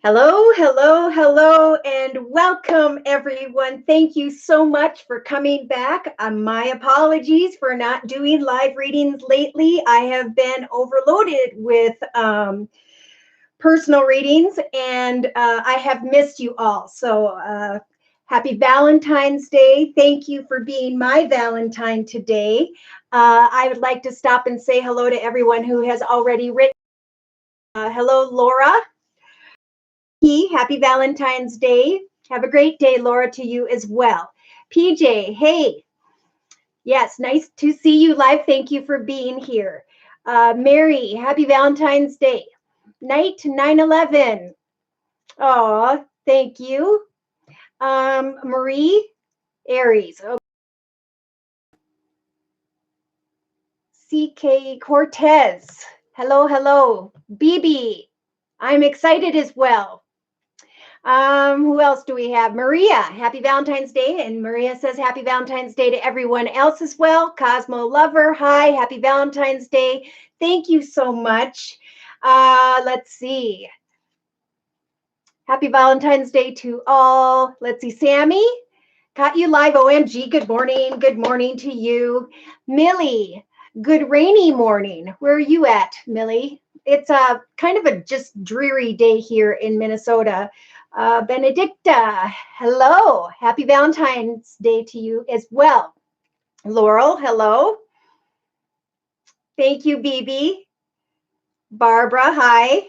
Hello, hello, hello, and welcome everyone. Thank you so much for coming back. My apologies for not doing live readings lately. I have been overloaded with personal readings and I have missed you all. So happy Valentine's Day. Thank you for being my Valentine today. I would like to stop and say hello to everyone who has already written. Hello, Laura. Happy Valentine's Day. Have a great day, Laura, to you as well. PJ, hey. Yes, nice to see you live. Thank you for being here. Mary, happy Valentine's Day. Night 9/11. Oh, thank you. Marie, Aries. Oh. CK Cortez. Hello, hello. BB, I'm excited as well. Who else do we have? Maria, happy Valentine's Day. And Maria says happy Valentine's Day to everyone else as well. Cosmo Lover, hi, happy Valentine's Day. Thank you so much. Let's see. Happy Valentine's Day to all. Let's see, Sammy, caught you live. OMG, good morning. Good morning to you. Millie, good rainy morning. Where are you at, Millie? It's a kind of a just dreary day here in Minnesota. Benedicta, hello. Happy Valentine's Day to you as well. Laurel, hello. Thank you, BB. Barbara, hi.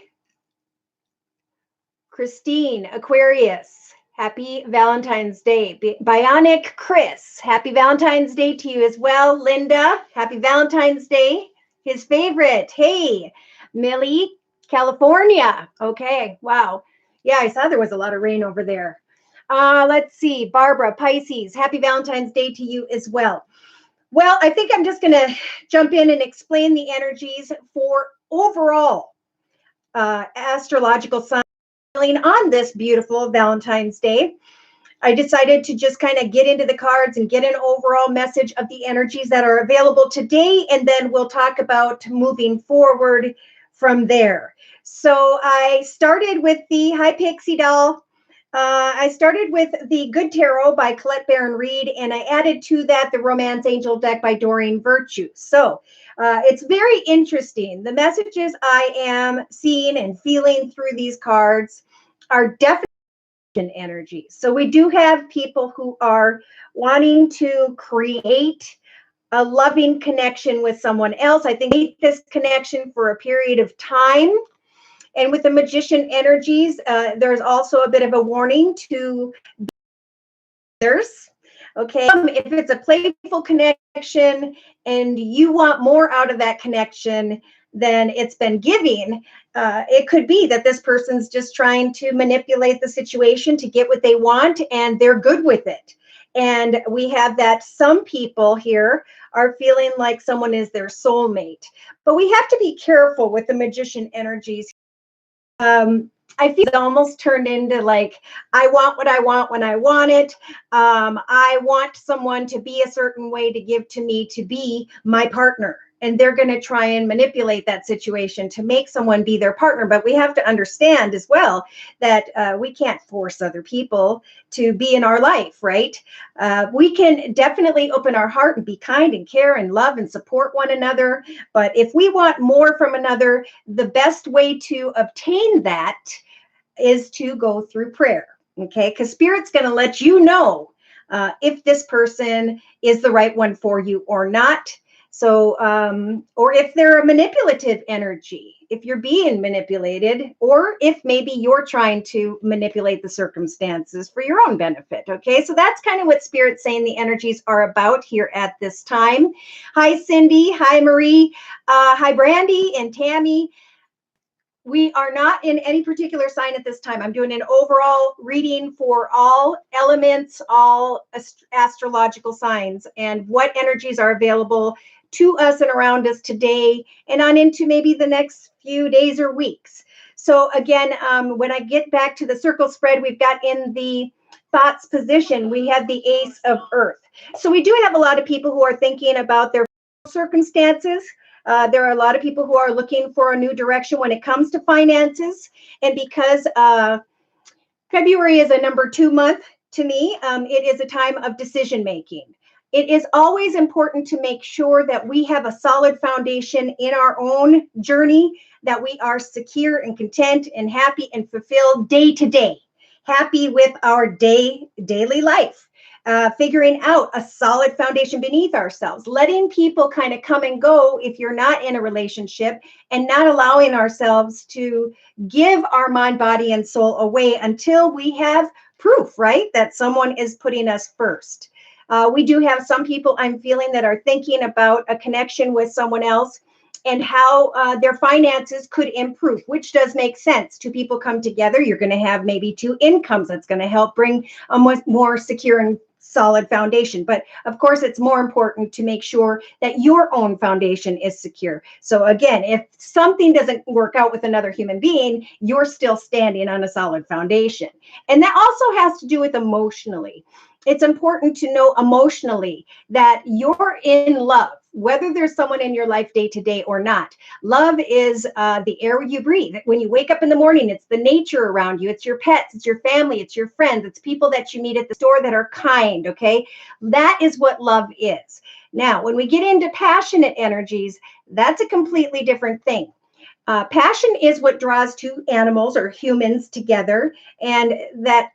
Christine, Aquarius, happy Valentine's Day. Bionic Chris, happy Valentine's Day to you as well. Linda, happy Valentine's Day. His favorite, hey. Millie, California. Okay, wow. Yeah, I saw there was a lot of rain over there. Let's see. Barbara, Pisces, happy Valentine's Day to you as well. Well, I think I'm just going to jump in and explain the energies for overall astrological signs on this beautiful Valentine's Day. I decided to just kind of get into the cards and get an overall message of the energies that are available today, and then we'll talk about moving forward from there. So I started with the Hi Pixie Doll. I started with the Good Tarot by Colette Baron Reed, and I added to that the Romance Angel deck by Doreen Virtue. So it's very interesting. The messages I am seeing and feeling through these cards are definitely energies. So we do have people who are wanting to create a loving connection with someone else. I think this connection for a period of time. And with the Magician energies, there's also a bit of a warning to others. Okay, if it's a playful connection and you want more out of that connection than it's been giving, it could be that this person's just trying to manipulate the situation to get what they want, and they're good with it. And we have that some people here are feeling like someone is their soulmate. But we have to be careful with the Magician energies. I feel it almost turned into like, I want what I want when I want it. I want someone to be a certain way to give to me to be my partner. And they're going to try and manipulate that situation to make someone be their partner. But we have to understand as well that we can't force other people to be in our life, right? We can definitely open our heart and be kind and care and love and support one another. But if we want more from another, the best way to obtain that is to go through prayer, okay? Because Spirit's going to let you know if this person is the right one for you or not. So, or if they're a manipulative energy, if you're being manipulated, or if maybe you're trying to manipulate the circumstances for your own benefit, okay? So that's kind of what Spirit's saying the energies are about here at this time. Hi, Cindy. Hi, Marie. Hi, Brandy and Tammy. We are not in any particular sign at this time. I'm doing an overall reading for all elements, all astrological signs, and what energies are available to us and around us today and on into maybe the next few days or weeks. So again, when I get back to the circle spread, we've got in the thoughts position, we have the Ace of Earth. So we do have a lot of people who are thinking about their circumstances. There are a lot of people who are looking for a new direction when it comes to finances. And because February is a number 2 month to me, it is a time of decision making. It is always important to make sure that we have a solid foundation in our own journey, that we are secure and content and happy and fulfilled day to day, happy with our daily life. Figuring out a solid foundation beneath ourselves, letting people kind of come and go if you're not in a relationship, and not allowing ourselves to give our mind, body, and soul away until we have proof, right, that someone is putting us first. We do have some people I'm feeling that are thinking about a connection with someone else and how their finances could improve, which does make sense. Two people come together, you're going to have maybe two incomes. That's going to help bring a more secure and solid foundation. But of course, it's more important to make sure that your own foundation is secure. So again, if something doesn't work out with another human being, you're still standing on a solid foundation. And that also has to do with emotionally. It's important to know emotionally that you're in love, whether there's someone in your life day to day or not. Love is the air you breathe. When you wake up in the morning, it's the nature around you. It's your pets, it's your family, it's your friends, it's people that you meet at the store that are kind, okay? That is what love is. Now, when we get into passionate energies, that's a completely different thing. Passion is what draws two animals or humans together, and that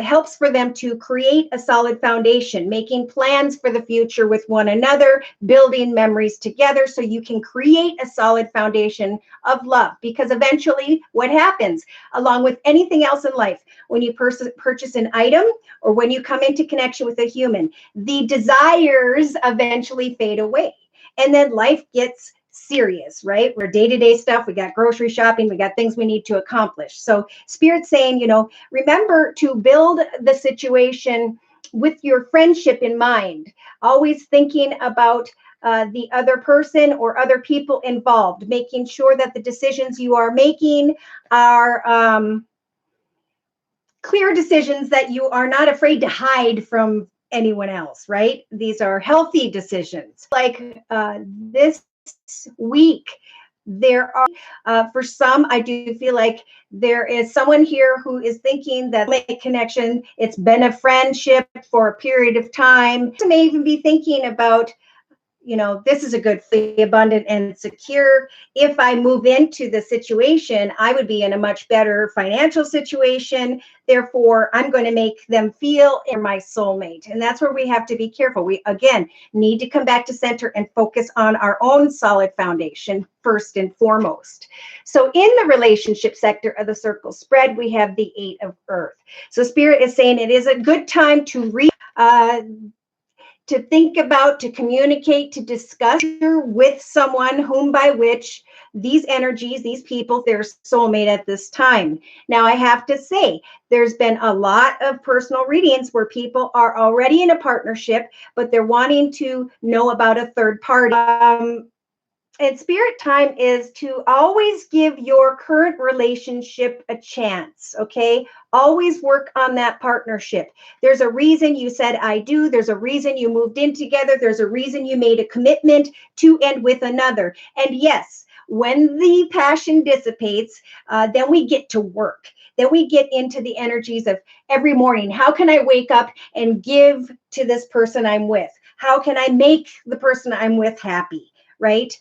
helps for them to create a solid foundation, making plans for the future with one another, building memories together so you can create a solid foundation of love. Because eventually what happens, along with anything else in life, when you purchase an item or when you come into connection with a human, the desires eventually fade away. And then life gets serious, right? We're day-to-day stuff. We got grocery shopping. We got things we need to accomplish. So Spirit's saying, remember to build the situation with your friendship in mind, always thinking about the other person or other people involved, making sure that the decisions you are making are clear decisions, that you are not afraid to hide from anyone else, right? These are healthy decisions. Like this week, there are, for some, I do feel like there is someone here who is thinking that make connection, it's been a friendship for a period of time. You may even be thinking about, this is a good, abundant, and secure. If I move into the situation, I would be in a much better financial situation. Therefore, I'm going to make them feel in my soulmate. And that's where we have to be careful. We, again, need to come back to center and focus on our own solid foundation first and foremost. So in the relationship sector of the circle spread, we have the 8 of Earth. So Spirit is saying it is a good time to to think about, to communicate, to discuss with someone whom by which these energies, these people, their soulmate at this time. Now, I have to say, there's been a lot of personal readings where people are already in a partnership, but they're wanting to know about a third party. And Spirit time is to always give your current relationship a chance, okay? Always work on that partnership. There's a reason you said I do. There's a reason you moved in together. There's a reason you made a commitment to and with another. And yes, when the passion dissipates, then we get to work. Then we get into the energies of every morning. How can I wake up and give to this person I'm with? How can I make the person I'm with happy? Right?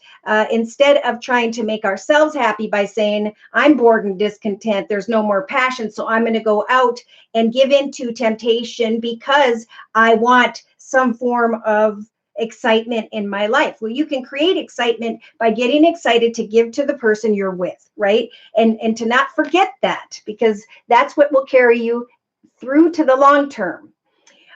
Instead of trying to make ourselves happy by saying, I'm bored and discontent, there's no more passion, so I'm going to go out and give into temptation because I want some form of excitement in my life. Well, you can create excitement by getting excited to give to the person you're with, right? And to not forget that, because that's what will carry you through to the long term.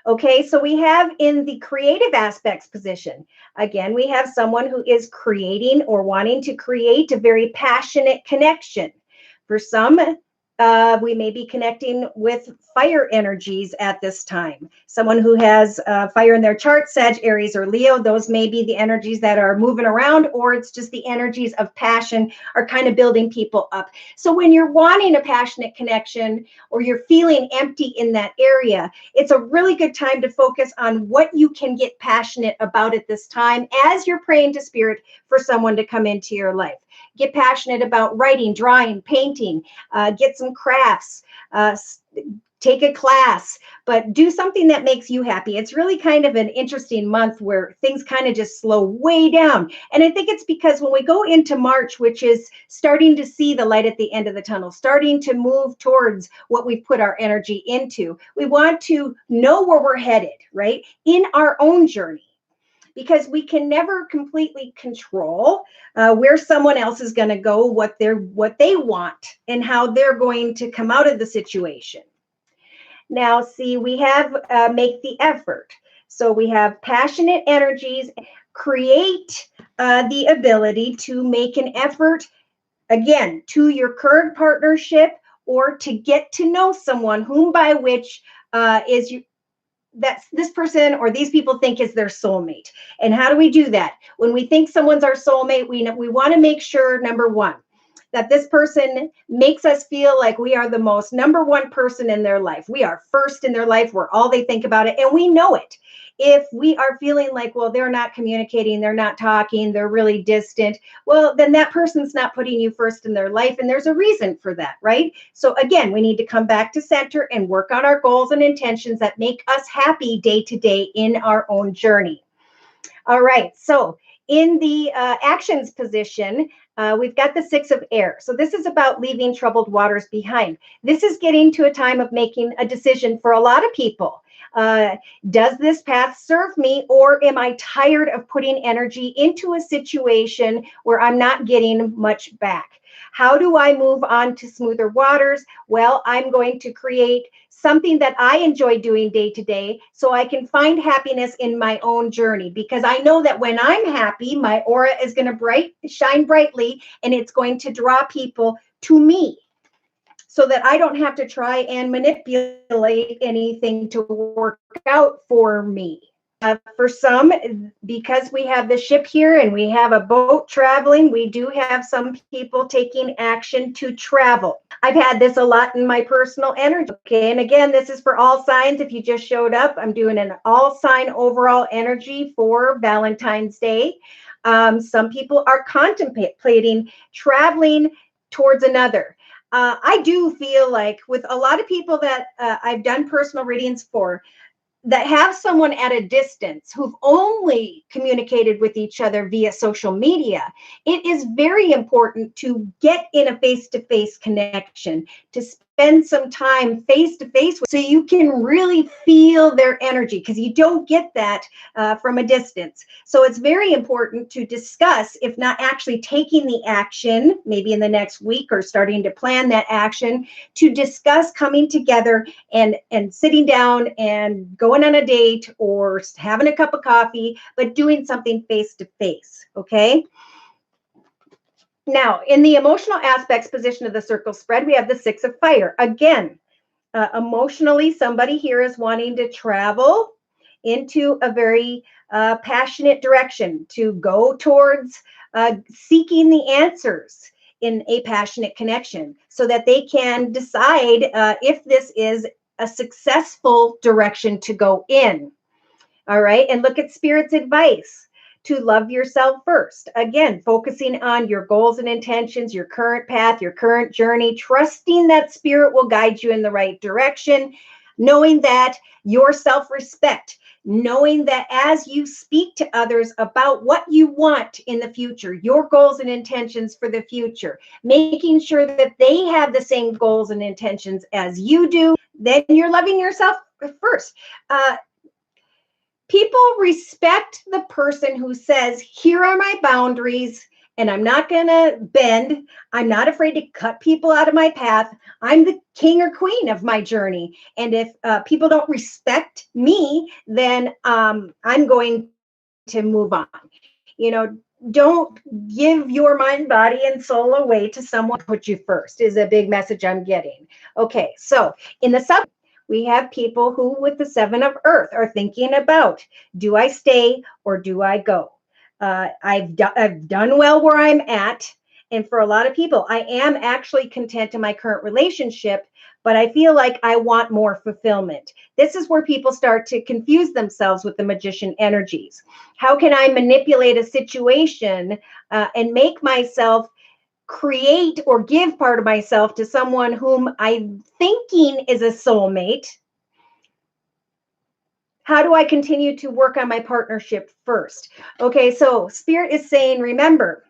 Okay, so we have in the creative aspects position, again, we have someone who is creating or wanting to create a very passionate connection. For some, We may be connecting with fire energies at this time. Someone who has fire in their chart, Sag, Aries, or Leo, those may be the energies that are moving around, or it's just the energies of passion are kind of building people up. So when you're wanting a passionate connection or you're feeling empty in that area, it's a really good time to focus on what you can get passionate about at this time as you're praying to Spirit for someone to come into your life. Get passionate about writing, drawing, painting, get some crafts, take a class, but do something that makes you happy. It's really kind of an interesting month where things kind of just slow way down. And I think it's because when we go into March, which is starting to see the light at the end of the tunnel, starting to move towards what we put our energy into, we want to know where we're headed, right? In our own journey. Because we can never completely control where someone else is going to go, what they want, and how they're going to come out of the situation. Now, see, we have make the effort. So we have passionate energies, create the ability to make an effort, again, to your current partnership or to get to know someone whom by which is you. That's this person or these people think is their soulmate. And how do we do that? When we think someone's our soulmate, we want to make sure, number one, that this person makes us feel like we are the most number one person in their life. We are first in their life. We're all they think about it. And we know it. If we are feeling like, well, they're not communicating, they're not talking, they're really distant, well, then that person's not putting you first in their life. And there's a reason for that, right? So again, we need to come back to center and work on our goals and intentions that make us happy day to day in our own journey. All right. So in the actions position, we've got the 6 of air. So this is about leaving troubled waters behind. This is getting to a time of making a decision for a lot of people. Does this path serve me, or am I tired of putting energy into a situation where I'm not getting much back? How do I move on to smoother waters? Well, I'm going to create something that I enjoy doing day to day so I can find happiness in my own journey, because I know that when I'm happy, my aura is going to shine brightly, and it's going to draw people to me, so that I don't have to try and manipulate anything to work out for me. For some, because we have the ship here and we have a boat traveling, we do have some people taking action to travel. I've had this a lot in my personal energy. Okay, and again, this is for all signs. If you just showed up, I'm doing an all sign overall energy for Valentine's Day. Some people are contemplating traveling towards another. I do feel like with a lot of people that I've done personal readings for, that have someone at a distance who've only communicated with each other via social media, it is very important to get in a face-to-face connection, to spend some time face-to-face so you can really feel their energy, because you don't get that from a distance. So it's very important to discuss, if not actually taking the action, maybe in the next week or starting to plan that action, to discuss coming together and sitting down and going on a date or having a cup of coffee, but doing something face-to-face, okay? Now, in the emotional aspects position of the circle spread, we have the 6 of fire. Again, emotionally, somebody here is wanting to travel into a very passionate direction, to go towards seeking the answers in a passionate connection, so that they can decide if this is a successful direction to go in. All right. And look at Spirit's advice to love yourself first. Again, focusing on your goals and intentions, your current path, your current journey, trusting that Spirit will guide you in the right direction, knowing that your self-respect, knowing that as you speak to others about what you want in the future, your goals and intentions for the future, making sure that they have the same goals and intentions as you do, then you're loving yourself first. People respect the person who says, here are my boundaries, and I'm not going to bend. I'm not afraid to cut people out of my path. I'm the king or queen of my journey. And if people don't respect me, then I'm going to move on. You know, don't give your mind, body, and soul away to someone. Put you first is a big message I'm getting. Okay, so in the sub, we have people who, with the 7 of Earth, are thinking about, do I stay or do I go? I've done well where I'm at. And for a lot of people, I am actually content in my current relationship, but I feel like I want more fulfillment. This is where people start to confuse themselves with the magician energies. How can I manipulate a situation and make myself create or give part of myself to someone whom I'm thinking is a soulmate? How do I continue to work on my partnership first? Okay, so Spirit is saying, remember,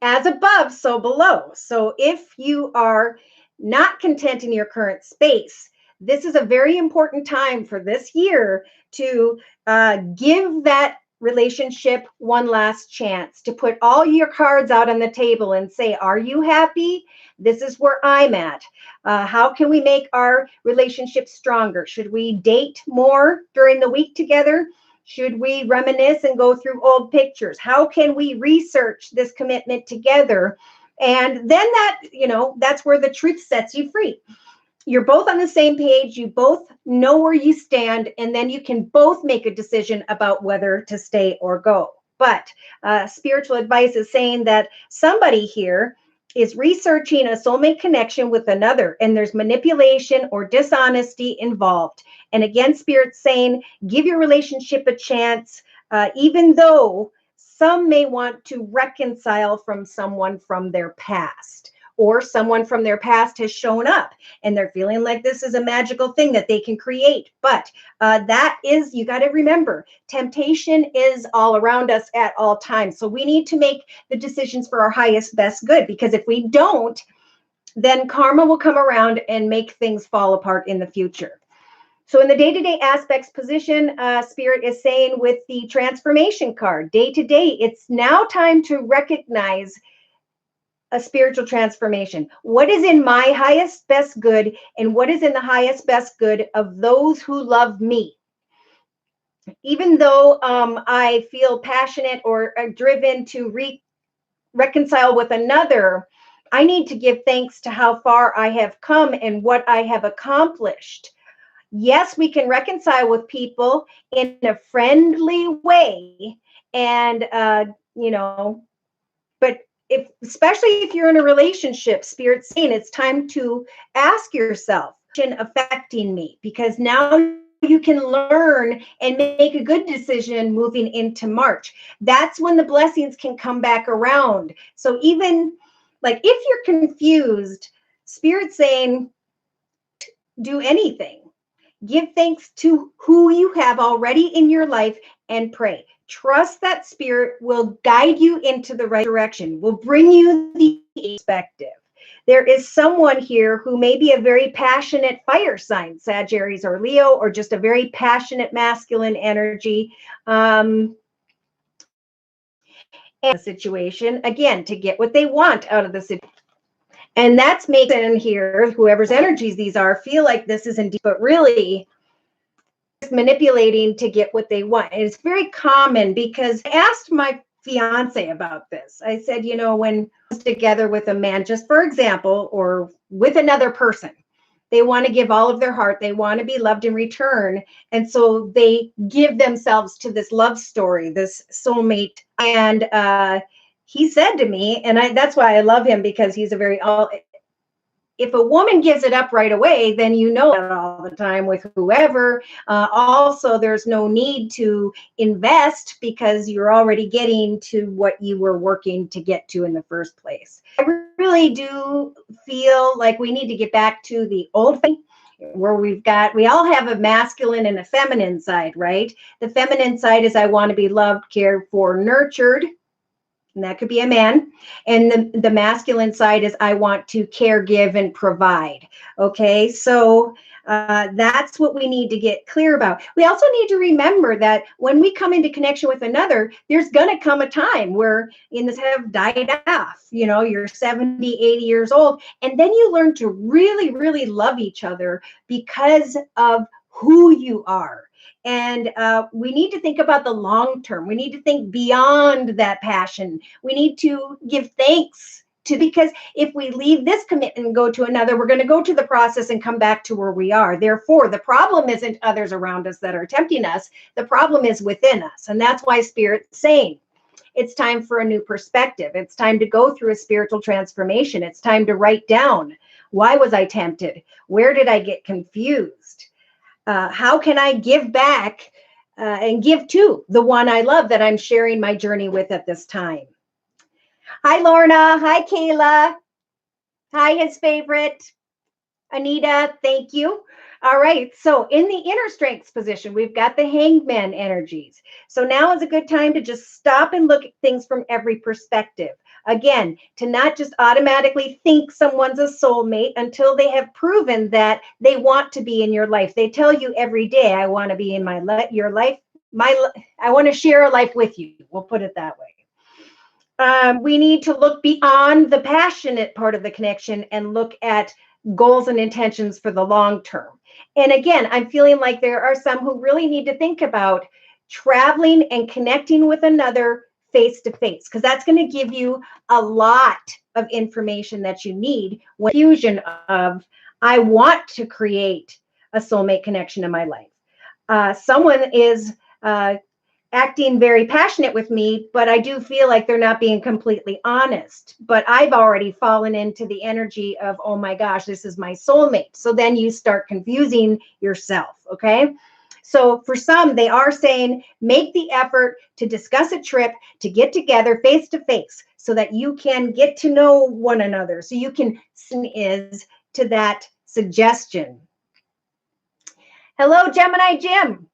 as above, so below. So if you are not content in your current space, this is a very important time for this year to give that relationship one last chance, to put all your cards out on the table and say, are you happy? This is where I'm at. How can we make our relationship stronger? Should we date more during the week together? Should we reminisce and go through old pictures? How can we research this commitment together? And then that, that's where the truth sets you free. You're both on the same page. You both know where you stand, and then you can both make a decision about whether to stay or go. But spiritual advice is saying that somebody here is researching a soulmate connection with another, and there's manipulation or dishonesty involved. And again, Spirit's saying, give your relationship a chance, even though some may want to reconcile from someone from their past, or someone from their past has shown up and they're feeling like this is a magical thing that they can create. But that is, you got to remember, temptation is all around us at all times. So we need to make the decisions for our highest, best good, because if we don't, then karma will come around and make things fall apart in the future. So in the day-to-day aspects position, Spirit is saying with the transformation card, day-to-day, it's now time to recognize a spiritual transformation. What is in my highest, best good, and what is in the highest, best good of those who love me? Even though I feel passionate or driven to reconcile with another, I need to give thanks to how far I have come and what I have accomplished. Yes, we can reconcile with people in a friendly way, and but especially if you're in a relationship, Spirit's saying it's time to ask yourself, affecting me, because now you can learn and make a good decision moving into March. That's when the blessings can come back around. So even like if you're confused, Spirit's saying, do anything. Give thanks to who you have already in your life and pray. Trust that Spirit will guide you into the right direction, will bring you the perspective. There is someone here who may be a very passionate fire sign, Sagittarius or Leo, or just a very passionate masculine energy. And the situation, again, to get what they want out of the situation. And that's making here, whoever's energies these are, feel like this is indeed, but really manipulating to get what they want. And it's very common, because I asked my fiance about this. I said, when together with a man, just for example, or with another person, they want to give all of their heart. They want to be loved in return. And so they give themselves to this love story, this soulmate. And he said to me, and that's why I love him, because he's a very if a woman gives it up right away, then that all the time with whoever. Also, there's no need to invest, because you're already getting to what you were working to get to in the first place. I really do feel like we need to get back to the old thing, where we all have a masculine and a feminine side, right? The feminine side is I want to be loved, cared for, nurtured. And that could be a man. And the masculine side is I want to care, give, and provide. Okay, so that's what we need to get clear about. We also need to remember that when we come into connection with another, there's going to come a time where this have died off. You're 70, 80 years old. And then you learn to really, really love each other because of who you are. And we need to think about the long term. We need to think beyond that passion. We need to give thanks to, because if we leave this commitment and go to another, we're going to go to the process and come back to where we are. Therefore, the problem isn't others around us that are tempting us. The problem is within us. And that's why Spirit's saying it's time for a new perspective. It's time to go through a spiritual transformation. It's time to write down, why was I tempted? Where did I get confused? How can I give back and give to the one I love that I'm sharing my journey with at this time? Hi, Lorna. Hi, Kayla. Hi, his favorite. Anita, thank you. All right, so in the inner strengths position, we've got the hangman energies. So now is a good time to just stop and look at things from every perspective. Again, to not just automatically think someone's a soulmate until they have proven that they want to be in your life. They tell you every day, I want to be in your life. I want to share a life with you. We'll put it that way. We need to look beyond the passionate part of the connection and look at goals and intentions for the long term. And again, I'm feeling like there are some who really need to think about traveling and connecting with another face to face, because that's going to give you a lot of information that you need when fusion of, I want to create a soulmate connection in my life. Someone is acting very passionate with me, but I do feel like they're not being completely honest. But I've already fallen into the energy of, oh my gosh, this is my soulmate. So then you start confusing yourself, okay? So for some, they are saying, make the effort to discuss a trip, to get together face to face so that you can get to know one another. So you can listen is to that suggestion. Hello, Gemini Jim.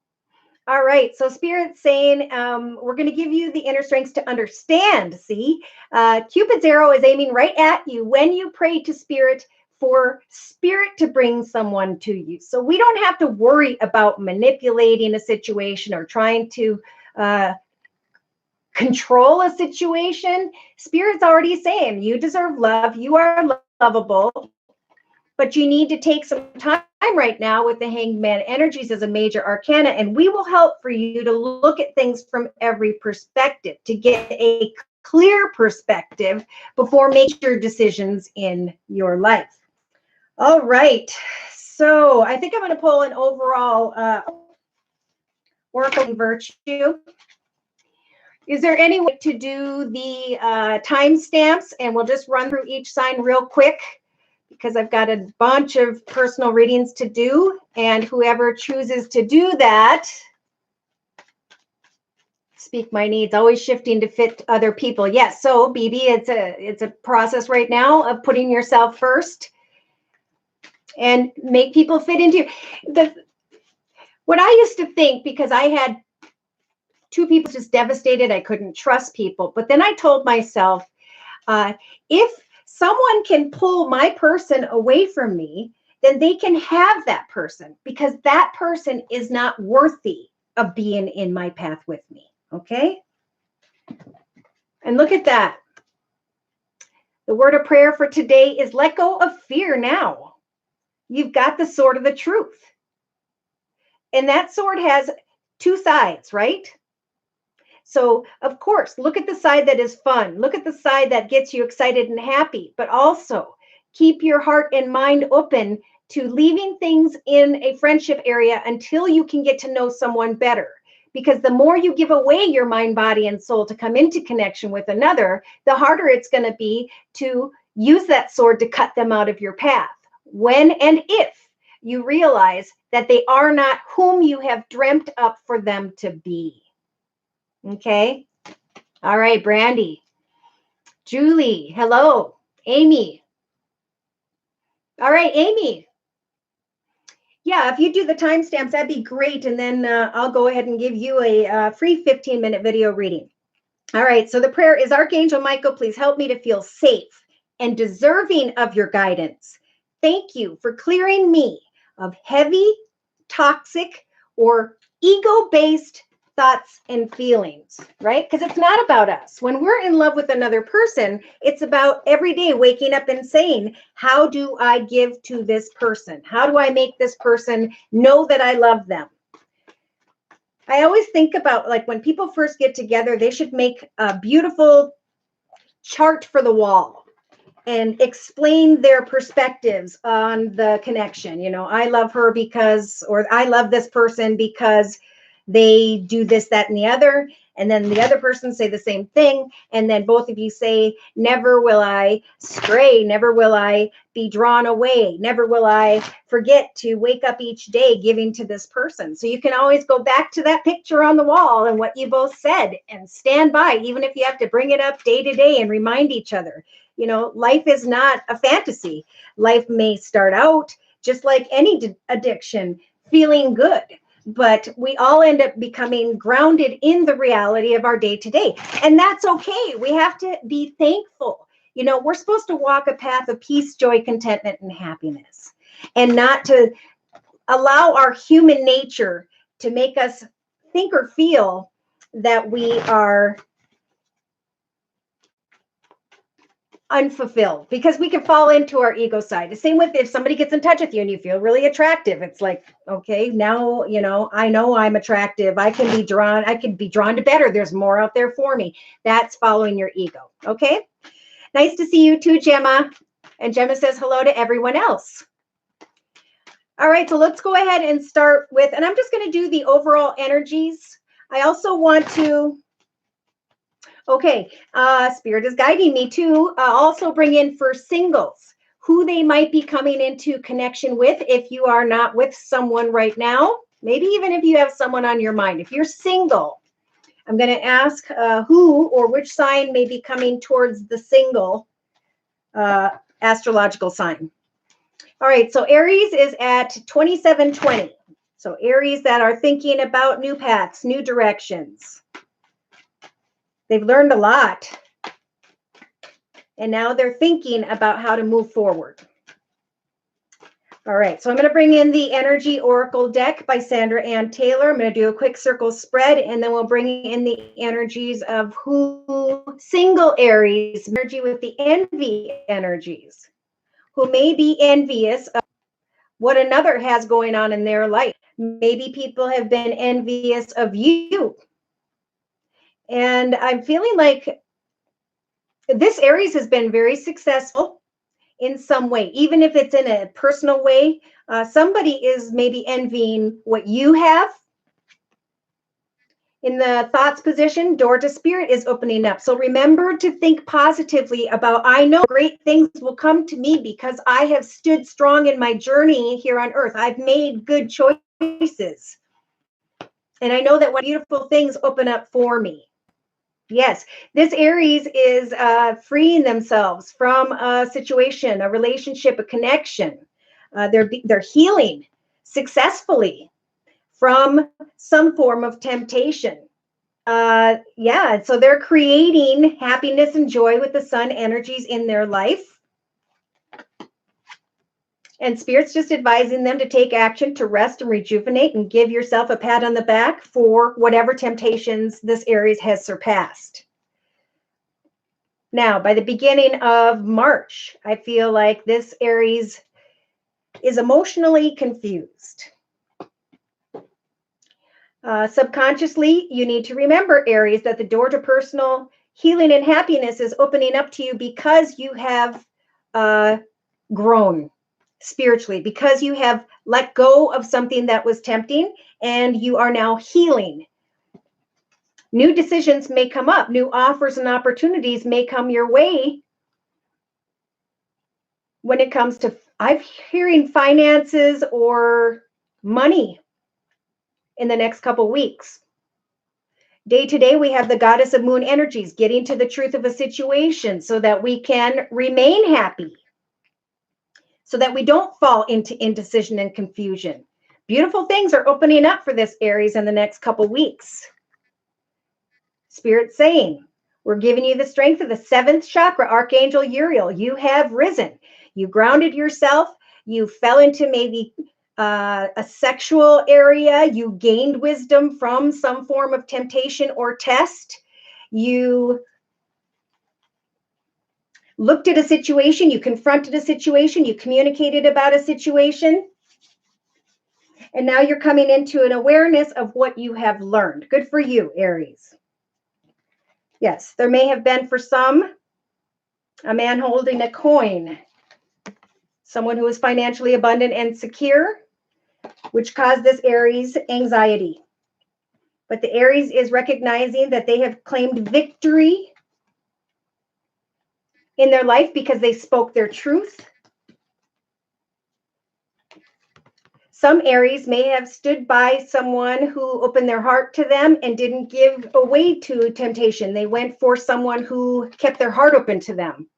All right, so Spirit's saying we're going to give you the inner strengths to understand. See, Cupid's arrow is aiming right at you when you pray to Spirit for Spirit to bring someone to you. So we don't have to worry about manipulating a situation or trying to control a situation. Spirit's already saying you deserve love, you are lovable, but you need to take some time right now with the Hangman energies as a major arcana, and we will help for you to look at things from every perspective to get a clear perspective before major decisions in your life. All right, so I think I'm going to pull an overall Oracle Virtue. Is there any way to do the timestamps? And we'll just run through each sign real quick, because I've got a bunch of personal readings to do, and whoever chooses to do that, speak my needs, always shifting to fit other people. Yes, so BB, it's a process right now of putting yourself first and make people fit into what I used to think, because I had two people just devastated, I couldn't trust people. But then I told myself, if someone can pull my person away from me, then they can have that person, because that person is not worthy of being in my path with me. Okay? And look at that. The word of prayer for today is let go of fear now. You've got the sword of the truth. And that sword has two sides, right? So, of course, look at the side that is fun. Look at the side that gets you excited and happy, but also keep your heart and mind open to leaving things in a friendship area until you can get to know someone better. Because the more you give away your mind, body, and soul to come into connection with another, the harder it's going to be to use that sword to cut them out of your path. When and if you realize that they are not whom you have dreamt up for them to be. Okay. All right, Brandy. Julie, hello. Amy. All right, Amy. Yeah, if you do the timestamps, that'd be great. And then I'll go ahead and give you a free 15-minute video reading. All right, so the prayer is, Archangel Michael, please help me to feel safe and deserving of your guidance. Thank you for clearing me of heavy, toxic, or ego-based thoughts and feelings, right? Because it's not about us. When we're in love with another person, it's about every day waking up and saying, how do I give to this person? How do I make this person know that I love them? I always think about, like, when people first get together, they should make a beautiful chart for the wall and explain their perspectives on the connection. You know, I love her because, or I love this person because they do this, that, and the other. And then the other person say the same thing. And then both of you say, never will I stray. Never will I be drawn away. Never will I forget to wake up each day giving to this person. So you can always go back to that picture on the wall and what you both said and stand by, even if you have to bring it up day to day and remind each other. You know, life is not a fantasy. Life may start out just like any addiction, feeling good, but we all end up becoming grounded in the reality of our day to day. And that's okay. We have to be thankful. You know, we're supposed to walk a path of peace, joy, contentment, and happiness, and not to allow our human nature to make us think or feel that we are unfulfilled, because we can fall into our ego side. The same with if somebody gets in touch with you and you feel really attractive. It's like, okay, now, you know I'm attractive. I can be drawn to better. There's more out there for me. That's following your ego. Okay. Nice to see you too, Gemma. And Gemma says hello to everyone else. All right, so let's go ahead and start with, and I'm just going to do the overall energies. I also want to, okay, Spirit is guiding me to also bring in for singles, who they might be coming into connection with if you are not with someone right now. Maybe even if you have someone on your mind. If you're single, I'm going to ask who or which sign may be coming towards the single astrological sign. All right, so Aries is at 2720. So Aries that are thinking about new paths, new directions. They've learned a lot. And now they're thinking about how to move forward. All right, so I'm going to bring in the Energy Oracle deck by Sandra Ann Taylor. I'm going to do a quick circle spread, and then we'll bring in the energies of who single Aries, energy with the envy energies, who may be envious of what another has going on in their life. Maybe people have been envious of you. And I'm feeling like this Aries has been very successful in some way, even if it's in a personal way. Somebody is maybe envying what you have. In the thoughts position, door to spirit is opening up. So remember to think positively about, I know great things will come to me because I have stood strong in my journey here on earth. I've made good choices. And I know that what beautiful things open up for me. Yes, this Aries is freeing themselves from a situation, a relationship, a connection. They're healing successfully from some form of temptation. Yeah, so they're creating happiness and joy with the sun energies in their life. And Spirit's just advising them to take action, to rest and rejuvenate, and give yourself a pat on the back for whatever temptations this Aries has surpassed. Now, by the beginning of March, I feel like this Aries is emotionally confused. Subconsciously, you need to remember, Aries, that the door to personal healing and happiness is opening up to you because you have grown spiritually, because you have let go of something that was tempting and you are now healing. New decisions may come up. New offers and opportunities may come your way when it comes to, I'm hearing finances or money in the next couple weeks. Day to day, we have the goddess of moon energies, getting to the truth of a situation so that we can remain happy, so that we don't fall into indecision and confusion. Beautiful things are opening up for this Aries in the next couple weeks. Spirit saying, we're giving you the strength of the seventh chakra, Archangel Uriel. You have risen. You grounded yourself. You fell into maybe a sexual area. You gained wisdom from some form of temptation or test. You looked at a situation. You confronted a situation. You communicated about a situation. And now you're coming into an awareness of what you have learned. Good for you, Aries. Yes, there may have been for some a man holding a coin, someone who is financially abundant and secure, which caused this Aries anxiety. But the Aries is recognizing that they have claimed victory in their life because they spoke their truth. Some Aries may have stood by someone who opened their heart to them and didn't give away to temptation. They went for someone who kept their heart open to them.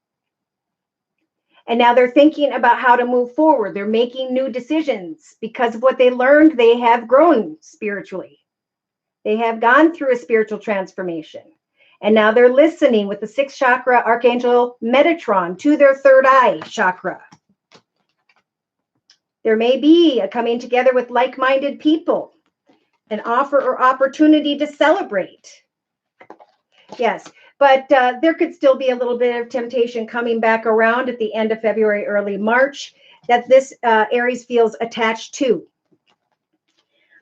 And now they're thinking about how to move forward. They're making new decisions because of what they learned. They have grown spiritually. They have gone through a spiritual transformation. And now they're listening with the sixth chakra archangel Metatron to their third eye chakra. There may be a coming together with like-minded people, an offer or opportunity to celebrate. Yes, but there could still be a little bit of temptation coming back around at the end of February, early March, that this Aries feels attached to.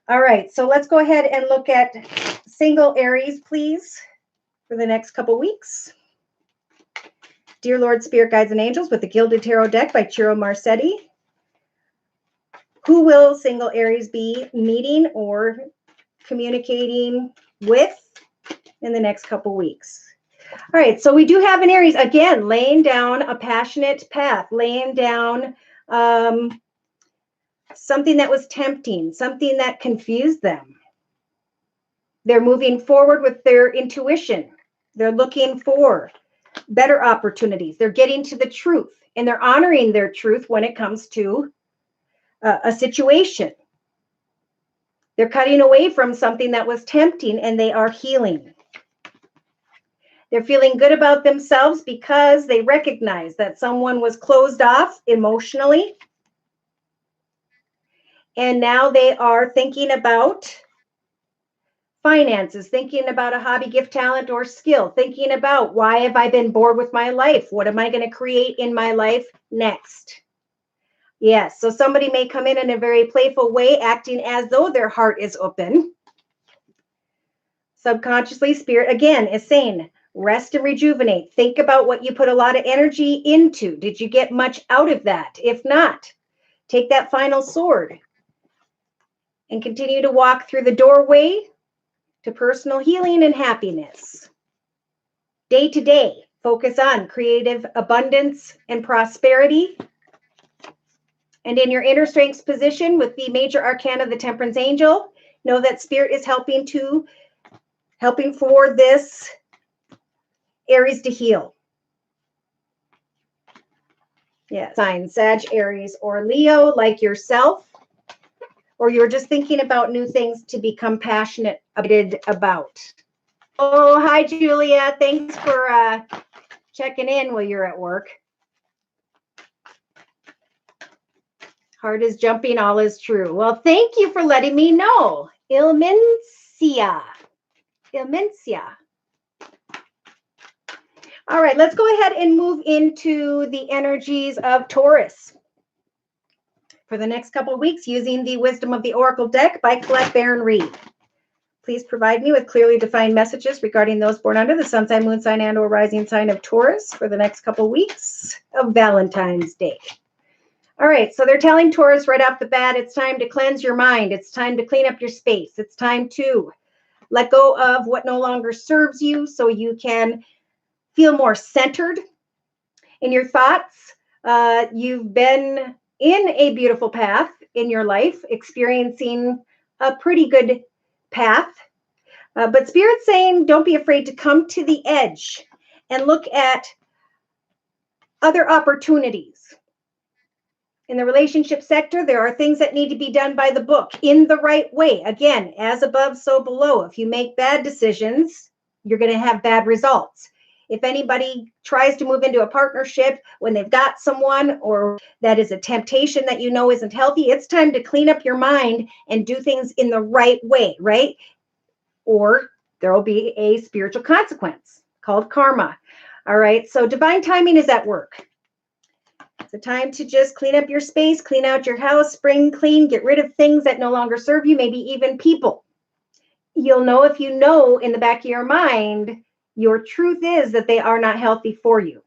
All right, so let's go ahead and look at single Aries, please, for the next couple weeks. Dear Lord, Spirit, Guides, and Angels with the Gilded Tarot deck by Ciro Marsetti. Who will single Aries be meeting or communicating with in the next couple weeks? All right, so we do have an Aries, again, laying down a passionate path, laying down something that was tempting, something that confused them. They're moving forward with their intuition. They're looking for better opportunities. They're getting to the truth, and they're honoring their truth when it comes to a situation. They're cutting away from something that was tempting, and they are healing. They're feeling good about themselves because they recognize that someone was closed off emotionally. And now they are thinking about finances, thinking about a hobby, gift, talent, or skill, thinking about, why have I been bored with my life? What am I going to create in my life next? Yes, so somebody may come in a very playful way, acting as though their heart is open. Subconsciously, Spirit, again, is saying, rest and rejuvenate. Think about what you put a lot of energy into. Did you get much out of that? If not, take that final sword and continue to walk through the doorway to personal healing and happiness. Day to day, focus on creative abundance and prosperity. And in your inner strengths position with the major arcana, the Temperance Angel, know that Spirit is helping for this Aries to heal. Yeah, signs, Sag, Aries, or Leo, like yourself, or you're just thinking about new things to become passionate about. Oh, hi, Julia. Thanks for checking in while you're at work. Heart is jumping, all is true. Well, thank you for letting me know. Ilmencia. All right, let's go ahead and move into the energies of Taurus for the next couple of weeks using the Wisdom of the Oracle deck by Colette Baron Reed. Please provide me with clearly defined messages regarding those born under the sun sign, moon sign, and or rising sign of Taurus for the next couple of weeks of Valentine's Day. All right, so they're telling Taurus right off the bat, it's time to cleanse your mind. It's time to clean up your space. It's time to let go of what no longer serves you so you can feel more centered in your thoughts. You've been in a beautiful path in your life, experiencing a pretty good path. But Spirit's saying, don't be afraid to come to the edge and look at other opportunities. In the relationship sector, there are things that need to be done by the book in the right way. Again, as above, so below. If you make bad decisions, you're going to have bad results. If anybody tries to move into a partnership when they've got someone or that is a temptation that you know isn't healthy, it's time to clean up your mind and do things in the right way, right? Or there will be a spiritual consequence called karma. All right, so divine timing is at work. It's a time to just clean up your space, clean out your house, spring clean, get rid of things that no longer serve you, maybe even people. You'll know if you know in the back of your mind, your truth is that they are not healthy for you.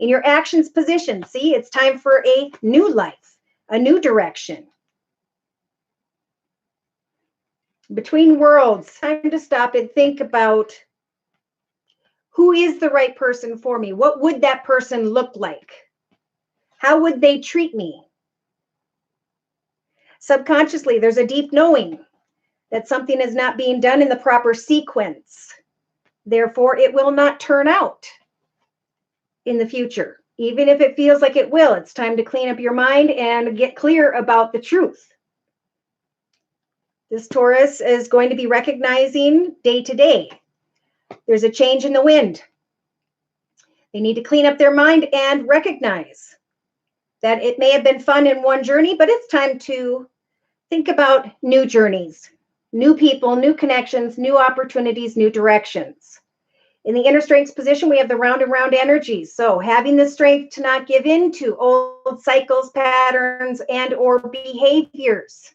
In your actions position, see, it's time for a new life, a new direction. Between worlds, time to stop and think about who is the right person for me? What would that person look like? How would they treat me? Subconsciously, there's a deep knowing that something is not being done in the proper sequence. Therefore, it will not turn out in the future. Even if it feels like it will, it's time to clean up your mind and get clear about the truth. This Taurus is going to be recognizing day to day. There's a change in the wind. They need to clean up their mind and recognize that it may have been fun in one journey, but it's time to think about new journeys, new people, new connections, new opportunities, new directions. In the inner strengths position, we have the round and round energies. So having the strength to not give in to old cycles, patterns, and or behaviors.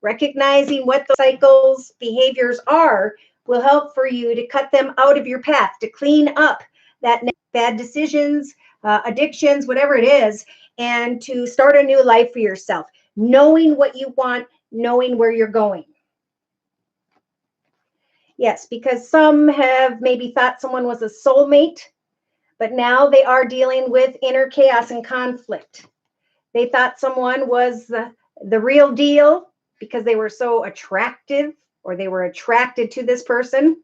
Recognizing what the cycles, behaviors are will help for you to cut them out of your path, to clean up that bad decisions, addictions, whatever it is, and to start a new life for yourself, knowing what you want, knowing where you're going. Yes, because some have maybe thought someone was a soulmate, but now they are dealing with inner chaos and conflict. They thought someone was the real deal because they were so attractive or they were attracted to this person.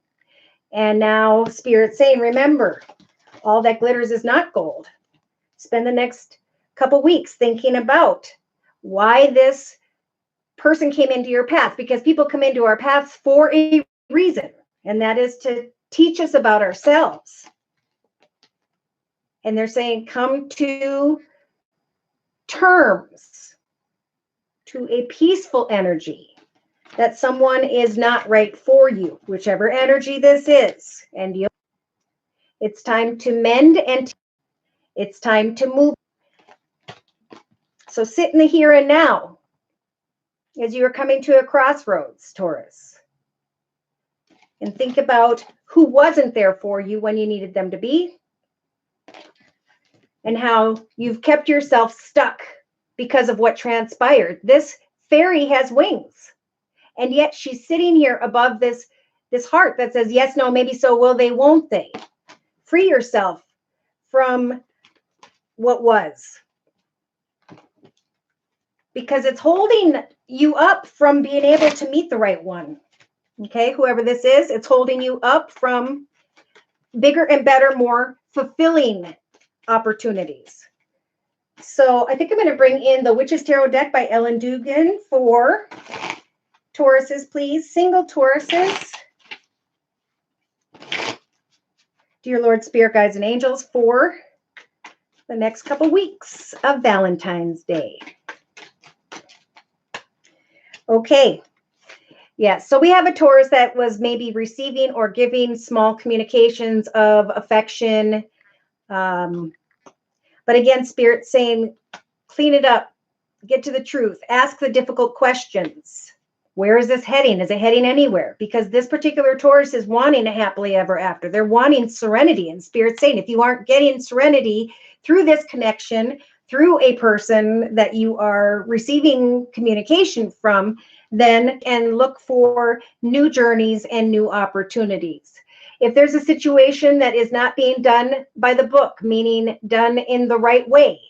And now Spirit's saying, remember, all that glitters is not gold. Spend the next couple weeks thinking about why this person came into your path, because people come into our paths for a reason, and that is to teach us about ourselves. And they're saying, come to terms, to a peaceful energy, that someone is not right for you, whichever energy this is. And it's time to mend and it's time to move. So sit in the here and now as you are coming to a crossroads, Taurus. And think about who wasn't there for you when you needed them to be, and how you've kept yourself stuck because of what transpired. This fairy has wings, and yet she's sitting here above this heart that says, yes, no, maybe so, will they, won't they? Free yourself from what was, because it's holding you up from being able to meet the right one. Okay, whoever this is, it's holding you up from bigger and better, more fulfilling opportunities. So I think I'm going to bring in the Witch's Tarot deck by Ellen Dugan for Tauruses, please. Single Tauruses. Dear Lord, Spirit, Guides, and Angels for the next couple weeks of Valentine's Day. Okay. Yeah, so we have a Taurus that was maybe receiving or giving small communications of affection. But again, Spirit's saying, clean it up, get to the truth, ask the difficult questions. Where is this heading? Is it heading anywhere? Because this particular Taurus is wanting a happily ever after. They're wanting serenity. And Spirit's saying, if you aren't getting serenity through this connection, through a person that you are receiving communication from, then and look for new journeys and new opportunities. If there's a situation that is not being done by the book, meaning done in the right way,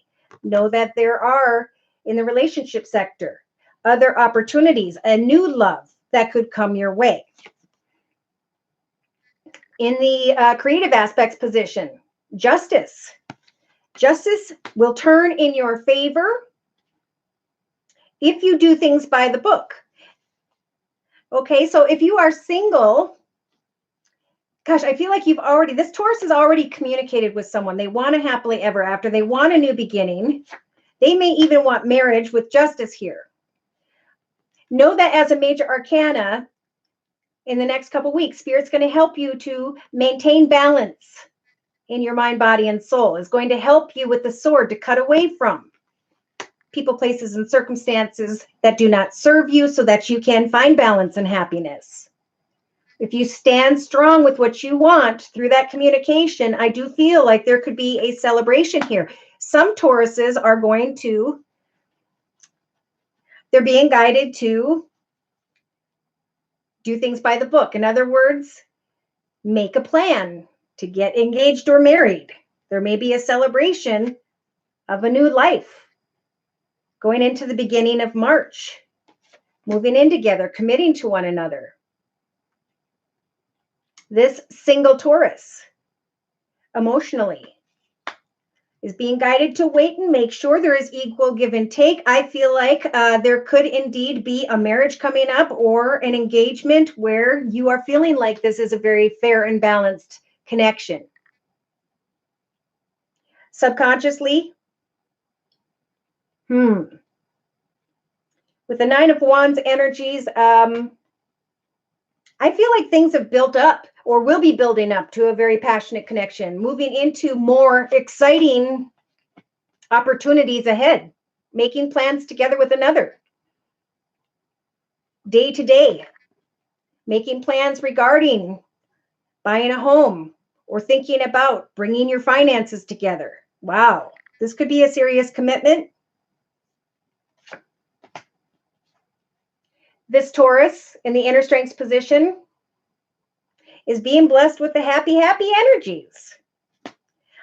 know that there are, in the relationship sector, other opportunities, a new love that could come your way. In the creative aspects position, justice. Justice will turn in your favor if you do things by the book. Okay, so if you are single, gosh, I feel like this Taurus has already communicated with someone. They want a happily ever after. They want a new beginning. They may even want marriage with justice here. Know that as a major arcana in the next couple weeks, Spirit's going to help you to maintain balance in your mind, body, and soul is going to help you with the sword to cut away from people, places, and circumstances that do not serve you so that you can find balance and happiness. If you stand strong with what you want through that communication, I do feel like there could be a celebration here. Some Tauruses are they're being guided to do things by the book. In other words, make a plan to get engaged or married. There may be a celebration of a new life going into the beginning of March, moving in together, committing to one another. This single Taurus, emotionally, is being guided to wait and make sure there is equal give and take. I feel like there could indeed be a marriage coming up or an engagement where you are feeling like this is a very fair and balanced connection. Subconsciously, with the Nine of Wands energies, I feel like things have built up or will be building up to a very passionate connection, moving into more exciting opportunities ahead, making plans together with another. Day to day, making plans regarding buying a home or thinking about bringing your finances together. Wow, this could be a serious commitment. This Taurus in the inner strengths position is being blessed with the happy energies.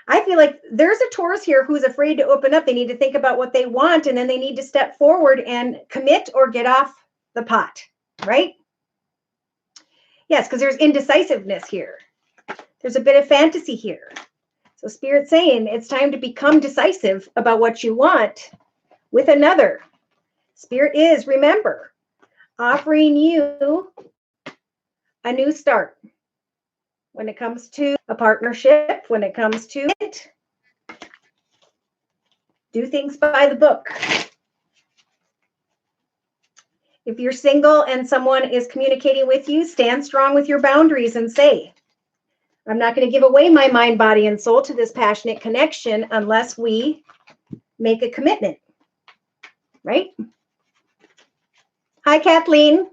I feel like there's a Taurus here who's afraid to open up. They need to think about what they want, and then they need to step forward and commit or get off the pot, right? Yes, because there's indecisiveness here. There's a bit of fantasy here. So Spirit's saying it's time to become decisive about what you want with another. Spirit is, remember, offering you a new start when it comes to a partnership, when it comes to it. Do things by the book. If you're single and someone is communicating with you, stand strong with your boundaries and say, I'm not going to give away my mind, body, and soul to this passionate connection unless we make a commitment, right? Hi, Kathleen.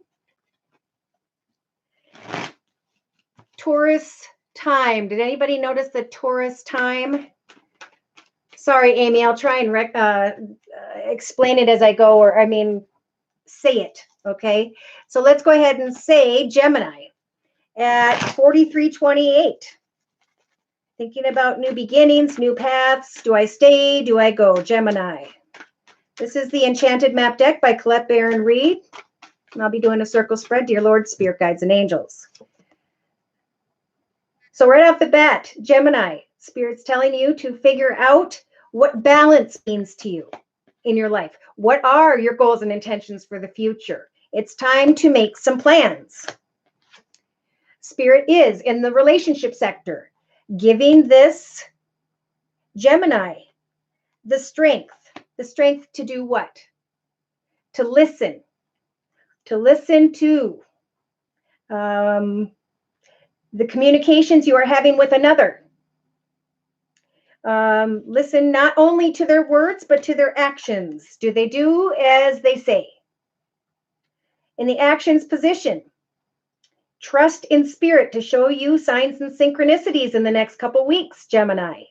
Taurus time. Did anybody notice the Taurus time? Sorry, Amy, I'll try and explain it as I go, or say it, okay? So let's go ahead and say Gemini at 43:28. Thinking about new beginnings, new paths. Do I stay? Do I go? Gemini. This is the Enchanted Map Deck by Colette Baron Reed. And I'll be doing a circle spread. Dear Lord, Spirit Guides, and Angels. So right off the bat, Gemini, Spirit's telling you to figure out what balance means to you in your life. What are your goals and intentions for the future? It's time to make some plans. Spirit is in the relationship sector, giving this Gemini the strength to do what? To listen to the communications you are having with another. Listen not only to their words, but to their actions. Do they do as they say? In the actions position, trust in Spirit to show you signs and synchronicities in the next couple weeks, Gemini,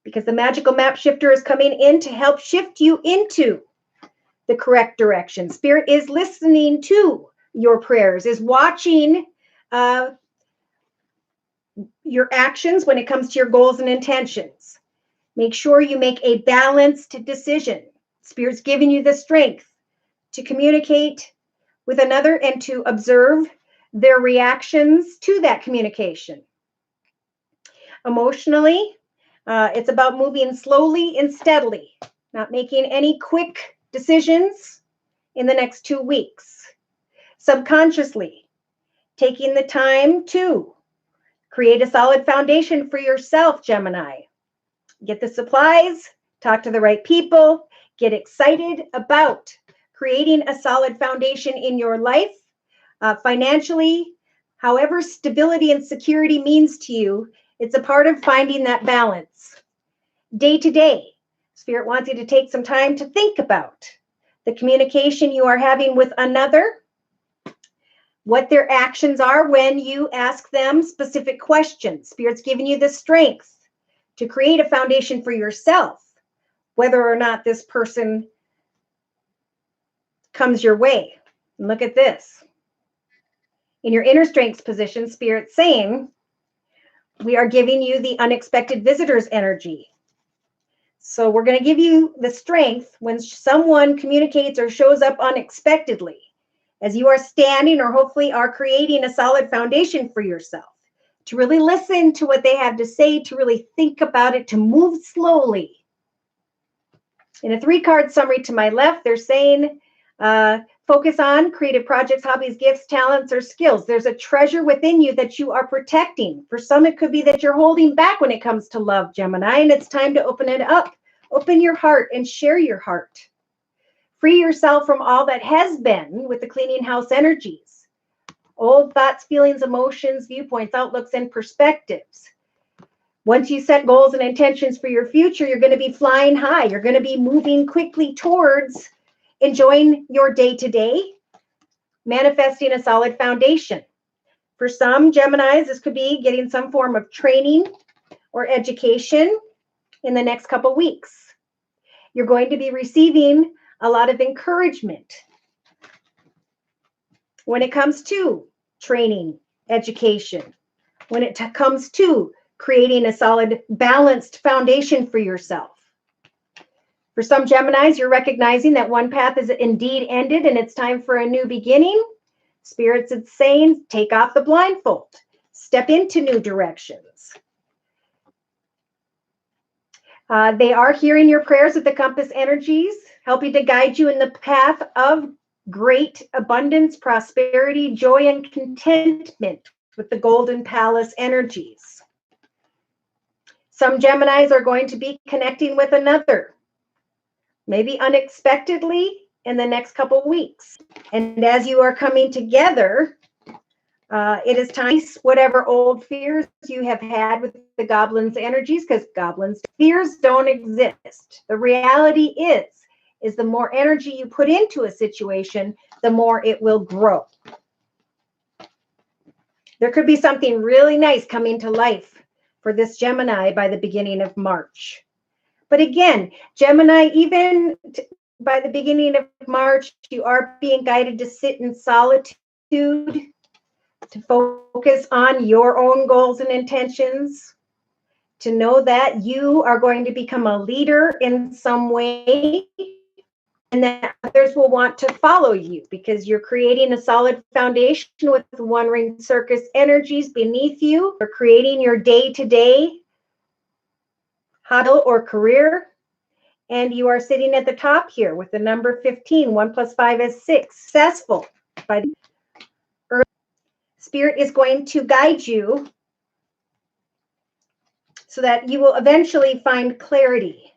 because the magical map shifter is coming in to help shift you into the correct direction. Spirit is listening to your prayers, is watching your actions when it comes to your goals and intentions. Make sure you make a balanced decision. Spirit's giving you the strength to communicate with another and to observe their reactions to that communication. Emotionally, it's about moving slowly and steadily, not making any quick decisions in the next 2 weeks. Subconsciously, taking the time to create a solid foundation for yourself, Gemini. Get the supplies, talk to the right people, get excited about creating a solid foundation in your life, financially, however stability and security means to you. It's a part of finding that balance. Day to day, Spirit wants you to take some time to think about the communication you are having with another, what their actions are when you ask them specific questions. Spirit's giving you the strength to create a foundation for yourself, whether or not this person comes your way. And look at this. In your inner strengths position, Spirit's saying, we are giving you the unexpected visitors energy. So we're going to give you the strength when someone communicates or shows up unexpectedly, as you are standing or hopefully are creating a solid foundation for yourself, to really listen to what they have to say, to really think about it, to move slowly. In a 3-card summary to my left, they're saying, focus on creative projects, hobbies, gifts, talents, or skills. There's a treasure within you that you are protecting. For some, it could be that you're holding back when it comes to love, Gemini, and it's time to open it up. Open your heart and share your heart. Free yourself from all that has been with the cleaning house energies. Old thoughts, feelings, emotions, viewpoints, outlooks, and perspectives. Once you set goals and intentions for your future, you're going to be flying high. You're going to be moving quickly towards enjoying your day-to-day, manifesting a solid foundation. For some Geminis, this could be getting some form of training or education in the next couple weeks. You're going to be receiving a lot of encouragement when it comes to training, education, when it comes to creating a solid, balanced foundation for yourself. For some Geminis, you're recognizing that one path is indeed ended and it's time for a new beginning. Spirits is saying, take off the blindfold, step into new directions. They are hearing your prayers with the compass energies, helping to guide you in the path of great abundance, prosperity, joy, and contentment with the golden palace energies. Some Geminis are going to be connecting with another, maybe unexpectedly in the next couple weeks. And as you are coming together, it is time to whatever old fears you have had with the goblins' energies, because goblins' fears don't exist. The reality is the more energy you put into a situation, the more it will grow. There could be something really nice coming to life for this Gemini by the beginning of March. But again, Gemini, even by the beginning of March, you are being guided to sit in solitude, to focus on your own goals and intentions, to know that you are going to become a leader in some way, and that others will want to follow you because you're creating a solid foundation with one ring circus energies beneath you. You're creating your day-to-day huddle or career, and you are sitting at the top here with the number 15. 1 + 5 is 6. Successful. By the Spirit is going to guide you so that you will eventually find clarity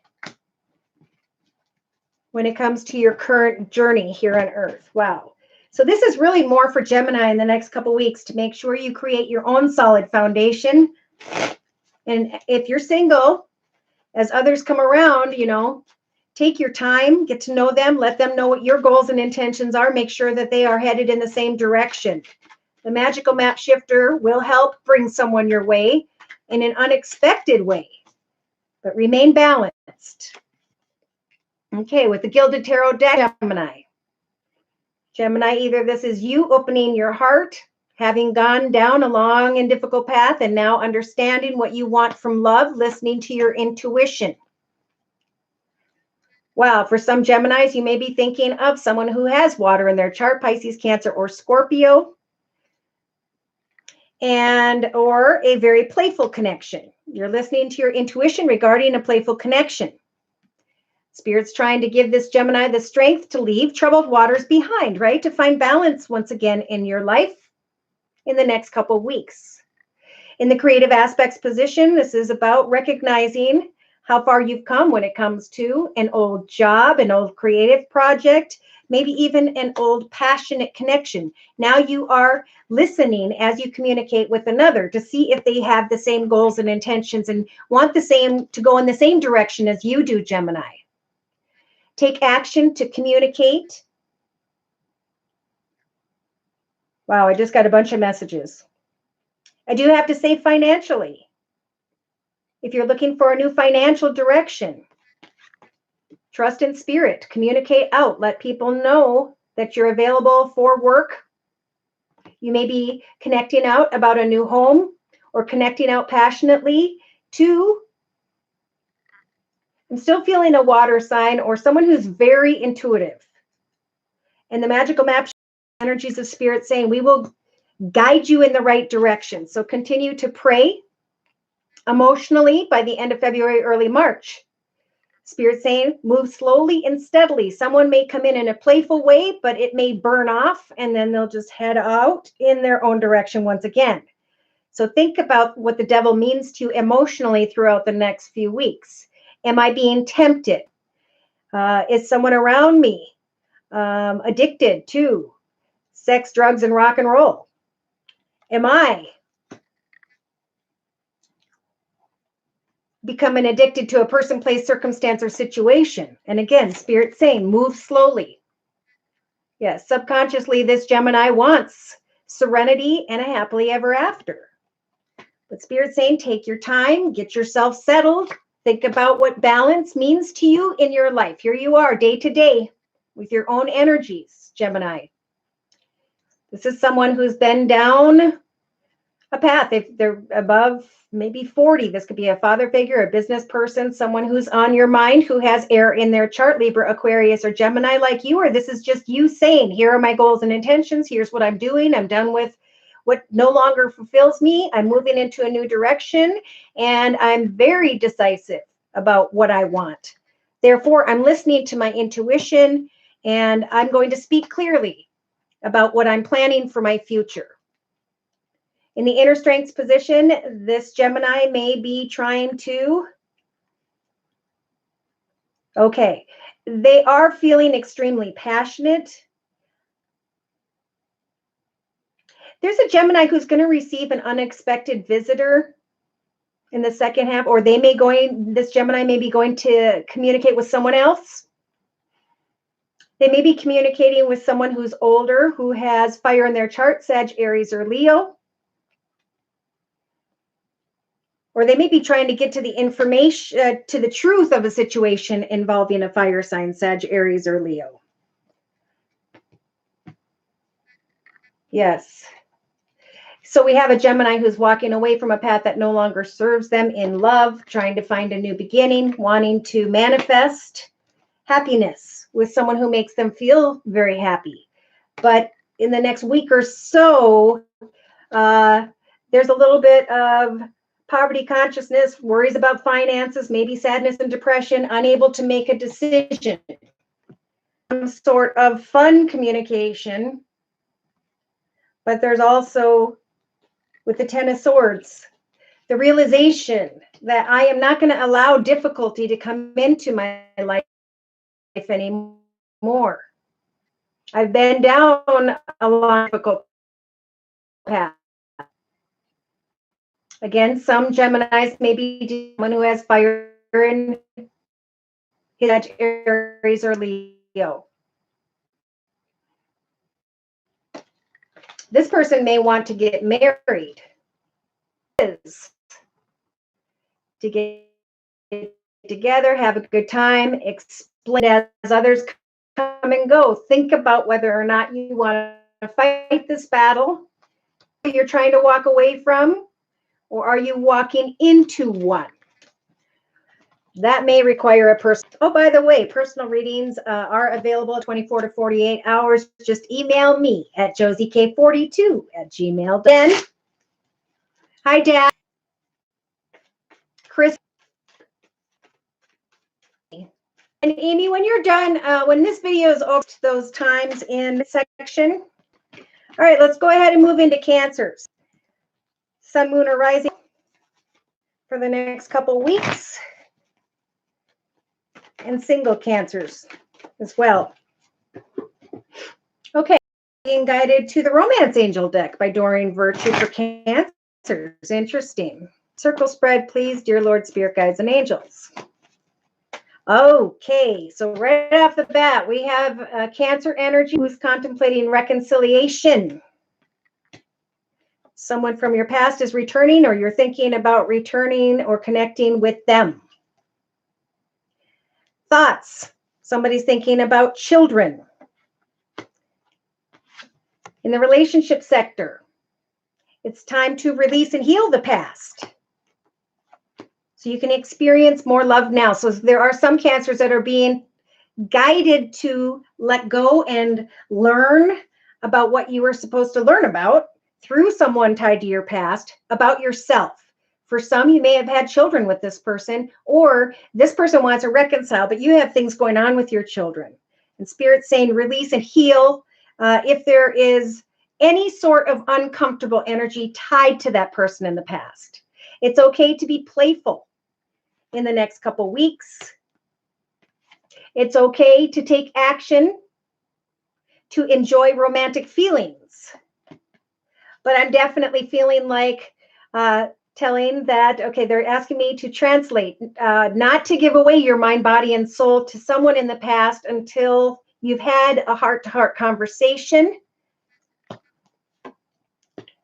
when it comes to your current journey here on Earth. Wow. So this is really more for Gemini in the next couple weeks to make sure you create your own solid foundation. And if you're single, as others come around, take your time, get to know them, let them know what your goals and intentions are, make sure that they are headed in the same direction. The magical map shifter will help bring someone your way in an unexpected way, but remain balanced. Okay, with the Gilded Tarot deck, Gemini. Gemini, either this is you opening your heart, having gone down a long and difficult path, and now understanding what you want from love, listening to your intuition. Wow, for some Geminis, you may be thinking of someone who has water in their chart, Pisces, Cancer, or Scorpio, or a very playful connection. You're listening to your intuition regarding a playful connection. Spirit's trying to give this Gemini the strength to leave troubled waters behind, right? To find balance once again in your life in the next couple weeks. In the creative aspects position, this is about recognizing how far you've come when it comes to an old job, an old creative project, maybe even an old passionate connection. Now you are listening as you communicate with another to see if they have the same goals and intentions and want the same to go in the same direction as you do, Gemini. Take action to communicate. Wow, I just got a bunch of messages. I do have to say financially. If you're looking for a new financial direction, trust in spirit, communicate out, let people know that you're available for work. You may be connecting out about a new home or connecting out passionately to, I'm still feeling a water sign or someone who's very intuitive. And the magical map energies of spirit saying we will guide you in the right direction. So continue to pray emotionally by the end of February, early March. Spirit saying move slowly and steadily. Someone may come in a playful way, but it may burn off and then they'll just head out in their own direction once again. So think about what the devil means to you emotionally throughout the next few weeks. Am I being tempted? Is someone around me addicted to sex, drugs, and rock and roll? Am I becoming addicted to a person, place, circumstance, or situation? And again, Spirit saying, move slowly. Yes, subconsciously, this Gemini wants serenity and a happily ever after. But Spirit saying, take your time, get yourself settled. Think about what balance means to you in your life. Here you are, day to day, with your own energies, Gemini. This is someone who's been down a path. If they're above maybe 40, this could be a father figure, a business person, someone who's on your mind, who has air in their chart, Libra, Aquarius, or Gemini like you, or this is just you saying, here are my goals and intentions. Here's what I'm doing. I'm done with what no longer fulfills me. I'm moving into a new direction, and I'm very decisive about what I want. Therefore, I'm listening to my intuition, and I'm going to speak clearly about what I'm planning for my future. In the inner strengths position, this Gemini may be trying to, okay, they are feeling extremely passionate. There's a Gemini who's going to receive an unexpected visitor in the second half, or this Gemini may be going to communicate with someone else. They may be communicating with someone who's older, who has fire in their chart, Sag, Aries, or Leo. Or they may be trying to get to the information, to the truth of a situation involving a fire sign, Sag, Aries, or Leo. Yes. So we have a Gemini who's walking away from a path that no longer serves them in love, trying to find a new beginning, wanting to manifest happiness with someone who makes them feel very happy. But in the next week or so, there's a little bit of poverty consciousness, worries about finances, maybe sadness and depression, unable to make a decision. Some sort of fun communication. But there's also, with the Ten of Swords, the realization that I am not going to allow difficulty to come into my life anymore. I've been down a long difficult path. Again, some Geminis may be someone who has fire in his Aries or Leo. This person may want to get married. To get together, have a good time, explain as others come and go. Think about whether or not you want to fight this battle you're trying to walk away from, or are you walking into one? That may require a person. Oh, by the way, personal readings are available 24 to 48 hours. Just email me at josiek42@gmail.com. Hi, Dad. Chris. And Amy, when you're done, when this video is over those times in the section. All right, let's go ahead and move into Cancers. Sun, Moon, or Rising for the next couple weeks. and single Cancers as well. Okay, being guided to the Romance Angel deck by Doreen Virtue for Cancers. Interesting. Circle spread, please, dear Lord, Spirit Guides, and Angels. Okay, so right off the bat, we have Cancer energy who's contemplating reconciliation. Someone from your past is returning, or you're thinking about returning or connecting with them. Thoughts. Somebody's thinking about children. In the relationship sector, it's time to release and heal the past, so you can experience more love now. So there are some Cancers that are being guided to let go and learn about what you were supposed to learn about through someone tied to your past, about yourself. For some, you may have had children with this person, or this person wants to reconcile, but you have things going on with your children. And Spirit's saying release and heal if there is any sort of uncomfortable energy tied to that person in the past. It's okay to be playful in the next couple weeks. It's okay to take action to enjoy romantic feelings. But I'm definitely feeling like telling that, okay, they're asking me to translate, not to give away your mind, body, and soul to someone in the past until you've had a heart-to-heart conversation.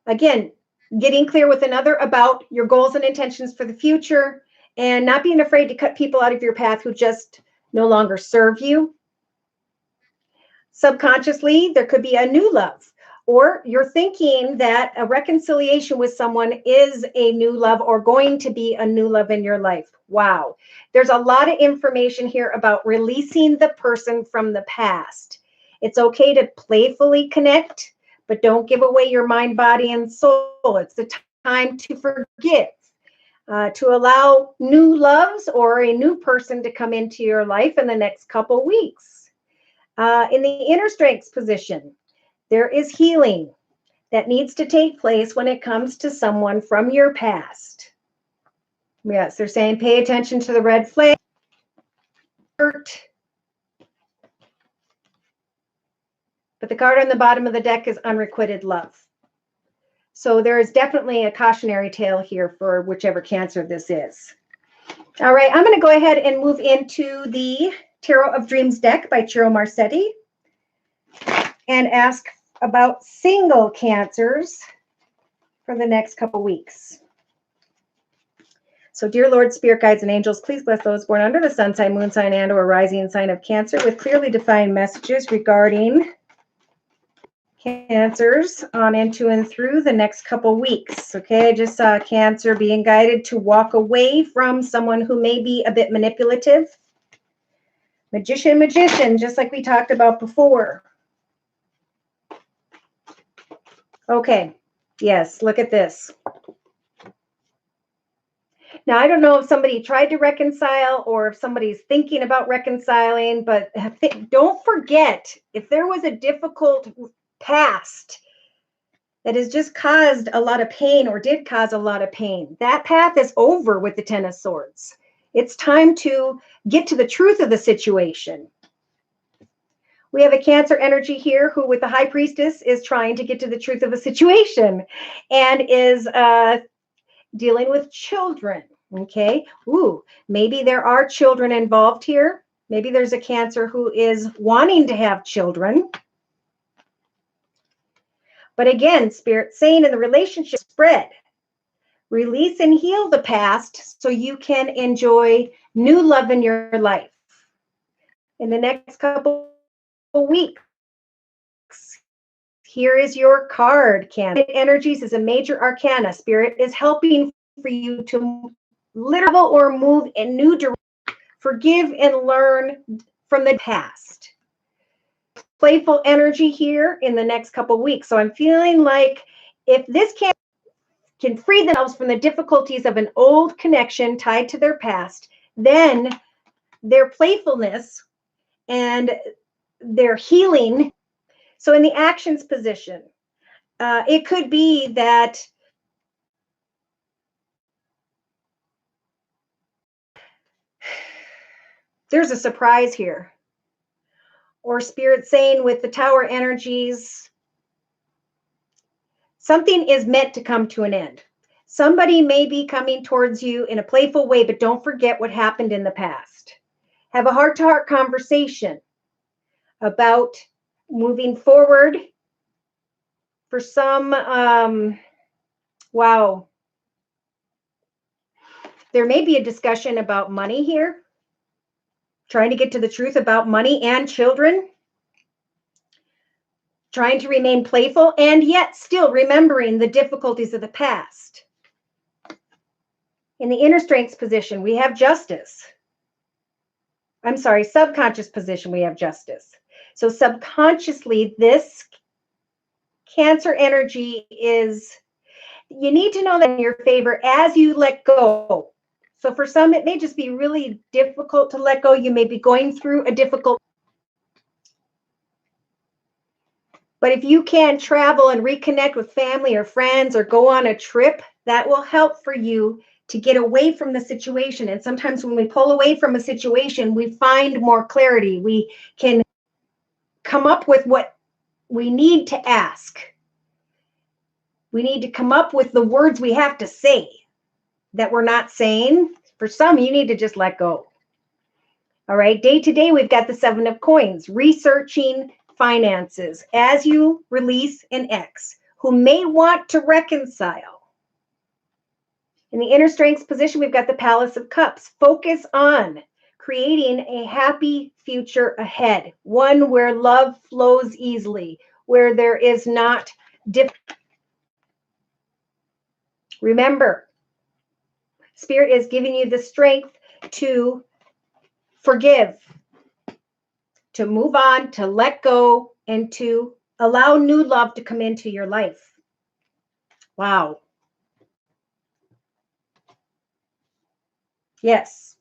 Again, getting clear with another about your goals and intentions for the future, and not being afraid to cut people out of your path who just no longer serve you. Subconsciously, there could be a new love, or you're thinking that a reconciliation with someone is a new love or going to be a new love in your life. Wow. There's a lot of information here about releasing the person from the past. It's okay to playfully connect, but don't give away your mind, body, and soul. It's the time to forgive, to allow new loves or a new person to come into your life in the next couple weeks. In the inner strengths position, there is healing that needs to take place when it comes to someone from your past. Yes, they're saying pay attention to the red flag. Hurt. But the card on the bottom of the deck is unrequited love. So there is definitely a cautionary tale here for whichever Cancer this is. All right, I'm going to go ahead and move into the Tarot of Dreams deck by Ciro Marsetti and ask about single Cancers for the next couple weeks. So, dear Lord, Spirit Guides, and Angels, please bless those born under the sun sign, moon sign, and or rising sign of Cancer with clearly defined messages regarding Cancers on into and through the next couple weeks. Okay, I just saw Cancer being guided to walk away from someone who may be a bit manipulative. Magician, just like we talked about before. Okay, yes, look at this. Now, I don't know if somebody tried to reconcile or if somebody's thinking about reconciling, but don't forget, if there was a difficult past that has just caused a lot of pain or did cause a lot of pain, that path is over with the Ten of Swords. It's time to get to the truth of the situation. We have a Cancer energy here who, with the High Priestess, is trying to get to the truth of a situation and is dealing with children. Okay. Ooh, maybe there are children involved here. Maybe there's a Cancer who is wanting to have children. But again, Spirit saying in the relationship spread, release and heal the past so you can enjoy new love in your life. In the next couple of weeks, here is your card, Cancer. Energies is a major arcana. Spirit is helping for you to literally or move in new direction. Forgive and learn from the past. Playful energy here in the next couple weeks. So I'm feeling like if this can free themselves from the difficulties of an old connection tied to their past, then their playfulness and their healing. So in the actions position, it could be that There's a surprise here. Or Spirit saying with the Tower energies, something is meant to come to an end. Somebody may be coming towards you in a playful way, but don't forget what happened in the past. Have a heart-to-heart conversation about moving forward. For some, wow. There may be a discussion about money here. Trying to get to the truth about money and children. Trying to remain playful and yet still remembering the difficulties of the past. In the inner strengths position, we have justice. I'm sorry, subconscious position, we have justice. So subconsciously, this Cancer energy is, you need to know that in your favor as you let go. So for some, it may just be really difficult to let go. You may be going through a difficult, but if you can travel and reconnect with family or friends or go on a trip, that will help for you to get away from the situation. And sometimes when we pull away from a situation, we find more clarity. We can come up with what we need to ask. We need to come up with the words we have to say that we're not saying. For some, you need to just let go. All right, day to day, we've got the 7 of coins, researching finances as you release an ex who may want to reconcile. In the inner strengths position, we've got the Palace of Cups. Focus on creating a happy future ahead, one where love flows easily, where there is not Remember, Spirit is giving you the strength to forgive, to move on, to let go, and to allow new love to come into your life. Wow. Yes.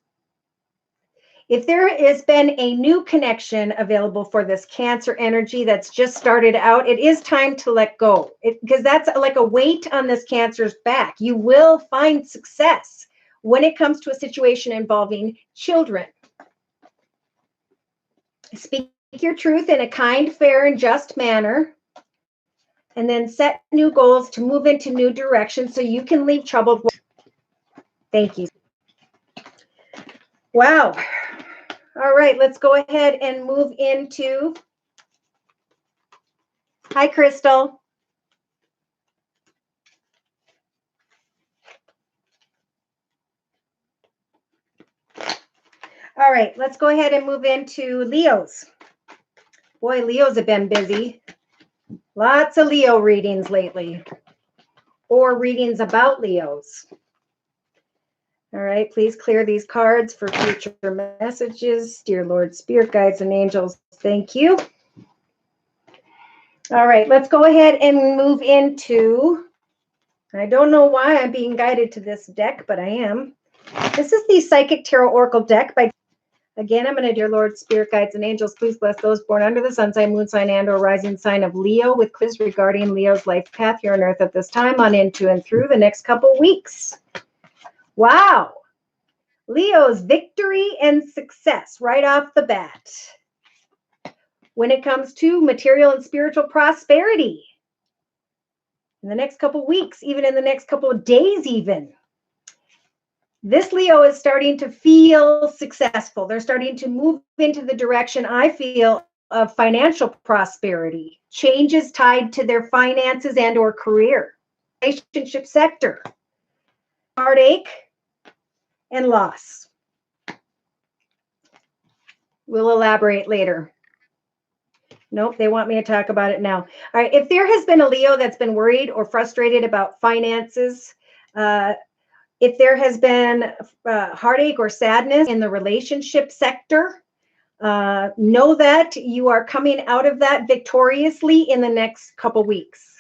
If there has been a new connection available for this Cancer energy that's just started out, it is time to let go, because that's like a weight on this Cancer's back. You will find success when it comes to a situation involving children. Speak your truth in a kind, fair, and just manner, and then set new goals to move into new directions so you can leave troubled. Thank you. Wow. All right, let's go ahead and move into, hi, Crystal. All right, let's go ahead and move into Leos. Boy, Leos have been busy. Lots of Leo readings lately, or readings about Leos. All right, please clear these cards for future messages. Dear Lord, Spirit Guides and Angels, thank you. All right, let's go ahead and move into, I don't know why I'm being guided to this deck, but I am. This is the Psychic Tarot Oracle deck by, again, I'm going to, dear Lord, Spirit Guides and Angels, please bless those born under the sun sign, moon sign, and or rising sign of Leo with quiz regarding Leo's life path here on Earth at this time on into and through the next couple weeks. Wow. Leo's victory and success right off the bat when it comes to material and spiritual prosperity in the next couple weeks, even in the next couple of days even. This Leo is starting to feel successful. They're starting to move into the direction, I feel, of financial prosperity, changes tied to their finances and or career, relationship sector, heartache, and loss. We'll elaborate later. Nope, they want me to talk about it now. All right, if there has been a Leo that's been worried or frustrated about finances, if there has been heartache or sadness in the relationship sector, know that you are coming out of that victoriously in the next couple weeks.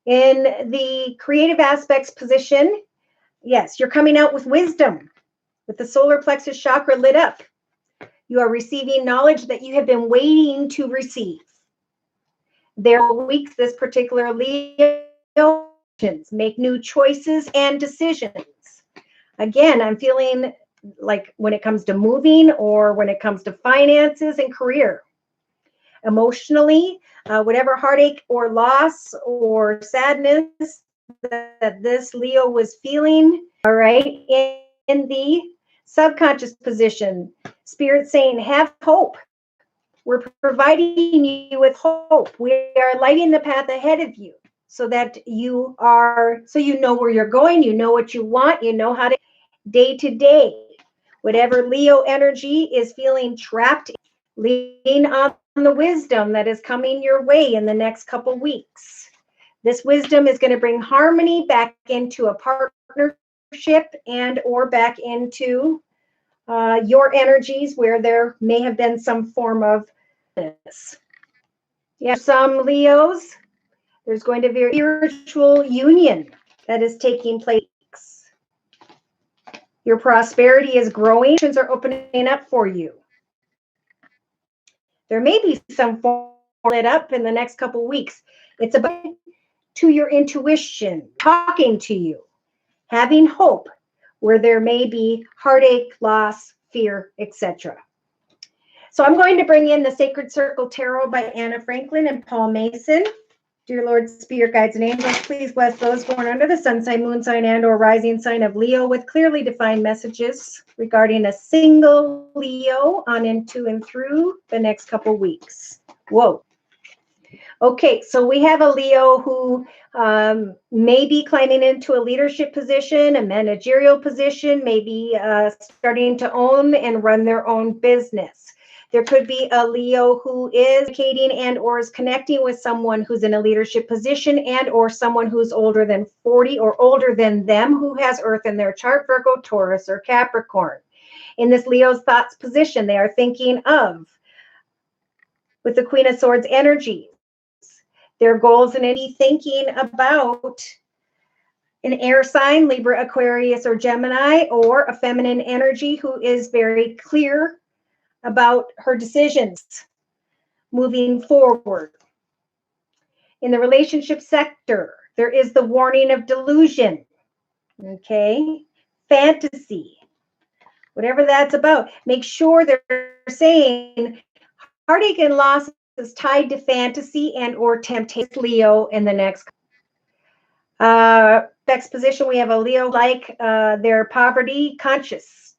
In the creative aspects position, yes, you're coming out with wisdom, with the solar plexus chakra lit up. You are receiving knowledge that you have been waiting to receive. There are weeks this particular Leo make new choices and decisions. Again, I'm feeling like when it comes to moving or when it comes to finances and career. Emotionally, whatever heartache or loss or sadness that this Leo was feeling, all right, in the subconscious position, Spirit saying, have hope. We're providing you with hope. We are lighting the path ahead of you so that you know where you're going, you know what you want, you know how to day to day. Whatever Leo energy is feeling trapped, lean on the wisdom that is coming your way in the next couple weeks. This wisdom is going to bring harmony back into a partnership and or back into your energies where there may have been some form of this. Yeah, some Leos, there's going to be a spiritual union that is taking place. Your prosperity is growing, options are opening up for you. There may be some form lit up in the next couple weeks. It's about to your intuition, talking to you, having hope where there may be heartache, loss, fear, etc. So I'm going to bring in the Sacred Circle Tarot by Anna Franklin and Paul Mason. Dear Lord, Spirit Guides and Angels, please bless those born under the sun sign, moon sign, and or rising sign of Leo with clearly defined messages regarding a single Leo on into and through the next couple weeks. Whoa. Okay, so we have a Leo who may be climbing into a leadership position, a managerial position, maybe starting to own and run their own business. There could be a Leo who is educating and or is connecting with someone who's in a leadership position and or someone who's older than 40 or older than them who has Earth in their chart, Virgo, Taurus, or Capricorn. In this Leo's thoughts position, they are thinking of, with the Queen of Swords energy, their goals and any thinking about an air sign, Libra, Aquarius, or Gemini, or a feminine energy who is very clear about her decisions moving forward. In the relationship sector, there is the warning of delusion, okay? Fantasy, whatever that's about. Make sure they're saying heartache and loss is tied to fantasy and or temptation. Leo in the next position, we have a Leo like they're poverty conscious,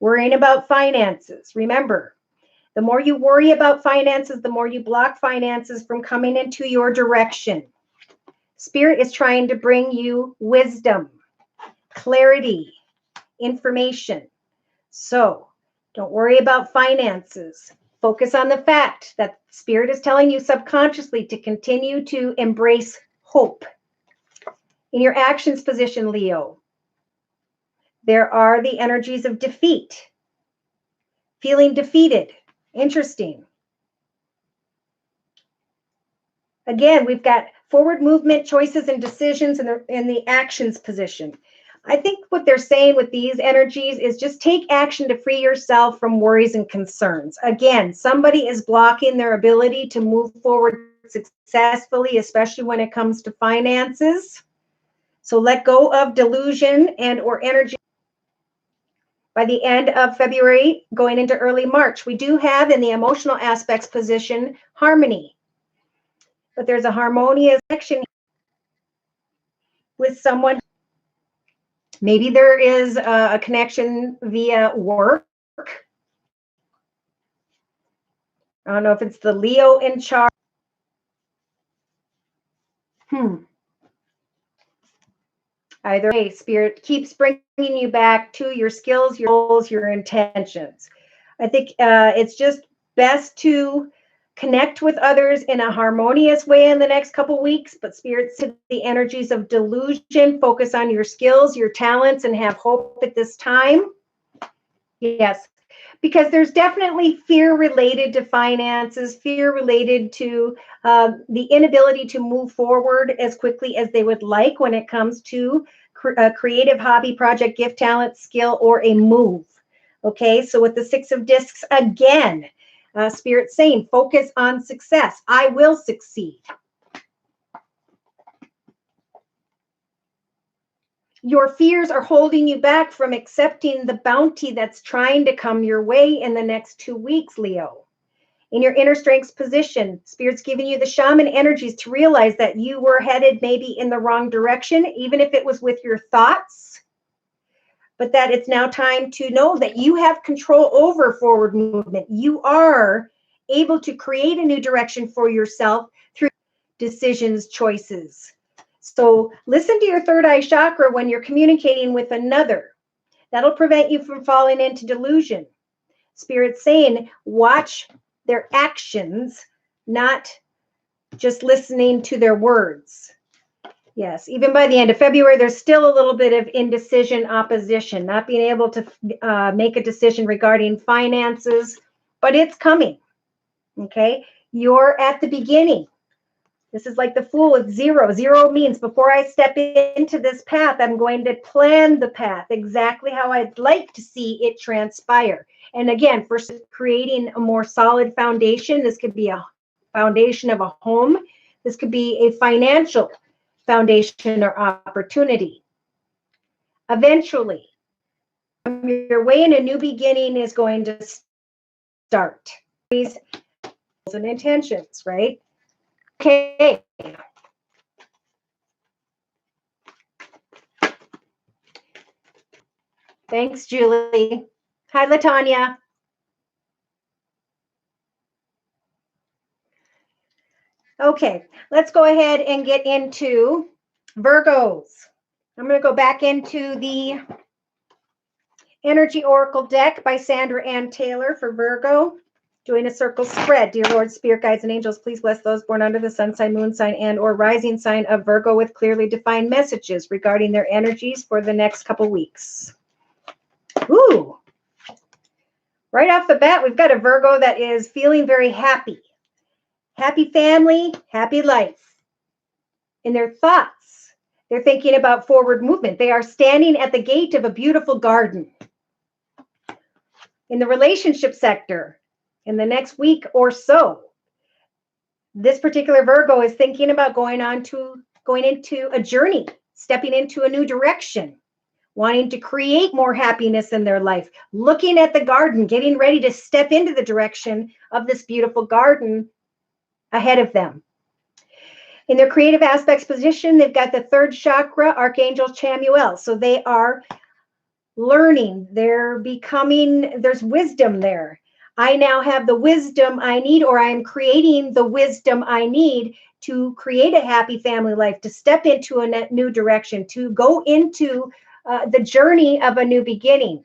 worrying about finances. Remember, the more you worry about finances, the more you block finances from coming into your direction. Spirit is trying to bring you wisdom, clarity, information. So don't worry about finances. Focus on the fact that Spirit is telling you subconsciously to continue to embrace hope. In your actions position, Leo, there are the energies of defeat, feeling defeated. Interesting. Again, we've got forward movement, choices, and decisions in the actions position. I think what they're saying with these energies is just take action to free yourself from worries and concerns. Again, somebody is blocking their ability to move forward successfully, especially when it comes to finances. So let go of delusion and or energy. By the end of February, going into early March, we do have in the emotional aspects position harmony. But there's a harmonious connection with someone. Maybe there is a connection via work. I don't know if it's the Leo in charge. Either way, Spirit keeps bringing you back to your skills, your goals, your intentions. I think it's just best to connect with others in a harmonious way in the next couple weeks, but Spirit to the energies of delusion, focus on your skills, your talents, and have hope at this time. Yes, because there's definitely fear related to finances, fear related to the inability to move forward as quickly as they would like when it comes to a creative hobby, project, gift, talent, skill, or a move. Okay, so with the Six of Discs again, Spirit saying, focus on success. I will succeed. Your fears are holding you back from accepting the bounty that's trying to come your way in the next 2 weeks, Leo. In your inner strengths position, Spirit's giving you the shaman energies to realize that you were headed maybe in the wrong direction, even if it was with your thoughts, but that it's now time to know that you have control over forward movement. You are able to create a new direction for yourself through decisions, choices. So listen to your third eye chakra when you're communicating with another. That'll prevent you from falling into delusion. Spirit's saying, watch their actions, not just listening to their words. Yes, even by the end of February, there's still a little bit of indecision, opposition, not being able to make a decision regarding finances, but it's coming. Okay, you're at the beginning. This is like the Fool with 0. 0 means before I step into this path, I'm going to plan the path exactly how I'd like to see it transpire. And again, for creating a more solid foundation, this could be a foundation of a home. This could be a financial foundation or opportunity. Eventually, your way in a new beginning is going to start. And intentions, right? Okay. Thanks, Julie. Hi, LaTanya. Okay, let's go ahead and get into Virgos. I'm going to go back into the Energy Oracle deck by Sandra Ann Taylor for Virgo. Doing a circle spread. Dear Lord, Spirit, Guides, and Angels, please bless those born under the sun sign, moon sign, and or rising sign of Virgo with clearly defined messages regarding their energies for the next couple weeks. Ooh. Right off the bat, we've got a Virgo that is feeling very happy. Happy family, happy life. In their thoughts, they're thinking about forward movement. They are standing at the gate of a beautiful garden. In the relationship sector, in the next week or so, this particular Virgo is thinking about going into a journey, stepping into a new direction, wanting to create more happiness in their life, looking at the garden, getting ready to step into the direction of this beautiful garden ahead of them. In their creative aspects position, they've got the third chakra, Archangel Chamuel. So they are learning, they're becoming, there's wisdom there. I now have the wisdom I need, or I'm creating the wisdom I need to create a happy family life, to step into a new direction, to go into the journey of a new beginning.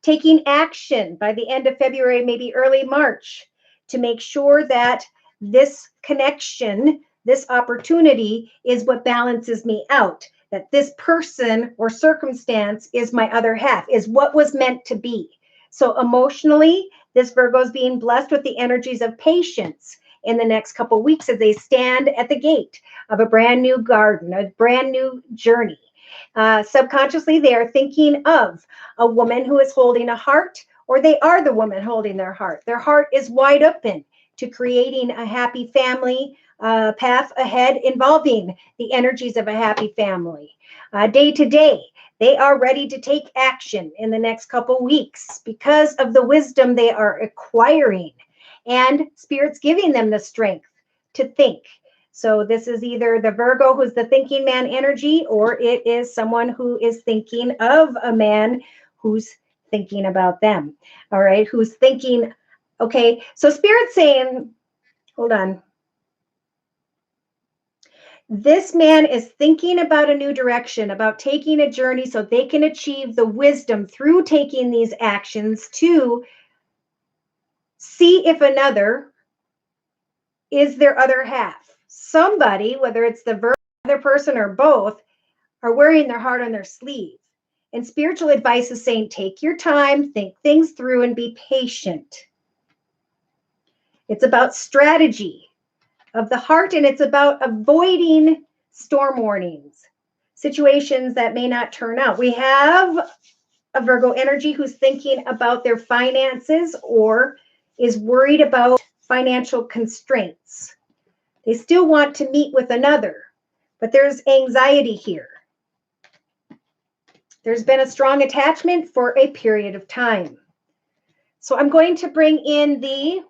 Taking action by the end of February, maybe early March, to make sure that this connection, this opportunity is what balances me out. That this person or circumstance is my other half, is what was meant to be. So emotionally, this Virgo is being blessed with the energies of patience in the next couple of weeks as they stand at the gate of a brand new garden, a brand new journey. Subconsciously, they are thinking of a woman who is holding a heart, or they are the woman holding their heart. Their heart is wide open to creating a happy family path ahead involving the energies of a happy family. Day to day, they are ready to take action in the next couple weeks because of the wisdom they are acquiring, and Spirit's giving them the strength to think. So this is either the Virgo who's the thinking man energy, or it is someone who is thinking of a man who's thinking about them. All right, who's thinking, okay, so Spirit's saying, hold on. This man is thinking about a new direction, about taking a journey so they can achieve the wisdom through taking these actions to see if another is their other half. Somebody, whether it's the other person or both, are wearing their heart on their sleeve. And spiritual advice is saying, take your time, think things through, and be patient. It's about strategy of the heart, and it's about avoiding storm warnings, situations that may not turn out. We have a Virgo energy who's thinking about their finances or is worried about financial constraints. They still want to meet with another, but there's anxiety here. There's been a strong attachment for a period of time. So I'm going to bring in the,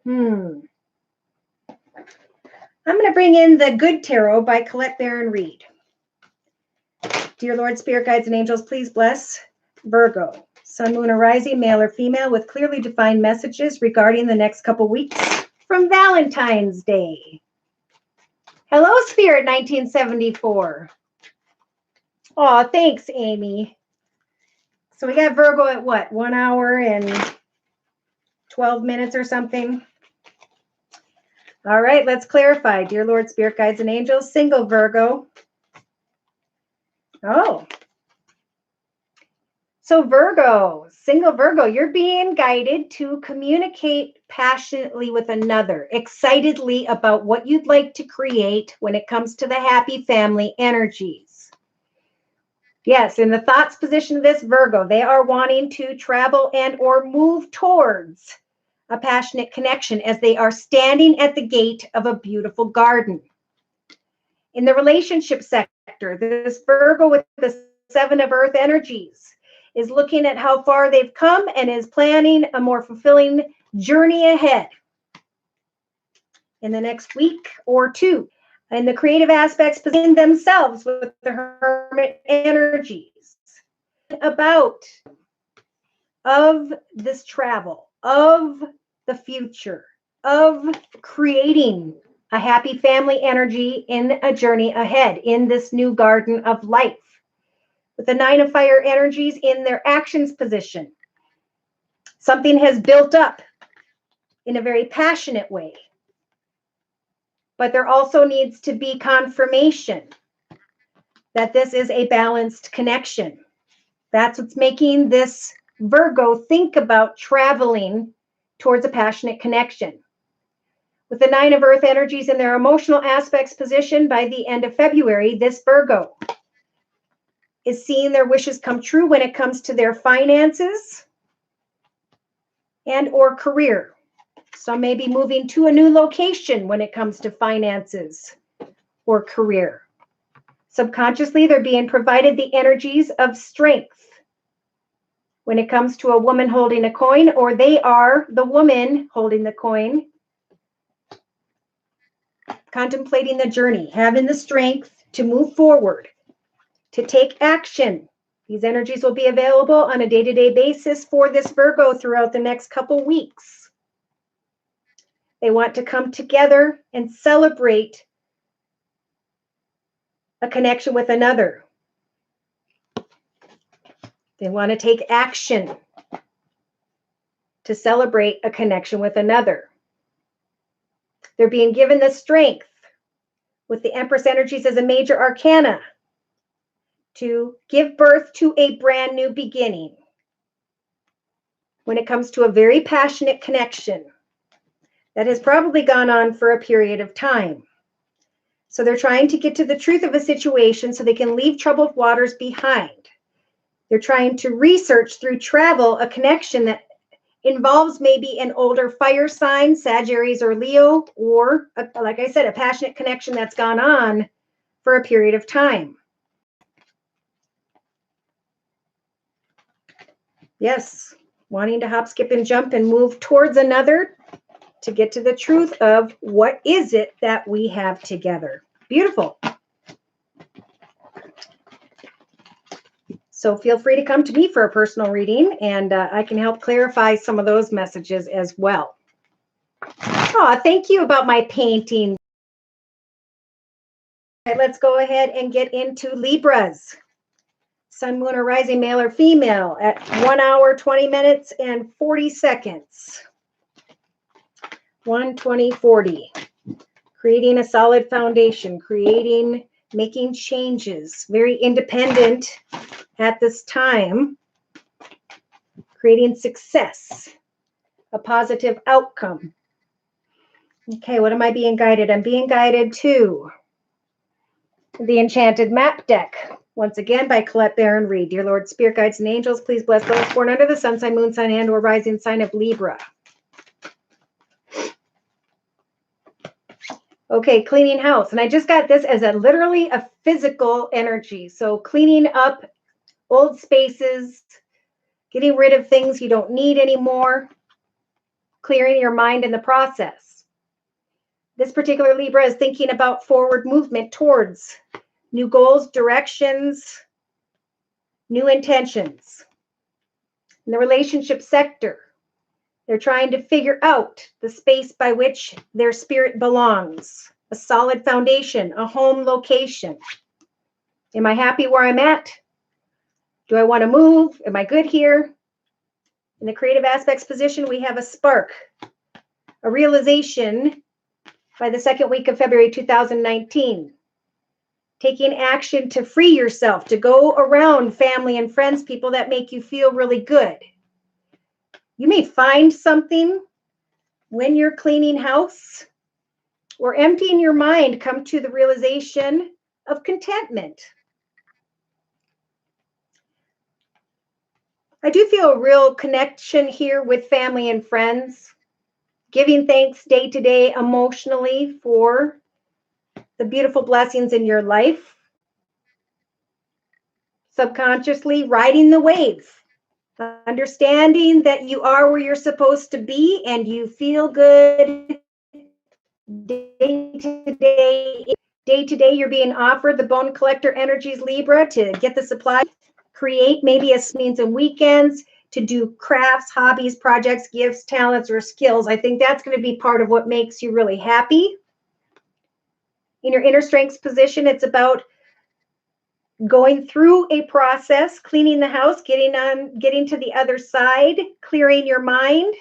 I'm going to bring in the Good Tarot by Colette Baron Reed. Dear Lord, Spirit Guides, and Angels, please bless Virgo, Sun, Moon, or Rising, male or female, with clearly defined messages regarding the next couple weeks from Valentine's Day. Hello, Spirit 1974. Oh, thanks, Amy. So we got Virgo at what? 1 hour and 12 minutes or something. All right, let's clarify. Dear Lord, Spirit Guides, and Angels, single Virgo. Oh. So Virgo, single Virgo, you're being guided to communicate passionately with another, excitedly about what you'd like to create when it comes to the happy family energies. Yes, in the thoughts position of this Virgo, they are wanting to travel and or move towards a passionate connection as they are standing at the gate of a beautiful garden. In the relationship sector, this Virgo with the 7 of Earth energies is looking at how far they've come and is planning a more fulfilling journey ahead in the next week or two. And the creative aspects position themselves with the Hermit energies about of this travel, of the future, of creating a happy family energy in a journey ahead in this new garden of life. With the 9 of Fire energies in their actions position, something has built up in a very passionate way. But there also needs to be confirmation that this is a balanced connection. That's what's making this Virgo think about traveling towards a passionate connection. With the 9 of Earth energies in their emotional aspects position by the end of February, this Virgo is seeing their wishes come true when it comes to their finances and or career. Some may be moving to a new location when it comes to finances or career. Subconsciously, they're being provided the energies of strength when it comes to a woman holding a coin, or they are the woman holding the coin, contemplating the journey, having the strength to move forward, to take action. These energies will be available on a day-to-day basis for this Virgo throughout the next couple weeks. They want to come together and celebrate a connection with another. They want to take action to celebrate a connection with another. They're being given the strength with the Empress energies as a major arcana to give birth to a brand new beginning when it comes to a very passionate connection that has probably gone on for a period of time. So they're trying to get to the truth of a situation so they can leave troubled waters behind. They're trying to research through travel a connection that involves maybe an older fire sign, Sagittarius or Leo, or, like I said, a passionate connection that's gone on for a period of time. Yes, wanting to hop, skip, and jump and move towards another to get to the truth of what is it that we have together. Beautiful. So feel free to come to me for a personal reading, and I can help clarify some of those messages as well. Oh, thank you about my painting. All right, let's go ahead and get into Libras. Sun, Moon, or Rising, male or female, at 1 hour, 20 minutes, and 40 seconds. 1, 20, 40. Creating a solid foundation, making changes, very independent at this time, creating success, a positive outcome. Okay, what am I being guided? I'm being guided to the Enchanted Map Deck, once again by Colette Baron Reed. Dear Lord, Spirit Guides, and Angels, please bless those born under the sun sign, moon sign, and or rising sign of Libra. Okay, cleaning house. And I just got this as literally a physical energy. So cleaning up old spaces, getting rid of things you don't need anymore, clearing your mind in the process. This particular Libra is thinking about forward movement towards new goals, directions, new intentions. In the relationship sector, they're trying to figure out the space by which their spirit belongs, a solid foundation, a home location. Am I happy where I'm at? Do I want to move? Am I good here? In the creative aspects position, we have a spark, a realization by the second week of February 2019. Taking action to free yourself, to go around family and friends, people that make you feel really good. You may find something when you're cleaning house or emptying your mind, come to the realization of contentment. I do feel a real connection here with family and friends, giving thanks day to day emotionally for the beautiful blessings in your life. Subconsciously riding the wave, understanding that you are where you're supposed to be and you feel good day to day. Day to day, you're being offered the bone collector energies, Libra, to get the supply, create maybe a means and weekends to do crafts, hobbies, projects, gifts, talents, or skills. I think that's going to be part of what makes you really happy. In your inner strengths position, it's about going through a process, cleaning the house, getting to the other side, clearing your mind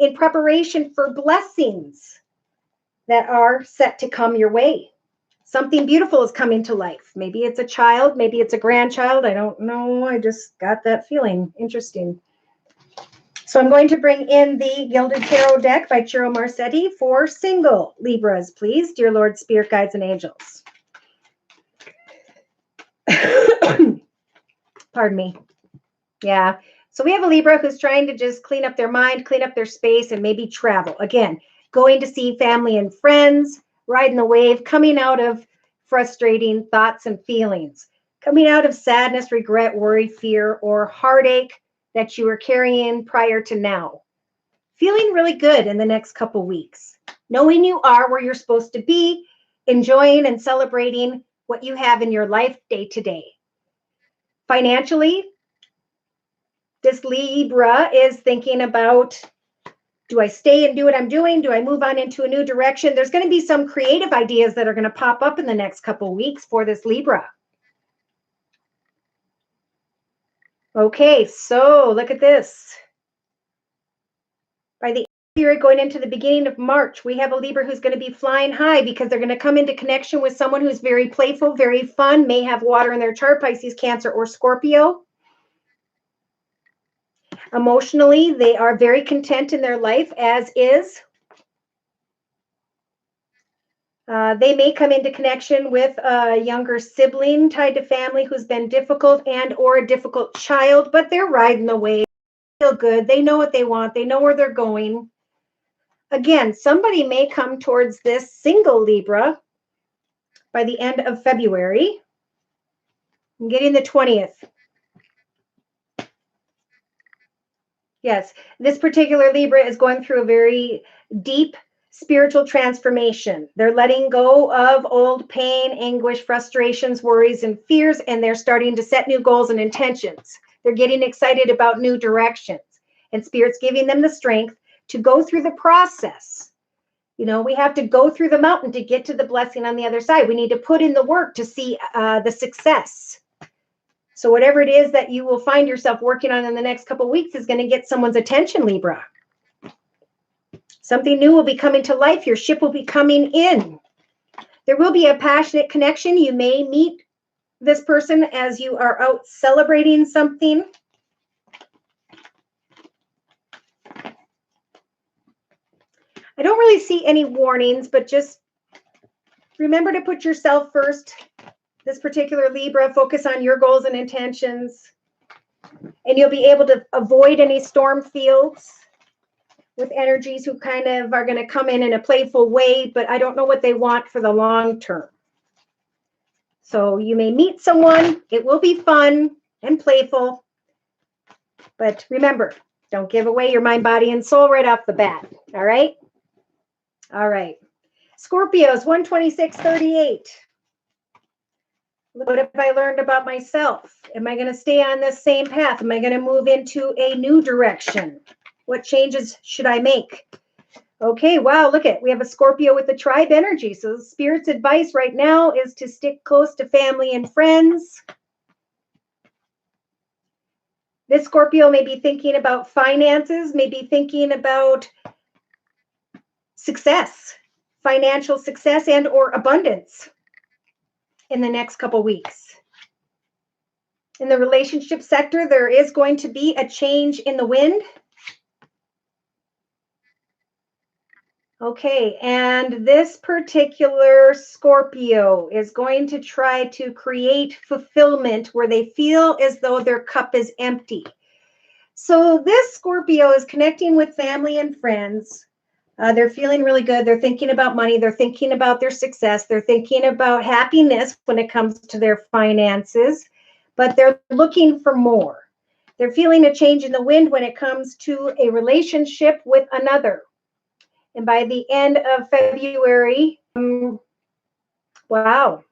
in preparation for blessings that are set to come your way. Something beautiful is coming to life. Maybe it's a child, maybe it's a grandchild. I don't know. I just got that feeling. Interesting. So I'm going to bring in the Gilded Tarot deck by Ciro Marsetti for single Libras, please. Dear Lord, Spirit Guides, and Angels. Pardon me. Yeah. So we have a Libra who's trying to just clean up their mind, clean up their space, and maybe travel. Again, going to see family and friends, riding the wave, coming out of frustrating thoughts and feelings, coming out of sadness, regret, worry, fear, or heartache that you were carrying prior to now. Feeling really good in the next couple weeks, knowing you are where you're supposed to be, enjoying and celebrating what you have in your life day to day. Financially, this Libra is thinking about, do I stay and do what I'm doing? Do I move on into a new direction? There's going to be some creative ideas that are going to pop up in the next couple of weeks for this Libra. Okay, so look at this. By the period going into the beginning of March, we have a Libra who's going to be flying high because they're going to come into connection with someone who's very playful, very fun, may have water in their chart, Pisces, Cancer, or Scorpio. Emotionally, they are very content in their life as is. They may come into connection with a younger sibling tied to family who's been difficult and or a difficult child, but they're riding the wave. They feel good. They know what they want. They know where they're going. Again, somebody may come towards this single Libra by the end of February. I'm getting the 20th. Yes, this particular Libra is going through a very deep spiritual transformation. They're letting go of old pain, anguish, frustrations, worries, and fears, and they're starting to set new goals and intentions. They're getting excited about new directions, and Spirit's giving them the strength to go through the process. You know, we have to go through the mountain to get to the blessing on the other side. We need to put in the work to see the success. So whatever it is that you will find yourself working on in the next couple of weeks is going to get someone's attention, Libra. Something new will be coming to life. Your ship will be coming in. There will be a passionate connection. You may meet this person as you are out celebrating something. I don't really see any warnings, but just remember to put yourself first. This particular Libra, focus on your goals and intentions, and you'll be able to avoid any storm fields with energies who kind of are going to come in a playful way, but I don't know what they want for the long term. So you may meet someone. It will be fun. and playful. But remember, don't give away your mind, body, and soul right off the bat. All right? All right. Scorpios, 12638. What have I learned about myself? Am I going to stay on this same path? Am I going to move into a new direction? What changes should I make? Okay, wow, look at, we have a Scorpio with the tribe energy. So Spirit's advice right now is to stick close to family and friends. This Scorpio may be thinking about finances, maybe thinking about success, financial success and or abundance in the next couple weeks. In the relationship sector, there is going to be a change in the wind. Okay, and this particular Scorpio is going to try to create fulfillment where they feel as though their cup is empty. So this Scorpio is connecting with family and friends. They're feeling really good. They're thinking about money. They're thinking about their success. They're thinking about happiness when it comes to their finances, but they're looking for more. They're feeling a change in the wind when it comes to a relationship with another. And by the end of February, wow.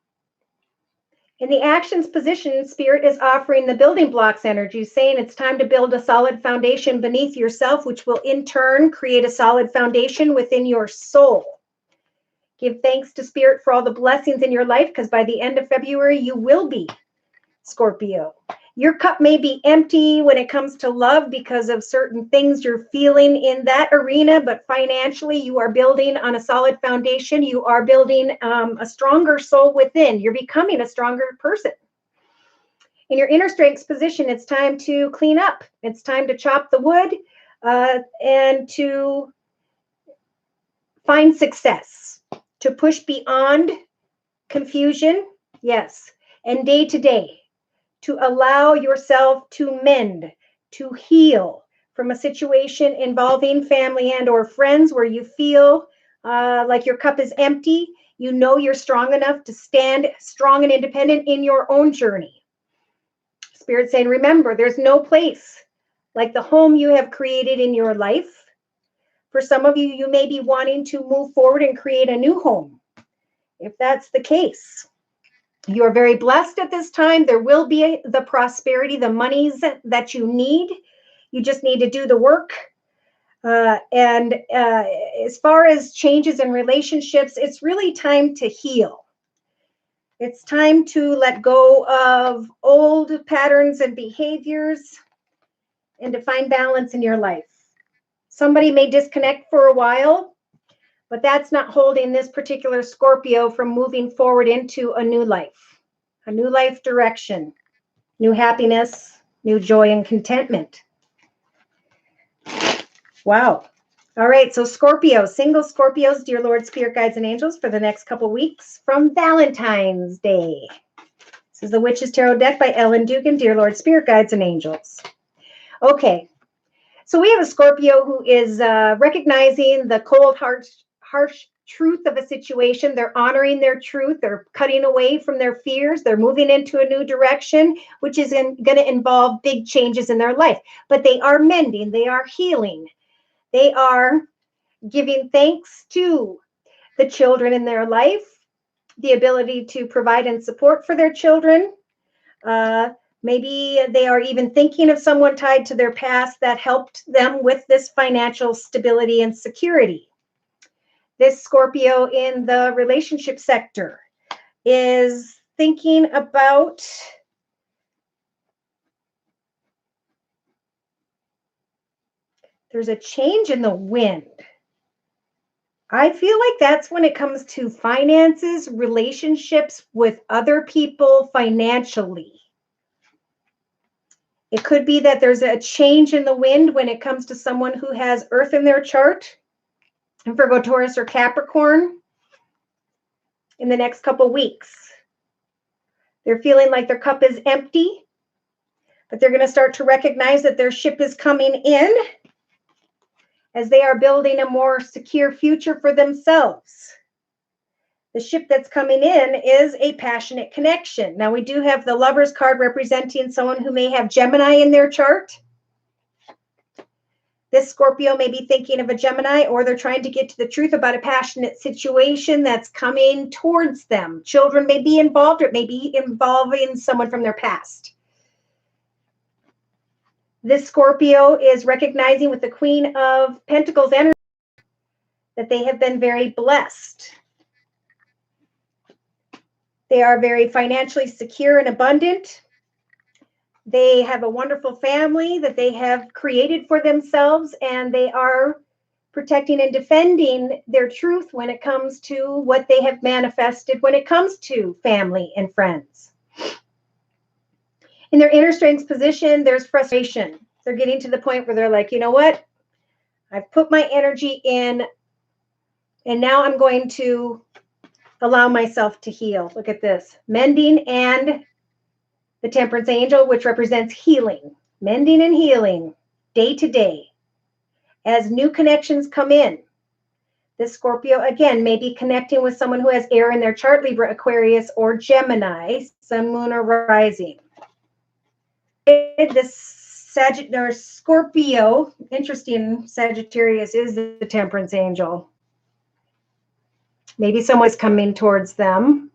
In the actions position, Spirit is offering the building blocks energy, saying it's time to build a solid foundation beneath yourself, which will in turn create a solid foundation within your soul. Give thanks to Spirit for all the blessings in your life, because by the end of February, you will be Scorpio. Your cup may be empty when it comes to love because of certain things you're feeling in that arena, but financially you are building on a solid foundation. You are building a stronger soul within. You're becoming a stronger person. In your inner strengths position, it's time to clean up. It's time to chop the wood and to find success, to push beyond confusion, yes, and day to day. To allow yourself to mend, to heal from a situation involving family and or friends where you feel like your cup is empty. You know you're strong enough to stand strong and independent in your own journey. Spirit saying, remember, there's no place like the home you have created in your life. For some of you, you may be wanting to move forward and create a new home. If that's the case, you are very blessed at this time. There will be the prosperity, the monies that you need. You just need to do the work. And as far as changes in relationships, it's really time to heal. It's time to let go of old patterns and behaviors and to find balance in your life. Somebody may disconnect for a while, but that's not holding this particular Scorpio from moving forward into a new life. A new life direction, new happiness, new joy and contentment. Wow. All right, so Scorpio, single Scorpios, dear Lord, Spirit, Guides, and Angels for the next couple weeks from Valentine's Day. This is the Witch's Tarot deck by Ellen Dugan, dear Lord, Spirit, Guides, and Angels. Okay, so we have a Scorpio who is recognizing the cold, harsh truth of a situation. They're honoring their truth. They're cutting away from their fears. They're moving into a new direction, which is going to involve big changes in their life. But they are mending. They are healing. They are giving thanks to the children in their life, the ability to provide and support for their children. Maybe they are even thinking of someone tied to their past that helped them with this financial stability and security. This Scorpio in the relationship sector is thinking about there's a change in the wind. I feel like that's when it comes to finances, relationships with other people financially. It could be that there's a change in the wind when it comes to someone who has Earth in their chart, Virgo, Taurus, or Capricorn in the next couple weeks. They're feeling like their cup is empty, but they're going to start to recognize that their ship is coming in as they are building a more secure future for themselves. The ship that's coming in is a passionate connection. Now, we do have the Lovers card representing someone who may have Gemini in their chart. This Scorpio may be thinking of a Gemini, or they're trying to get to the truth about a passionate situation that's coming towards them. Children may be involved, or it may be involving someone from their past. This Scorpio is recognizing with the Queen of Pentacles energy that they have been very blessed. They are very financially secure and abundant. They have a wonderful family that they have created for themselves, and they are protecting and defending their truth when it comes to what they have manifested when it comes to family and friends. In their inner strengths position, there's frustration. They're getting to the point where they're like, you know what? I've put my energy in, and now I'm going to allow myself to heal. Look at this. Mending and the Temperance Angel, which represents healing. Mending and healing day to day. As new connections come in, this Scorpio, again, may be connecting with someone who has air in their chart, Libra, Aquarius, or Gemini, Sun, Moon, or Rising. This Sagittarius, Scorpio, interesting, Sagittarius is the Temperance Angel. Maybe someone's coming towards them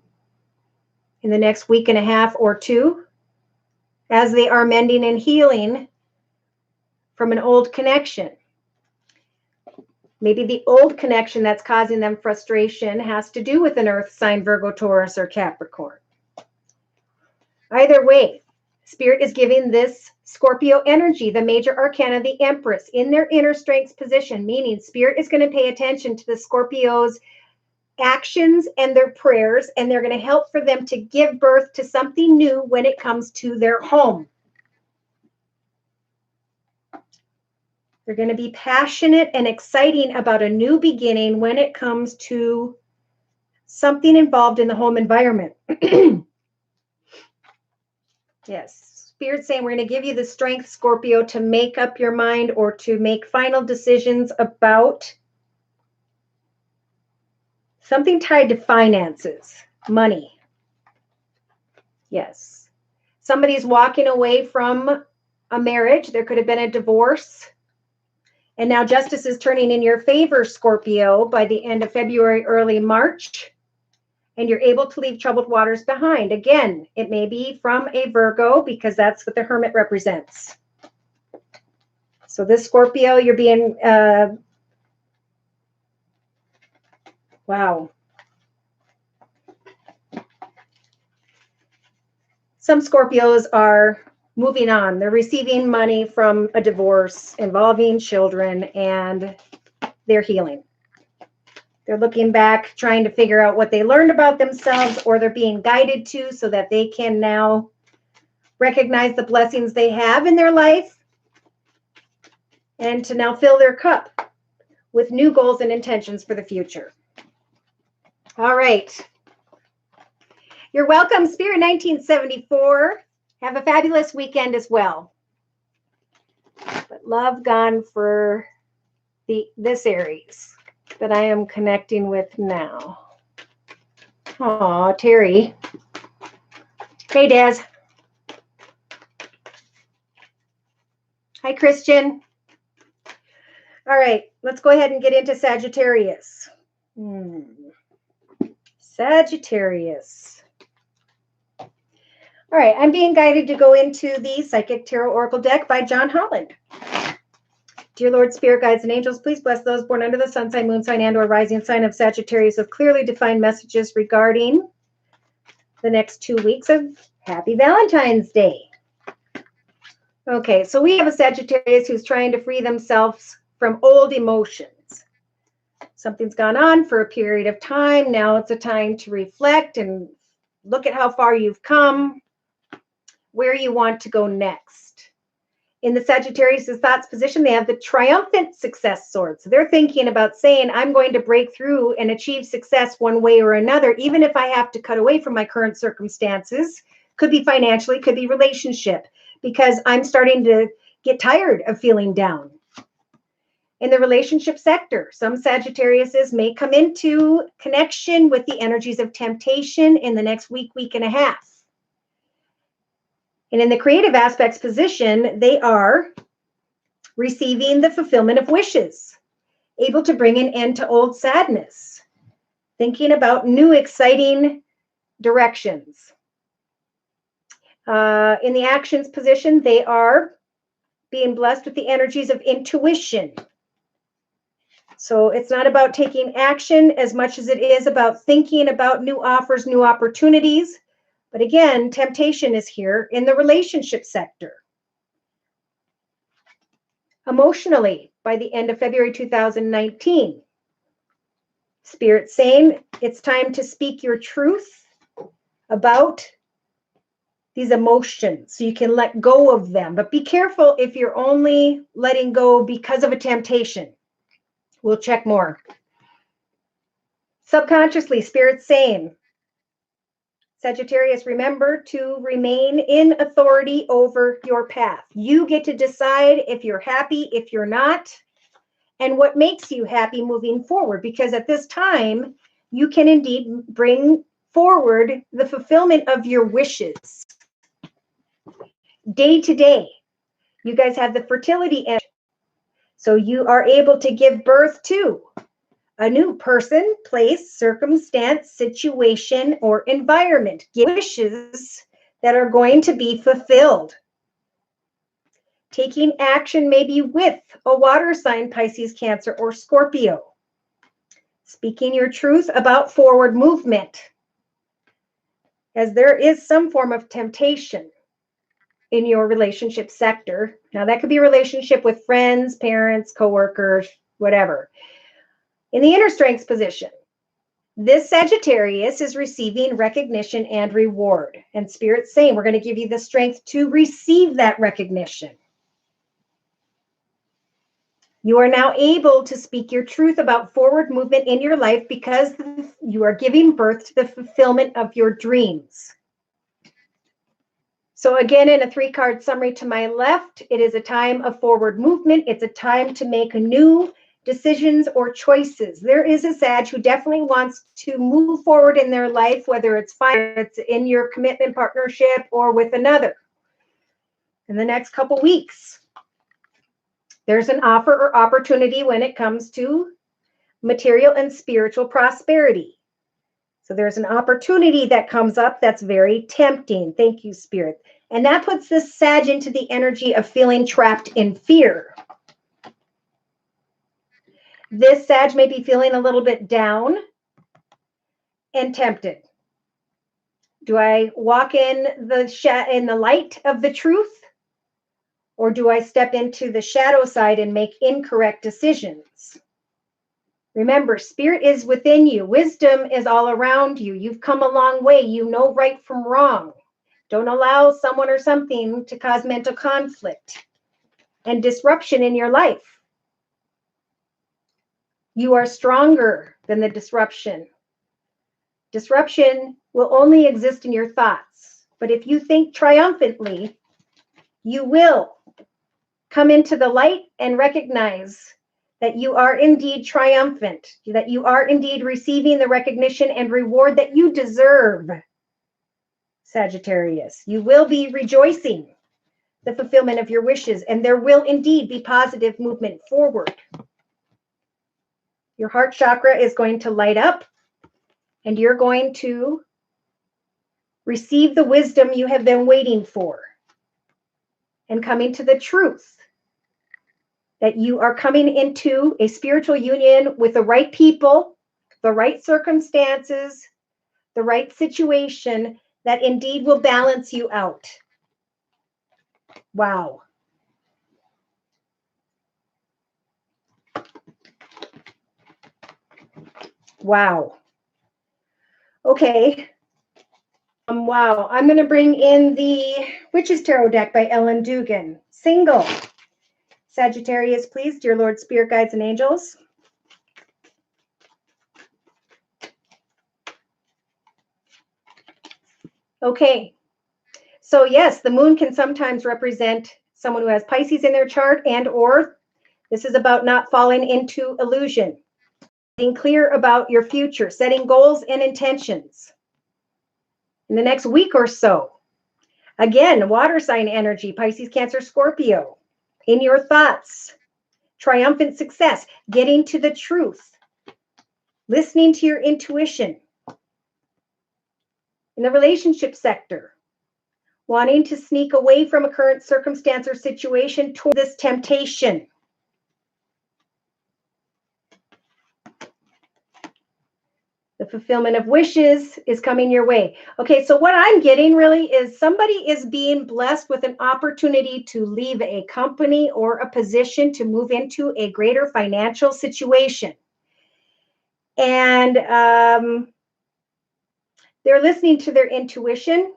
in the next week and a half or two as they are mending and healing from an old connection. Maybe the old connection that's causing them frustration has to do with an earth sign, Virgo, Taurus, or Capricorn. Either way, Spirit is giving this Scorpio energy, the major arcana, the Empress, in their inner strengths position, meaning Spirit is going to pay attention to the Scorpio's actions and their prayers, and they're going to help for them to give birth to something new when it comes to their home. They're going to be passionate and exciting about a new beginning when it comes to something involved in the home environment. Yes, Spirit's saying we're going to give you the strength, Scorpio, to make up your mind or to make final decisions about something tied to finances, money. Yes. Somebody's walking away from a marriage. There could have been a divorce. And now justice is turning in your favor, Scorpio, by the end of February, early March. And you're able to leave troubled waters behind. Again, it may be from a Virgo because that's what the Hermit represents. So this Scorpio, you're being... wow. Some Scorpios are moving on. They're receiving money from a divorce involving children, and they're healing. They're looking back, trying to figure out what they learned about themselves, or they're being guided to so that they can now recognize the blessings they have in their life and to now fill their cup with new goals and intentions for the future. All right. You're welcome, Spirit 1974. Have a fabulous weekend as well. But love gone for this Aries that I am connecting with now. Aw, Terry. Hey, Des. Hi, Christian. All right, let's go ahead and get into Sagittarius. Sagittarius. All right, I'm being guided to go into the Psychic Tarot Oracle deck by John Holland. Dear Lord, Spirit, Guides, and Angels, please bless those born under the sun sign, moon sign, and or rising sign of Sagittarius with clearly defined messages regarding the next 2 weeks of Happy Valentine's Day. Okay, so we have a Sagittarius who's trying to free themselves from old emotions. Something's gone on for a period of time. Now it's a time to reflect and look at how far you've come, where you want to go next. In the Sagittarius' thoughts position, they have the triumphant success sword. So they're thinking about saying, I'm going to break through and achieve success one way or another, even if I have to cut away from my current circumstances. Could be financially, could be relationship, because I'm starting to get tired of feeling down. In the relationship sector, some Sagittariuses may come into connection with the energies of temptation in the next week, week and a half. And in the creative aspects position, they are receiving the fulfillment of wishes, able to bring an end to old sadness, thinking about new exciting directions. In the actions position, they are being blessed with the energies of intuition. So it's not about taking action as much as it is about thinking about new offers, new opportunities. But again, temptation is here in the relationship sector. Emotionally, by the end of February 2019, Spirit saying it's time to speak your truth about these emotions so you can let go of them. But be careful if you're only letting go because of a temptation. We'll check more. Subconsciously, Spirit's saying, Sagittarius, remember to remain in authority over your path. You get to decide if you're happy, if you're not, and what makes you happy moving forward. Because at this time, you can indeed bring forward the fulfillment of your wishes. Day to day, you guys have the fertility energy. So you are able to give birth to a new person, place, circumstance, situation, or environment. Give wishes that are going to be fulfilled. Taking action maybe with a water sign, Pisces, Cancer, or Scorpio. Speaking your truth about forward movement, as there is some form of temptation in your relationship sector. Now, that could be a relationship with friends, parents, coworkers, whatever. In the inner strengths position, this Sagittarius is receiving recognition and reward. And Spirit's saying, we're going to give you the strength to receive that recognition. You are now able to speak your truth about forward movement in your life because you are giving birth to the fulfillment of your dreams. So again, in a 3-card summary to my left, it is a time of forward movement. It's a time to make new decisions or choices. There is a Sag who definitely wants to move forward in their life, whether it's in your commitment partnership or with another. In the next couple weeks, there's an offer or opportunity when it comes to material and spiritual prosperity. So there's an opportunity that comes up that's very tempting. Thank you, Spirit. And that puts this Sag into the energy of feeling trapped in fear. This Sag may be feeling a little bit down and tempted. Do I walk in the light of the truth? Or do I step into the shadow side and make incorrect decisions? Remember, Spirit is within you. Wisdom is all around you. You've come a long way. You know right from wrong. Don't allow someone or something to cause mental conflict and disruption in your life. You are stronger than the disruption. Disruption will only exist in your thoughts. But if you think triumphantly, you will come into the light and recognize that you are indeed triumphant, that you are indeed receiving the recognition and reward that you deserve, Sagittarius. You will be rejoicing the fulfillment of your wishes, and there will indeed be positive movement forward. Your heart chakra is going to light up, and you're going to receive the wisdom you have been waiting for and coming to the truth that you are coming into a spiritual union with the right people, the right circumstances, the right situation that indeed will balance you out. Wow. Wow. Okay. Wow. I'm going to bring in the Witch's Tarot deck by Ellen Dugan. Single. Sagittarius, please, dear Lord, Spirit Guides, and Angels. Okay. So yes, the moon can sometimes represent someone who has Pisces in their chart and or This is about not falling into illusion, being clear about your future, setting goals and intentions. In the next week or so, again, water sign energy, Pisces, Cancer, Scorpio, in your thoughts, triumphant success, getting to the truth, listening to your intuition. In the relationship sector, wanting to sneak away from a current circumstance or situation toward this temptation. The fulfillment of wishes is coming your way. Okay, so what I'm getting really is somebody is being blessed with an opportunity to leave a company or a position to move into a greater financial situation. And they're listening to their intuition.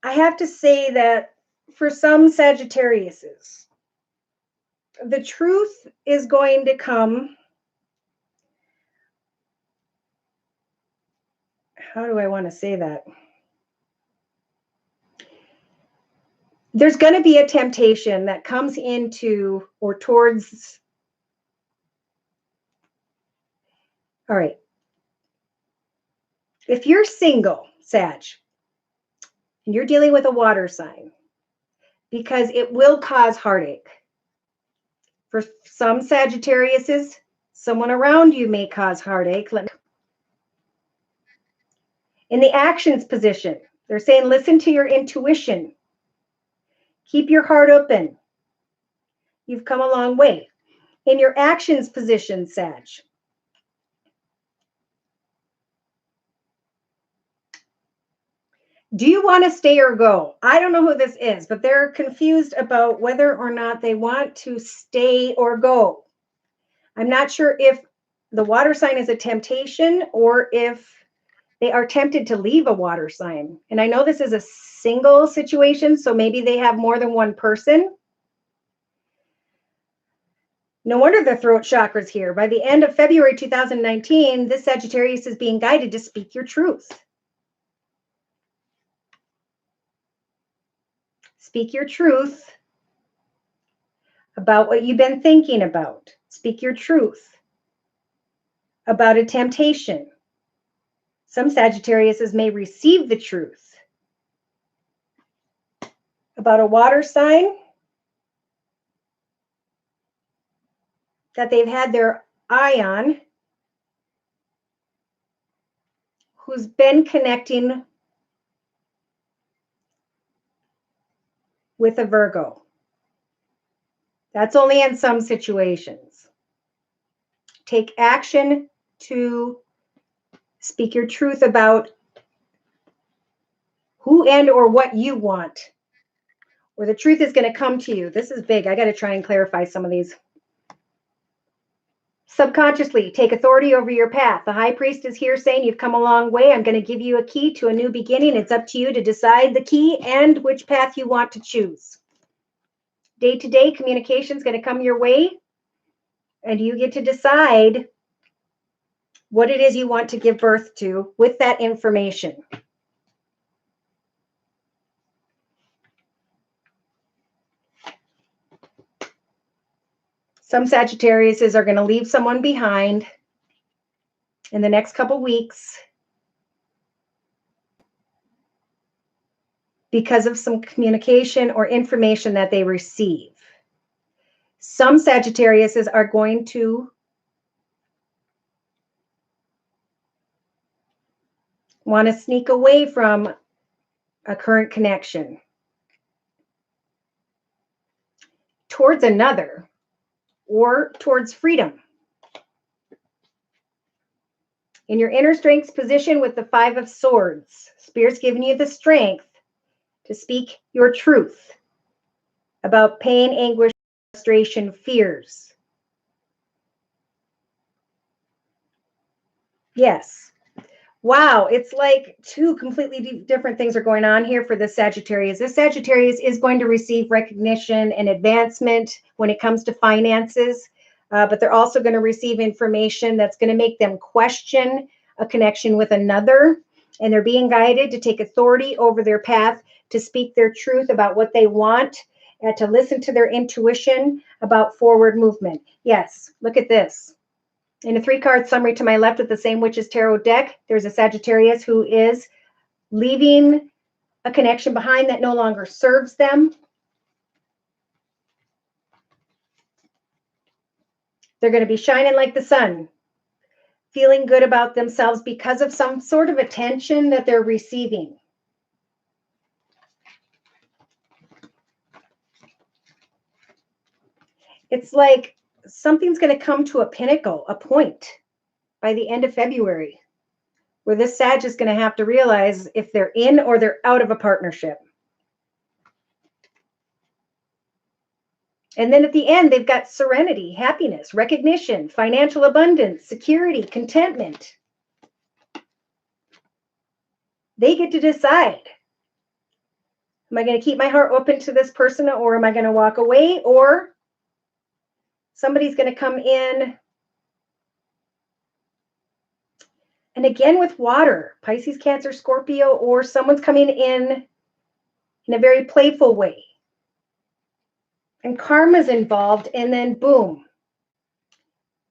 I have to say that for some Sagittariuses, the truth is going to come. How do I want to say that? There's going to be a temptation that comes into or towards. All right. If you're single, Sag, and you're dealing with a water sign, because it will cause heartache. For some Sagittariuses, someone around you may cause heartache. In the actions position, they're saying listen to your intuition. Keep your heart open. You've come a long way. In your actions position, Sag, do you want to stay or go? I don't know who this is, but they're confused about whether or not they want to stay or go. I'm not sure if the water sign is a temptation or if they are tempted to leave a water sign. And I know this is a single situation, so maybe they have more than one person. No wonder the throat chakra's here. By the end of February 2019, this Sagittarius is being guided to speak your truth. Speak your truth about what you've been thinking about. Speak your truth about a temptation. Some Sagittariuses may receive the truth about a water sign that they've had their eye on, who's been connecting with a Virgo. That's only in some situations. Take action to speak your truth about who and or what you want, or the truth is going to come to you. This is big. I got to try and clarify some of these. Subconsciously, take authority over your path. The high priest is here saying you've come a long way. I'm going to give you a key to a new beginning. It's up to you to decide the key and which path you want to choose. Day-to-day communication is going to come your way, and you get to decide what it is you want to give birth to with that information. Some Sagittariuses are going to leave someone behind in the next couple weeks because of some communication or information that they receive. Some Sagittariuses are going to want to sneak away from a current connection towards another or towards freedom. In your inner strengths position with the 5 of Swords, Spirit's giving you the strength to speak your truth about pain, anguish, frustration, fears. Yes. Wow, it's like two completely different things are going on here for this Sagittarius. This Sagittarius is going to receive recognition and advancement when it comes to finances, but they're also going to receive information that's going to make them question a connection with another, and they're being guided to take authority over their path to speak their truth about what they want and to listen to their intuition about forward movement. Yes, look at this. In a 3-card summary to my left with the same Witch's Tarot deck, there's a Sagittarius who is leaving a connection behind that no longer serves them. They're going to be shining like the sun, feeling good about themselves because of some sort of attention that they're receiving. It's like something's going to come to a pinnacle, a point by the end of February, where this Sag is going to have to realize if they're in or they're out of a partnership. And then at the end, they've got serenity, happiness, recognition, financial abundance, security, contentment. They get to decide. Am I going to keep my heart open to this person, or am I going to walk away? Or somebody's going to come in. And again with water, Pisces, Cancer, Scorpio, or someone's coming in a very playful way. And karma's involved, and then boom,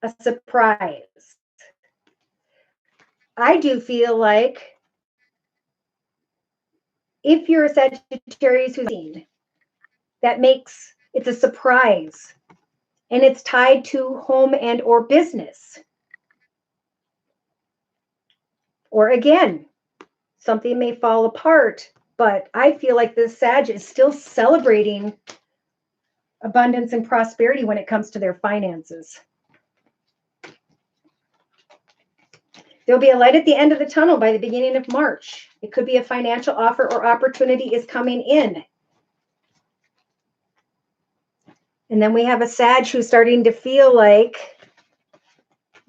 a surprise. I do feel like if you're a Sagittarius who's seen, that makes it's a surprise, and it's tied to home and or business. Or again, something may fall apart, but I feel like this Sag is still celebrating abundance and prosperity when it comes to their finances. There'll be a light at the end of the tunnel by the beginning of March. It could be a financial offer or opportunity is coming in. And then we have a Sag who's starting to feel like,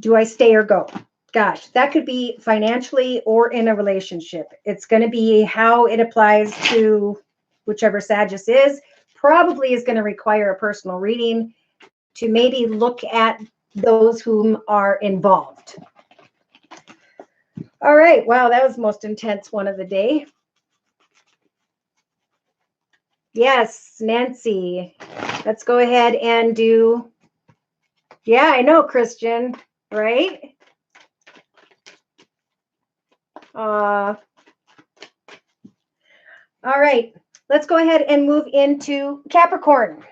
do I stay or go? Gosh, that could be financially or in a relationship. It's going to be how it applies to whichever Sagittarius is. Probably is going to require a personal reading to maybe look at those whom are involved. All right. Wow, that was the most intense one of the day. Yes, Nancy. Let's go ahead and do. Yeah, I know, Christian, right? All right. Let's go ahead and move into Capricorn.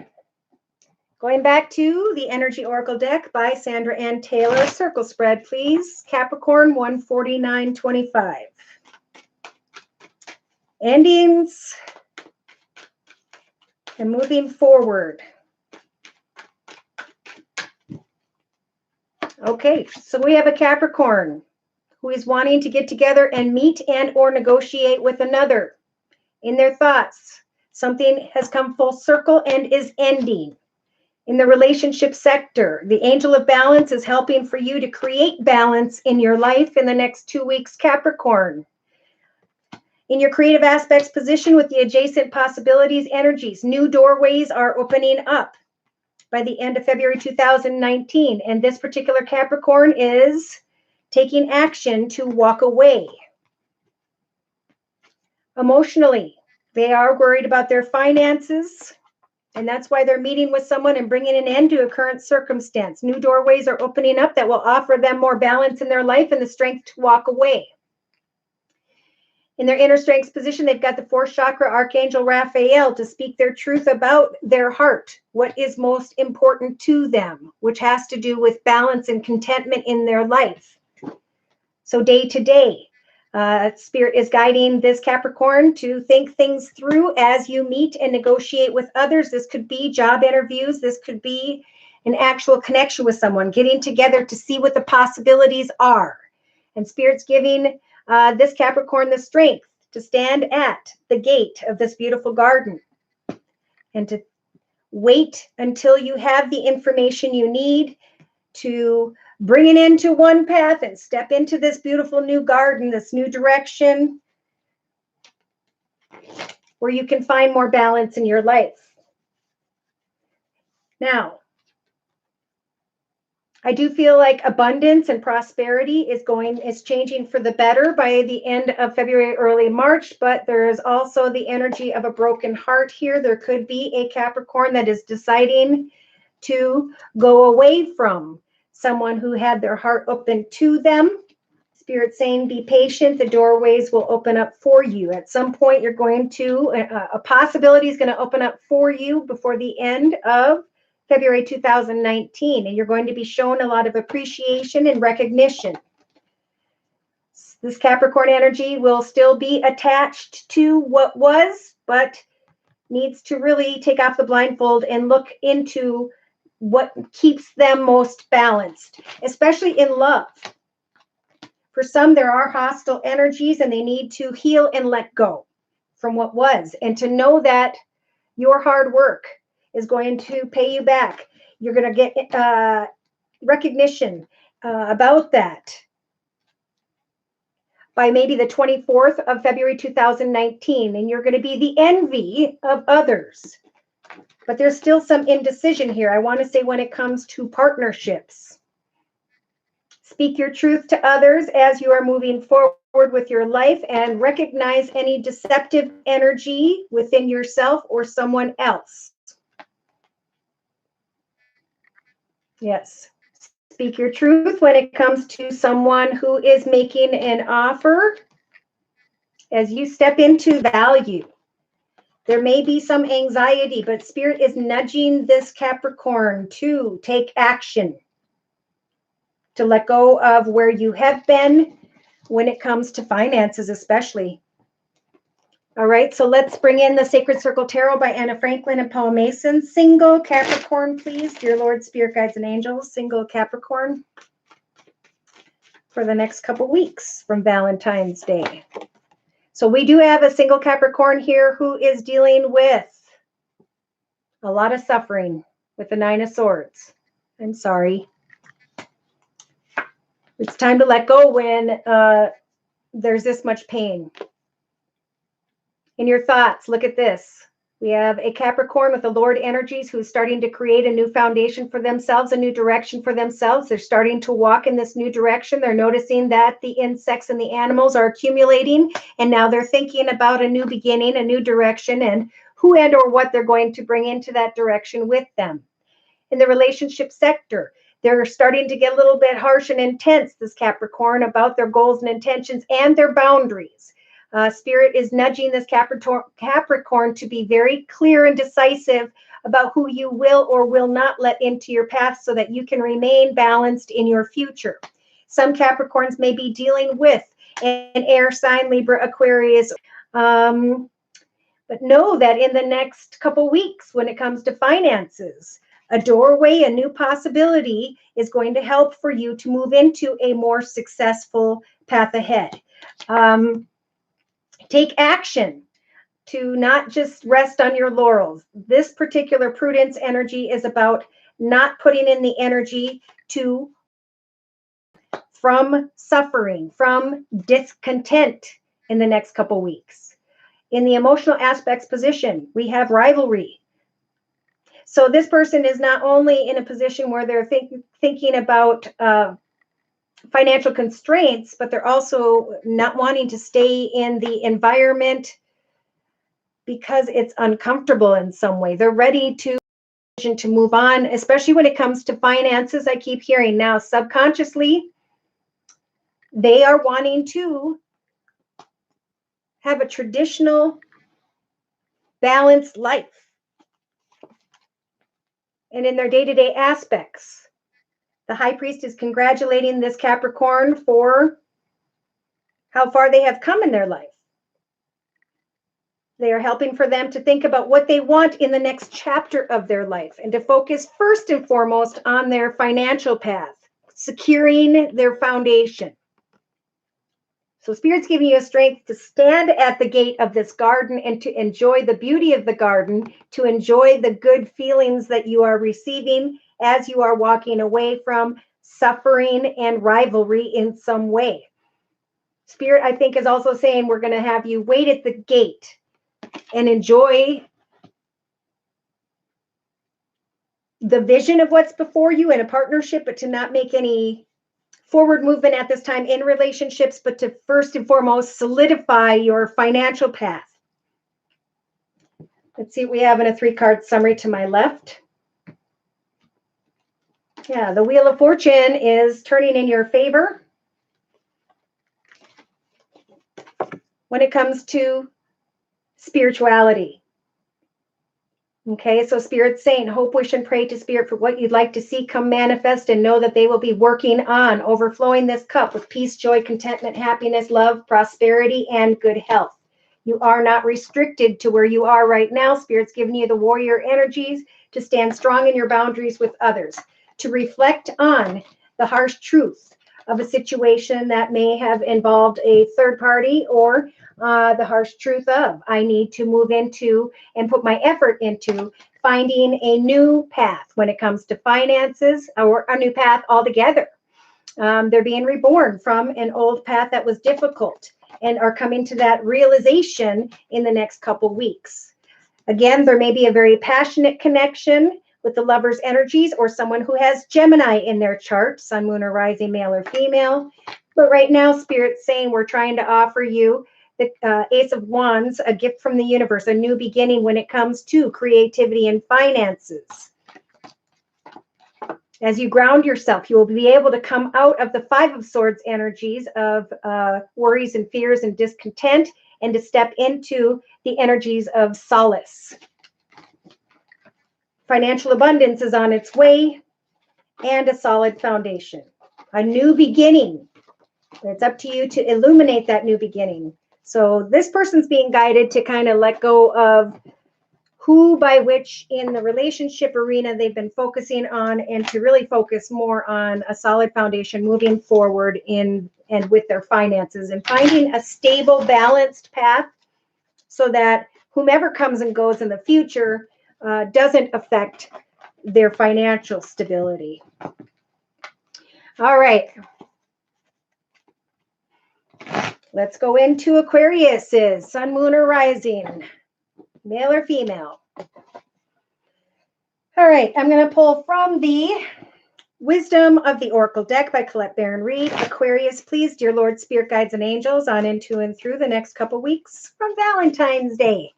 Going back to the Energy Oracle deck by Sandra Ann Taylor. Circle spread, please. Capricorn 149.25. Endings and moving forward. Okay, so we have a Capricorn who is wanting to get together and meet and or negotiate with another. In their thoughts, something has come full circle and is ending. In the relationship sector, the Angel of Balance is helping for you to create balance in your life in the next 2 weeks, Capricorn. In your creative aspects position with the adjacent possibilities energies, new doorways are opening up by the end of February 2019. And this particular Capricorn is taking action to walk away. Emotionally, they are worried about their finances, and that's why they're meeting with someone and bringing an end to a current circumstance. New doorways are opening up that will offer them more balance in their life and the strength to walk away. In their inner strengths position, they've got the 4th chakra Archangel Raphael to speak their truth about their heart, what is most important to them, which has to do with balance and contentment in their life. So day to day, Spirit is guiding this Capricorn to think things through as you meet and negotiate with others. This could be job interviews. This could be an actual connection with someone, getting together to see what the possibilities are. And Spirit's giving this Capricorn the strength to stand at the gate of this beautiful garden and to wait until you have the information you need to bring it into one path and step into this beautiful new garden, this new direction where you can find more balance in your life. Now, I do feel like abundance and prosperity is changing for the better by the end of February, early March, but there is also the energy of a broken heart here. There could be a Capricorn that is deciding to go away from someone who had their heart open to them. Spirit saying, be patient. The doorways will open up for you. At some point, you're going to, a possibility is going to open up for you before the end of February 2019, and you're going to be shown a lot of appreciation and recognition. This Capricorn energy will still be attached to what was, but needs to really take off the blindfold and look into what keeps them most balanced, especially in love. For some, there are hostile energies and they need to heal and let go from what was, and to know that your hard work is going to pay you back. You're going to get recognition about that by maybe the 24th of February 2019, and you're going to be the envy of others. But there's still some indecision here. I want to say when it comes to partnerships. Speak your truth to others as you are moving forward with your life, and recognize any deceptive energy within yourself or someone else. Yes. Speak your truth when it comes to someone who is making an offer as you step into value. There may be some anxiety, but Spirit is nudging this Capricorn to take action, to let go of where you have been when it comes to finances, especially. All right, so let's bring in the Sacred Circle Tarot by Anna Franklin and Paul Mason. Single Capricorn, please. Dear Lord, Spirit, Guides, and Angels. Single Capricorn for the next couple weeks from Valentine's Day. So we do have a single Capricorn here who is dealing with a lot of suffering with the Nine of Swords. I'm sorry. It's time to let go when there's this much pain. In your thoughts, look at this. We have a Capricorn with the Lord energies who's starting to create a new foundation for themselves, a new direction for themselves. They're starting to walk in this new direction. They're noticing that the insects and the animals are accumulating, and now they're thinking about a new beginning, a new direction, and who and or what they're going to bring into that direction with them. In the relationship sector, they're starting to get a little bit harsh and intense, this Capricorn, about their goals and intentions and their boundaries. Spirit is nudging this Capricorn to be very clear and decisive about who you will or will not let into your path so that you can remain balanced in your future. Some Capricorns may be dealing with an air sign, Libra, Aquarius. But know that in the next couple weeks, when it comes to finances, a doorway, a new possibility is going to help for you to move into a more successful path ahead. Take action to not just rest on your laurels. This particular prudence energy is about not putting in the energy from suffering, from discontent in the next couple weeks. In the emotional aspects position, we have rivalry. So this person is not only in a position where they're thinking about financial constraints, but they're also not wanting to stay in the environment because it's uncomfortable in some way. They're ready to move on, especially when it comes to finances. I keep hearing now subconsciously, they are wanting to have a traditional, balanced life. And in their day-to-day aspects, the High Priest is congratulating this Capricorn for how far they have come in their life. They are helping for them to think about what they want in the next chapter of their life and to focus first and foremost on their financial path, securing their foundation. So Spirit's giving you a strength to stand at the gate of this garden and to enjoy the beauty of the garden, to enjoy the good feelings that you are receiving as you are walking away from suffering and rivalry in some way. Spirit, I think, is also saying we're going to have you wait at the gate and enjoy the vision of what's before you in a partnership, but to not make any forward movement at this time in relationships, but to first and foremost solidify your financial path. Let's see what we have in a 3-card summary to my left. Yeah, the Wheel of Fortune is turning in your favor when it comes to spirituality. Okay, so Spirit's saying, hope, wish, and pray to Spirit for what you'd like to see come manifest, and know that they will be working on overflowing this cup with peace, joy, contentment, happiness, love, prosperity, and good health. You are not restricted to where you are right now. Spirit's giving you the warrior energies to stand strong in your boundaries with others, to reflect on the harsh truth of a situation that may have involved a third party, or the harsh truth of, I need to move into and put my effort into finding a new path when it comes to finances, or a new path altogether. They're being reborn from an old path that was difficult, and are coming to that realization in the next couple weeks. Again, there may be a very passionate connection with the lover's energies, or someone who has Gemini in their chart, sun, moon, or rising, male or female. But right now, Spirit's saying we're trying to offer you the Ace of Wands, a gift from the universe, a new beginning when it comes to creativity and finances. As you ground yourself, you will be able to come out of the 5 of Swords energies of worries and fears and discontent, and to step into the energies of solace. Financial abundance is on its way, and a solid foundation. A new beginning. It's up to you to illuminate that new beginning. So this person's being guided to kind of let go of who by which in the relationship arena they've been focusing on, and to really focus more on a solid foundation moving forward in and with their finances, and finding a stable, balanced path so that whomever comes and goes in the future doesn't affect their financial stability. All right. Let's go into Aquarius's sun, moon, or rising, male or female. All right, I'm going to pull from the Wisdom of the Oracle deck by Colette Baron Reed. Aquarius, please, dear Lord, Spirit, Guides, and Angels, on into and through the next couple weeks from Valentine's Day.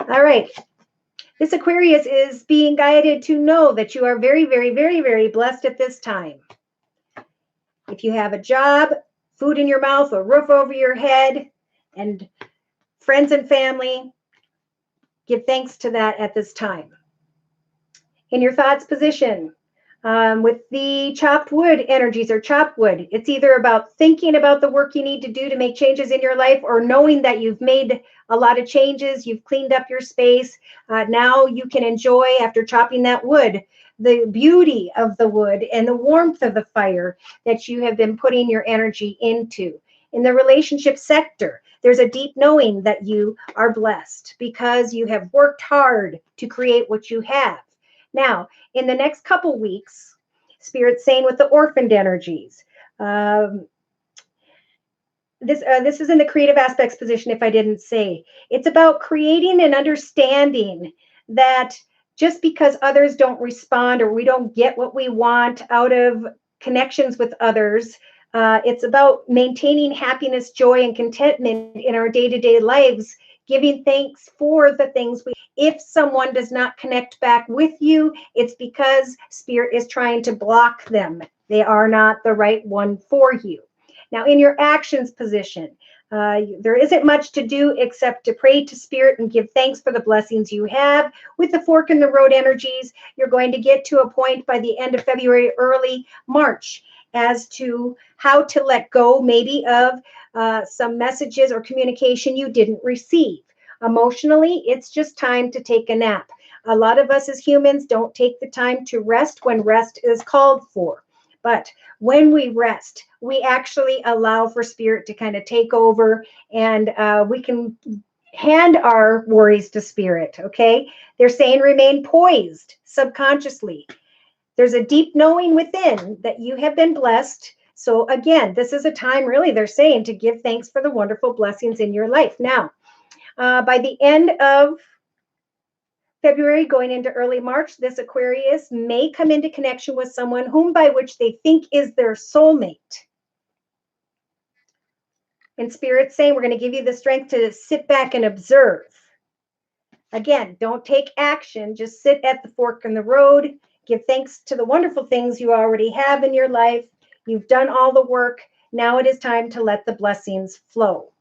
All right. This Aquarius is being guided to know that you are very, very, very, very blessed at this time. If you have a job, food in your mouth, a roof over your head, and friends and family, give thanks to that at this time. In your thoughts position, with the chopped wood energies, or chopped wood, it's either about thinking about the work you need to do to make changes in your life, or knowing that you've made a lot of changes, you've cleaned up your space. Now you can enjoy, after chopping that wood, the beauty of the wood and the warmth of the fire that you have been putting your energy into. In the relationship sector, there's a deep knowing that you are blessed because you have worked hard to create what you have. Now, in the next couple weeks, Spirit's saying with the orphaned energies, this is in the creative aspects position, if I didn't say. It's about creating an understanding that just because others don't respond, or we don't get what we want out of connections with others, it's about maintaining happiness, joy, and contentment in our day-to-day lives, giving thanks for the things we. If someone does not connect back with you, it's because Spirit is trying to block them. They are not the right one for you. Now, in your actions position, there isn't much to do except to pray to Spirit and give thanks for the blessings you have. With the fork in the road energies, you're going to get to a point by the end of February, early March, as to how to let go maybe of some messages or communication you didn't receive. Emotionally, it's just time to take a nap. A lot of us as humans don't take the time to rest when rest is called for. But when we rest, we actually allow for Spirit to kind of take over, and we can hand our worries to Spirit, okay? They're saying remain poised subconsciously. There's a deep knowing within that you have been blessed. So again, this is a time, really, they're saying, to give thanks for the wonderful blessings in your life. Now, by the end of February going into early March, this Aquarius may come into connection with someone whom by which they think is their soulmate. And Spirit's saying we're going to give you the strength to sit back and observe. Again, don't take action. Just sit at the fork in the road. Give thanks to the wonderful things you already have in your life. You've done all the work. Now it is time to let the blessings flow.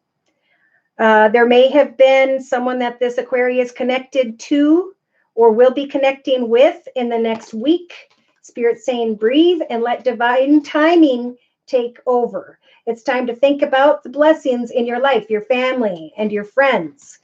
There may have been someone that this Aquarius connected to or will be connecting with in the next week. Spirit saying breathe and let divine timing take over. It's time to think about the blessings in your life, your family, and your friends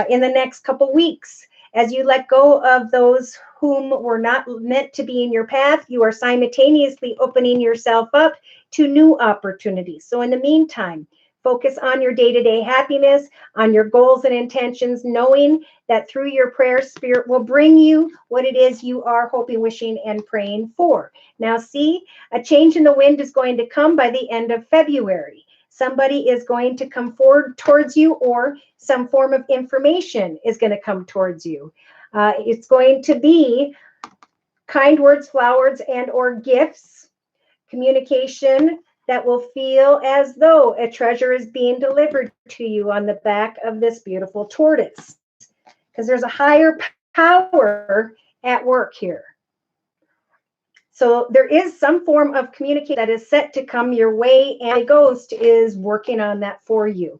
in the next couple weeks. As you let go of those whom were not meant to be in your path, you are simultaneously opening yourself up to new opportunities. So in the meantime, focus on your day-to-day happiness, on your goals and intentions, knowing that through your prayer, Spirit will bring you what it is you are hoping, wishing, and praying for. Now, see, a change in the wind is going to come by the end of February. Somebody is going to come forward towards you, or some form of information is going to come towards you. It's going to be kind words, flowers, and or gifts, communication that will feel as though a treasure is being delivered to you on the back of this beautiful tortoise, because there's a higher power at work here. So there is some form of communication that is set to come your way, and the ghost is working on that for you.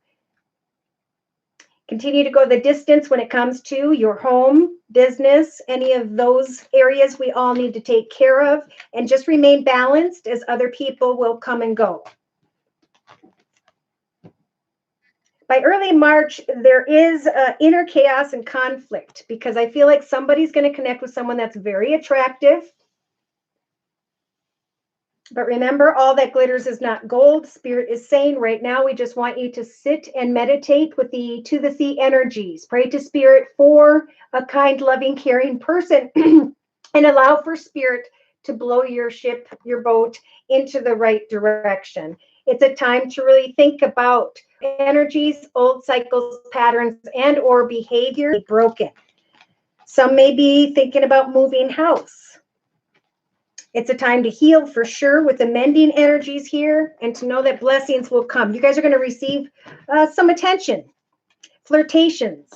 Continue to go the distance when it comes to your home, business, any of those areas we all need to take care of, and just remain balanced as other people will come and go. By early March, there is inner chaos and conflict, because I feel like somebody's going to connect with someone that's very attractive. But remember, all that glitters is not gold. Spirit is saying right now, we just want you to sit and meditate with the to the sea energies. Pray to Spirit for a kind, loving, caring person and allow for Spirit to blow your ship, your boat into the right direction. It's a time to really think about energies, old cycles, patterns, and or behavior broken. Some may be thinking about moving house. It's a time to heal for sure with the mending energies here, and to know that blessings will come. You guys are going to receive some attention, flirtations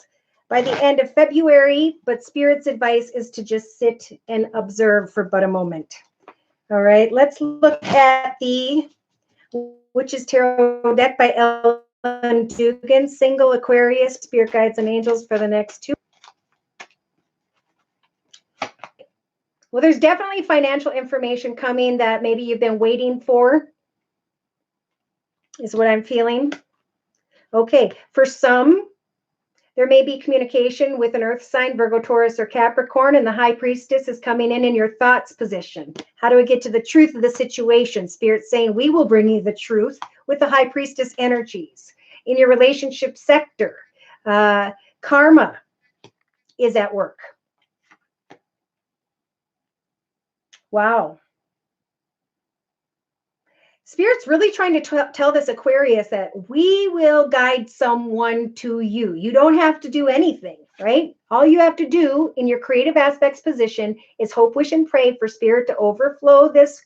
by the end of February, but Spirit's advice is to just sit and observe for but a moment. All right, let's look at the Witch's Tarot deck by Ellen Dugan, single Aquarius, Spirit Guides and Angels for the next 2. Well, there's definitely financial information coming that maybe you've been waiting for, is what I'm feeling. Okay, for some, there may be communication with an earth sign, Virgo, Taurus, or Capricorn, and the High Priestess is coming in your thoughts position. How do we get to the truth of the situation? Spirit's saying we will bring you the truth with the High Priestess energies. In your relationship sector, karma is at work. Wow. Spirit's really trying to tell this Aquarius that we will guide someone to you. You don't have to do anything, right? All you have to do in your creative aspects position is hope, wish, and pray for Spirit to overflow this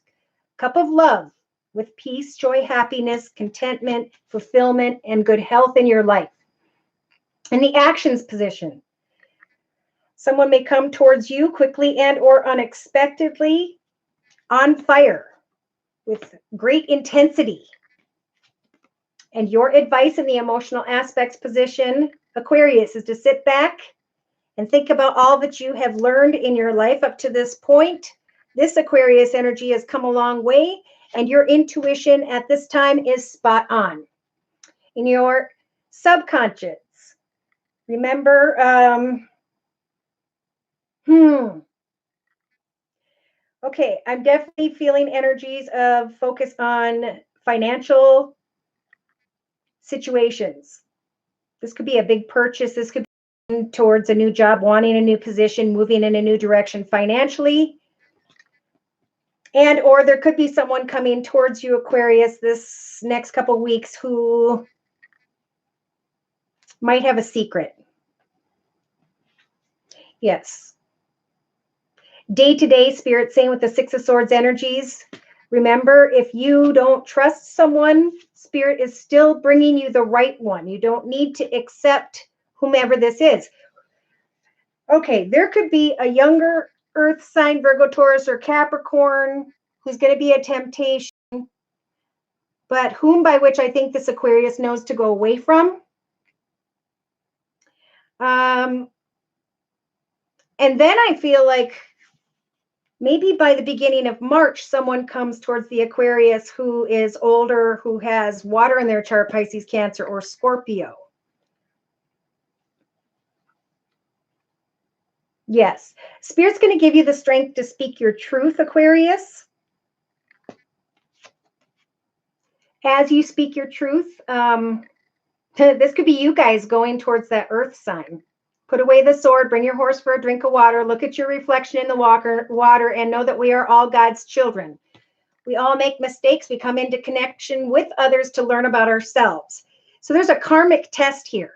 cup of love with peace, joy, happiness, contentment, fulfillment, and good health in your life. In the actions position, someone may come towards you quickly and or unexpectedly, on fire, with great intensity. And your advice in the emotional aspects position, Aquarius, is to sit back and think about all that you have learned in your life up to this point. This Aquarius energy has come a long way, and your intuition at this time is spot on. In your subconscious, remember, okay, I'm definitely feeling energies of focus on financial situations. This could be a big purchase. This could be towards a new job, wanting a new position, moving in a new direction financially. And or there could be someone coming towards you, Aquarius, this next couple of weeks who might have a secret. Yes. Day-to-day, Spirit saying with the Six of Swords energies, remember, if you don't trust someone, Spirit is still bringing you the right one. You don't need to accept whomever this is. Okay, there could be a younger earth sign, Virgo, Taurus, or Capricorn, who's going to be a temptation, but whom by which I think this Aquarius knows to go away from. And then I feel like maybe by the beginning of March, someone comes towards the Aquarius who is older, who has water in their chart, Pisces, Cancer, or Scorpio. Yes. Spirit's going to give you the strength to speak your truth, Aquarius. As you speak your truth, this could be you guys going towards that earth sign. Put away the sword, bring your horse for a drink of water, look at your reflection in the water, and know that we are all God's children. We all make mistakes. We come into connection with others to learn about ourselves. So there's a karmic test here.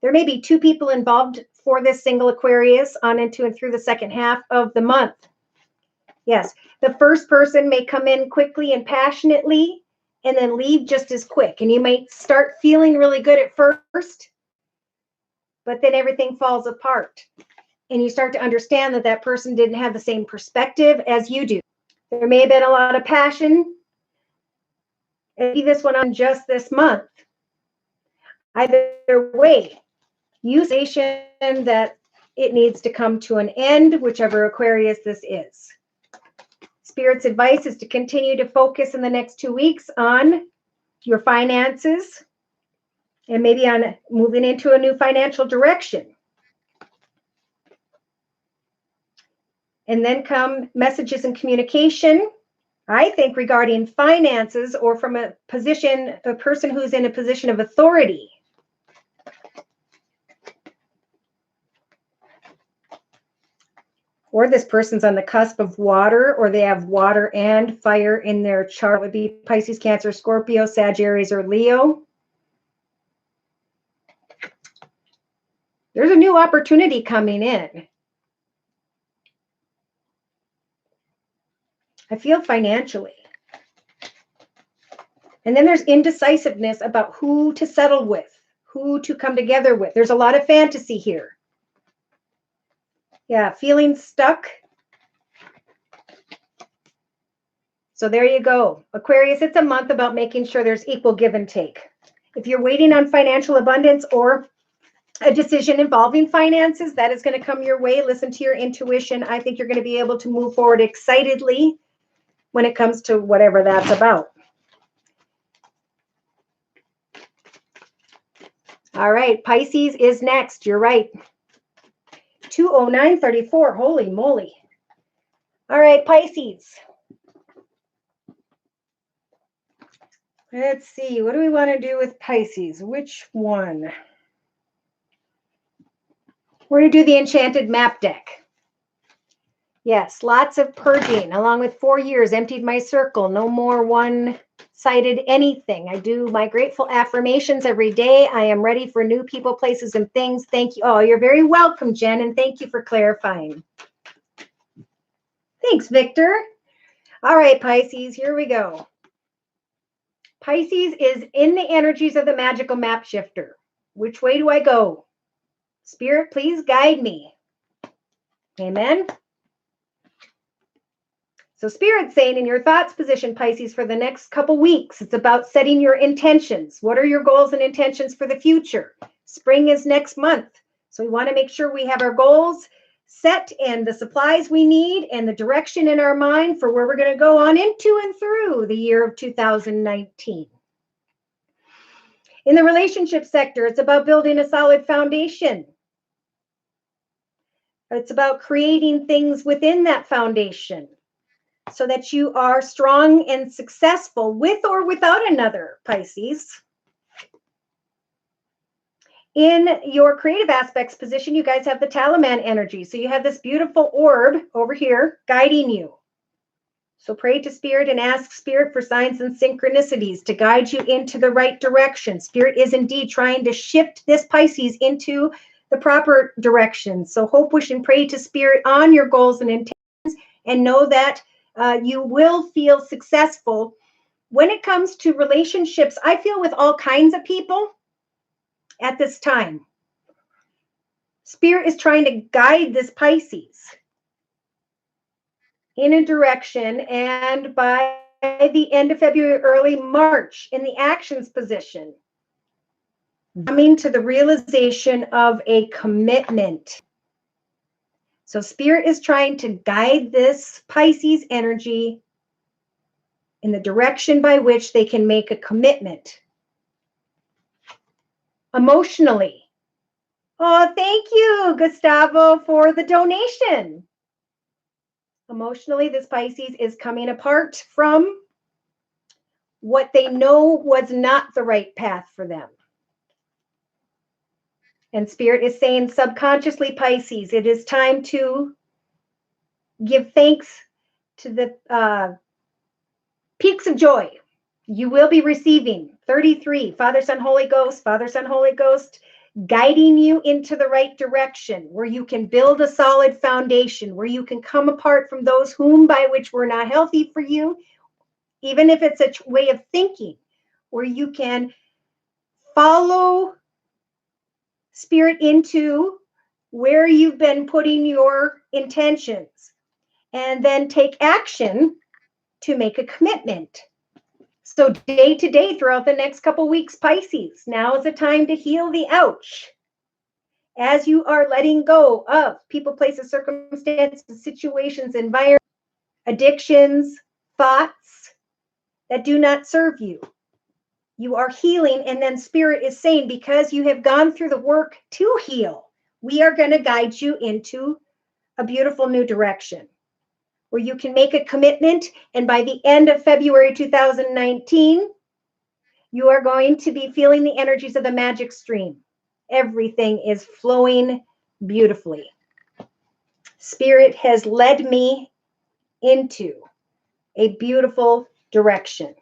There may be two people involved for this single Aquarius on into and through the second half of the month. Yes, the first person may come in quickly and passionately and then leave just as quick. And you might start feeling really good at first, but then everything falls apart. And you start to understand that that person didn't have the same perspective as you do. There may have been a lot of passion. Maybe this went on just this month. Either way, use that it needs to come to an end, whichever Aquarius this is. Spirit's advice is to continue to focus in the next 2 weeks on your finances and maybe on moving into a new financial direction. And then come messages and communication, I think, regarding finances or from a person who's in a position of authority. Or this person's on the cusp of water, or they have water and fire in their chart. It would be Pisces, Cancer, Scorpio, Sagittarius, or Leo. There's a new opportunity coming in. I feel financially. And then there's indecisiveness about who to settle with, who to come together with. There's a lot of fantasy here. Yeah, feeling stuck. So there you go. Aquarius, it's a month about making sure there's equal give and take. If you're waiting on financial abundance or a decision involving finances, that is going to come your way. Listen to your intuition. I think you're going to be able to move forward excitedly when it comes to whatever that's about. All right, Pisces is next. You're right. 20934. Holy moly. All right, Pisces. Let's see. What do we want to do with Pisces? Which one? We're going to do the Enchanted Map deck. Yes, lots of purging. Along with 4 years, emptied my circle. No more one-sided anything. I do my grateful affirmations every day. I am ready for new people, places, and things. Thank you. Oh, you're very welcome, Jen, and thank you for clarifying. Thanks, Victor. All right, Pisces, here we go. Pisces is in the energies of the magical map shifter. Which way do I go? Spirit, please guide me. Amen. So Spirit's saying in your thoughts position, Pisces, for the next couple weeks, it's about setting your intentions. What are your goals and intentions for the future? Spring is next month. So we want to make sure we have our goals set and the supplies we need and the direction in our mind for where we're going to go on into and through the year of 2019. In the relationship sector, it's about building a solid foundation. It's about creating things within that foundation so that you are strong and successful with or without another, Pisces. In your creative aspects position, you guys have the talisman energy. So you have this beautiful orb over here guiding you. So pray to Spirit and ask Spirit for signs and synchronicities to guide you into the right direction. Spirit is indeed trying to shift this Pisces into the proper direction. So hope, wish, and pray to Spirit on your goals and intentions, and know that you will feel successful. When it comes to relationships, I feel with all kinds of people at this time, Spirit is trying to guide this Pisces in a direction, and by the end of February, early March, in the actions position, coming to the realization of a commitment. So Spirit is trying to guide this Pisces energy in the direction by which they can make a commitment. Emotionally. Oh, thank you, Gustavo, for the donation. Emotionally, this Pisces is coming apart from what they know was not the right path for them. And Spirit is saying subconsciously, Pisces, it is time to give thanks to the peaks of joy. You will be receiving 33, Father, Son, Holy Ghost, guiding you into the right direction, where you can build a solid foundation, where you can come apart from those whom by which were not healthy for you, even if it's a way of thinking, where you can follow Spirit into where you've been putting your intentions, and then take action to make a commitment. So day to day throughout the next couple weeks, Pisces, now is the time to heal the ouch. As you are letting go of people, places, circumstances, situations, environments, addictions, thoughts that do not serve you. You are healing, and then Spirit is saying, because you have gone through the work to heal, we are going to guide you into a beautiful new direction where you can make a commitment. And by the end of February 2019, you are going to be feeling the energies of the magic stream. Everything is flowing beautifully. Spirit has led me into a beautiful direction.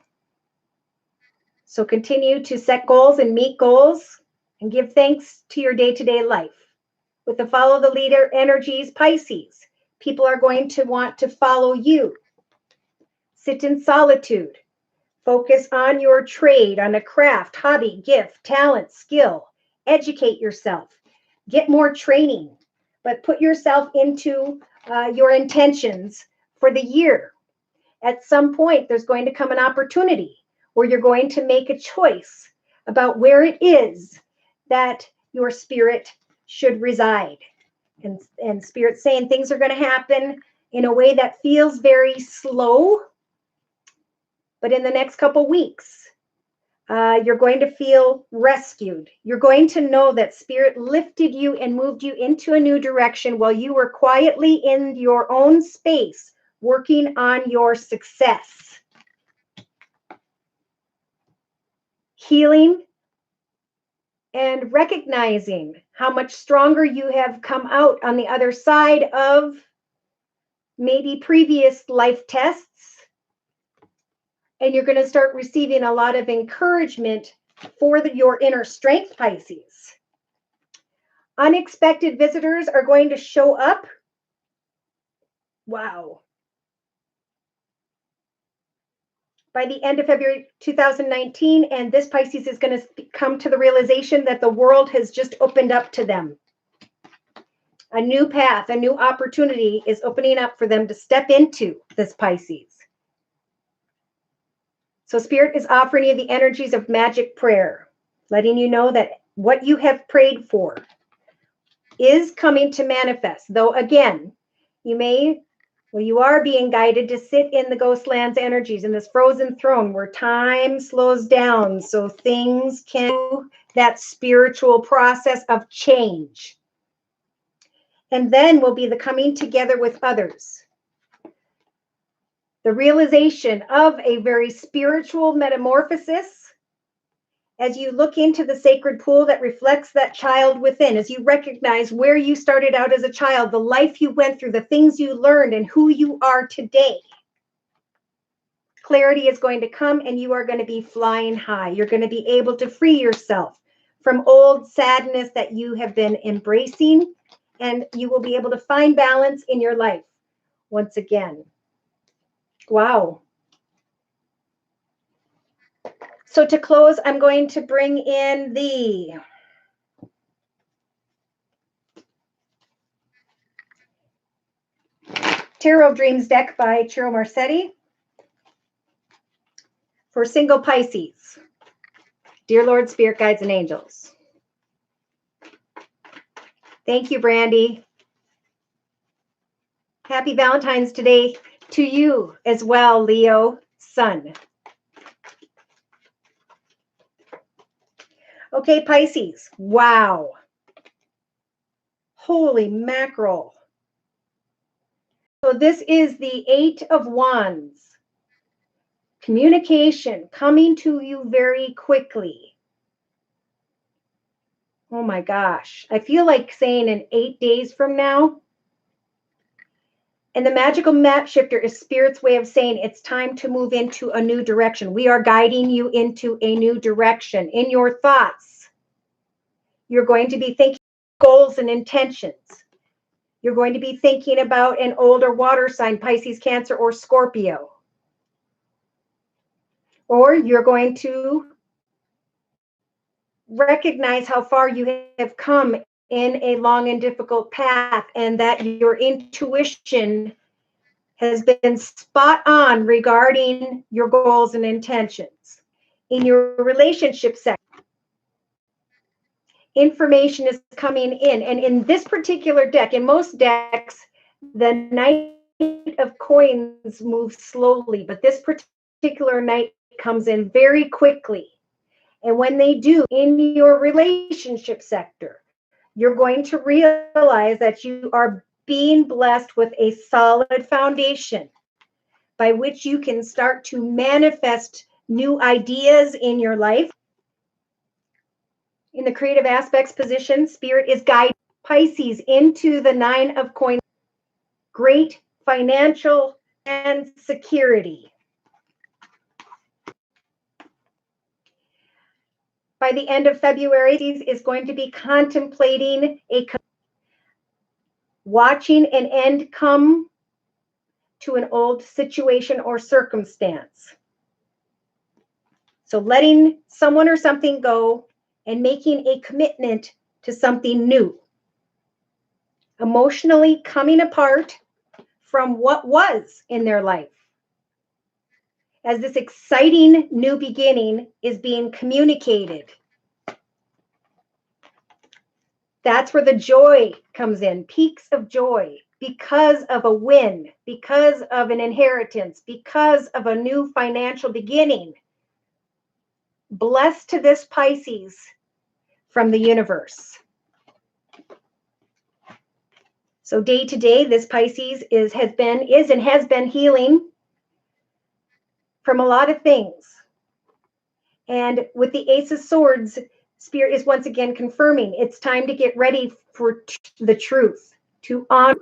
So continue to set goals and meet goals and give thanks to your day-to-day life. With the follow the leader energies, Pisces, people are going to want to follow you. Sit in solitude. Focus on your trade, on a craft, hobby, gift, talent, skill. Educate yourself. Get more training, but put yourself into your intentions for the year. At some point, there's going to come an opportunity where you're going to make a choice about where it is that your spirit should reside. And Spirit's saying things are going to happen in a way that feels very slow, but in the next couple weeks, you're going to feel rescued. You're going to know that Spirit lifted you and moved you into a new direction while you were quietly in your own space, working on your success. Healing and recognizing how much stronger you have come out on the other side of maybe previous life tests. And you're going to start receiving a lot of encouragement for your inner strength, Pisces. Unexpected visitors are going to show up. Wow. By the end of February 2019, and this Pisces is going to come to the realization that the world has just opened up to them. A new path, a new opportunity is opening up for them to step into, this Pisces. So Spirit is offering you the energies of magic prayer, letting you know that what you have prayed for is coming to manifest. Though again, you are being guided to sit in the Ghostlands energies, in this frozen throne where time slows down so things can do that spiritual process of change. And then will be the coming together with others. The realization of a very spiritual metamorphosis as you look into the sacred pool that reflects that child within, as you recognize where you started out as a child, the life you went through, the things you learned, and who you are today. Clarity is going to come, and you are going to be flying high. You're going to be able to free yourself from old sadness that you have been embracing, and you will be able to find balance in your life once again. Wow. So to close, I'm going to bring in the Tarot of Dreams deck by Ciro Marcetti for single Pisces. Dear Lord, Spirit Guides, and Angels. Thank you, Brandy. Happy Valentine's Day to you as well, Leo Sun. Okay, Pisces. Wow. Holy mackerel. So this is the 8 of Wands. Communication coming to you very quickly. Oh my gosh. I feel like saying in 8 days from now. And the magical map shifter is Spirit's way of saying it's time to move into a new direction. We are guiding you into a new direction. In your thoughts, you're going to be thinking goals and intentions. You're going to be thinking about an older water sign, Pisces, Cancer, or Scorpio. Or you're going to recognize how far you have come in a long and difficult path, and that your intuition has been spot on regarding your goals and intentions. In your relationship sector, information is coming in. And in this particular deck, in most decks, the Knight of Coins moves slowly, but this particular Knight comes in very quickly. And when they do, in your relationship sector, you're going to realize that you are being blessed with a solid foundation by which you can start to manifest new ideas in your life. In the creative aspects position, Spirit is guiding Pisces into the 9 of Coins. Great financial and security. By the end of February, is going to be contemplating watching an end come to an old situation or circumstance. So letting someone or something go and making a commitment to something new. Emotionally coming apart from what was in their life. As this exciting new beginning is being communicated. That's where the joy comes in, peaks of joy, because of a win, because of an inheritance, because of a new financial beginning. Blessed to this Pisces from the universe. So day to day, this Pisces has been healing from a lot of things. And with the Ace of Swords, Spirit is once again confirming it's time to get ready for the truth, to honor,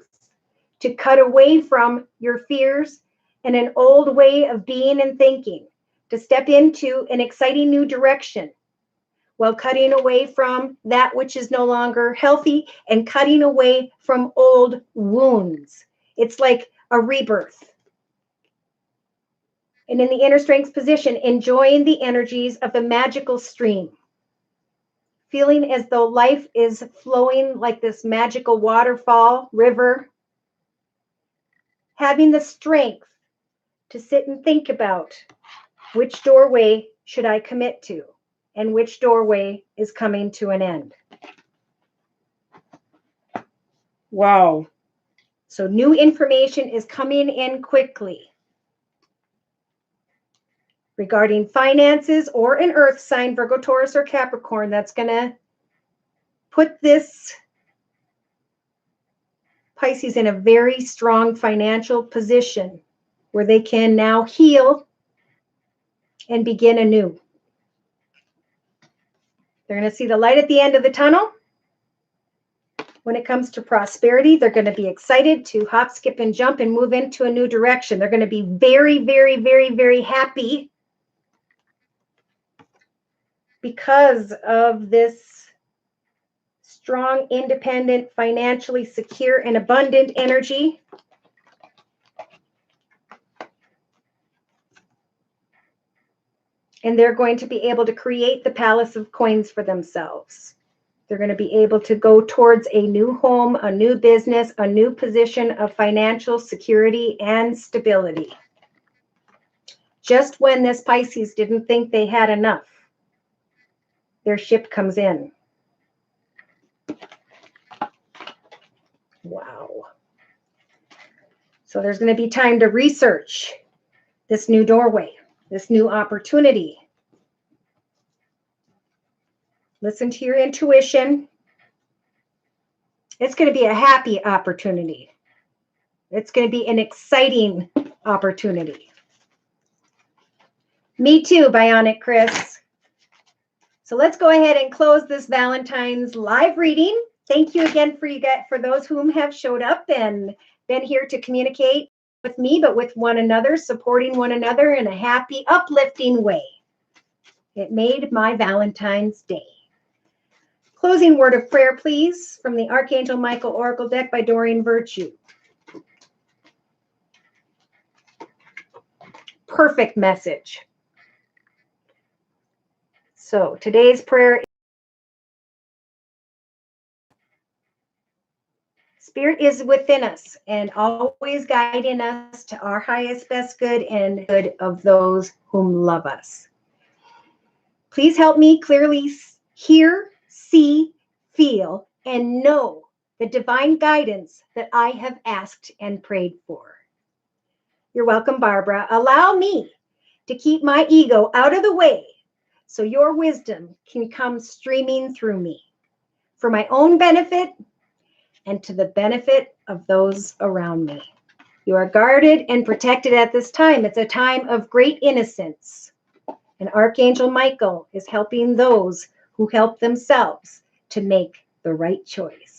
to cut away from your fears and an old way of being and thinking, to step into an exciting new direction while cutting away from that which is no longer healthy and cutting away from old wounds. It's like a rebirth. And in the inner strength position, enjoying the energies of the magical stream. Feeling as though life is flowing like this magical waterfall, river. Having the strength to sit and think about which doorway should I commit to and which doorway is coming to an end. Wow. So new information is coming in quickly regarding finances or an earth sign, Virgo, Taurus, or Capricorn. That's going to put this Pisces in a very strong financial position where they can now heal and begin anew. They're going to see the light at the end of the tunnel. When it comes to prosperity, they're going to be excited to hop, skip, and jump and move into a new direction. They're going to be very, very, very, very happy because of this strong, independent, financially secure, and abundant energy. And they're going to be able to create the Palace of Coins for themselves. They're going to be able to go towards a new home, a new business, a new position of financial security and stability. Just when this Pisces didn't think they had enough, their ship comes in. Wow. So there's going to be time to research this new doorway, this new opportunity. Listen to your intuition. It's going to be a happy opportunity. It's going to be an exciting opportunity. Me too, Bionic Chris. So let's go ahead and close this Valentine's live reading. Thank you again for those whom have showed up and been here to communicate with me, but with one another, supporting one another in a happy, uplifting way. It made my Valentine's Day. Closing word of prayer, please, from the Archangel Michael Oracle deck by Doreen Virtue. Perfect message. So today's prayer. Spirit is within us and always guiding us to our highest, best good and good of those whom love us. Please help me clearly hear, see, feel, and know the divine guidance that I have asked and prayed for. You're welcome, Barbara. Allow me to keep my ego out of the way so your wisdom can come streaming through me for my own benefit and to the benefit of those around me. You are guarded and protected at this time. It's a time of great innocence. And Archangel Michael is helping those who help themselves to make the right choice.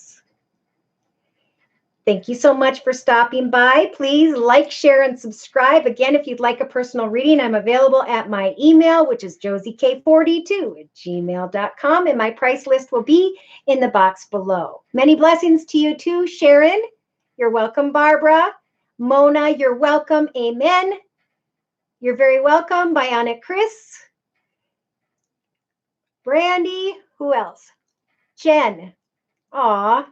Thank you so much for stopping by. Please like, share, and subscribe. Again, if you'd like a personal reading, I'm available at my email, which is josiek42@gmail.com, and my price list will be in the box below. Many blessings to you too, Sharon. You're welcome, Barbara. Mona, you're welcome. Amen. You're very welcome, Bionic Chris. Brandy, who else? Jen. Aw.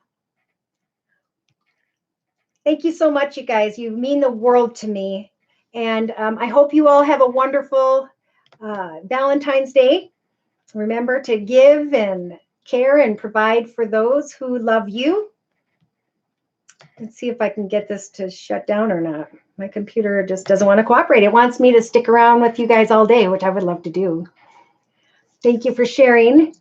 Thank you so much, you guys. You mean the world to me. And I hope you all have a wonderful Valentine's Day. Remember to give and care and provide for those who love you. Let's see if I can get this to shut down or not. My computer just doesn't want to cooperate. It wants me to stick around with you guys all day, which I would love to do. Thank you for sharing.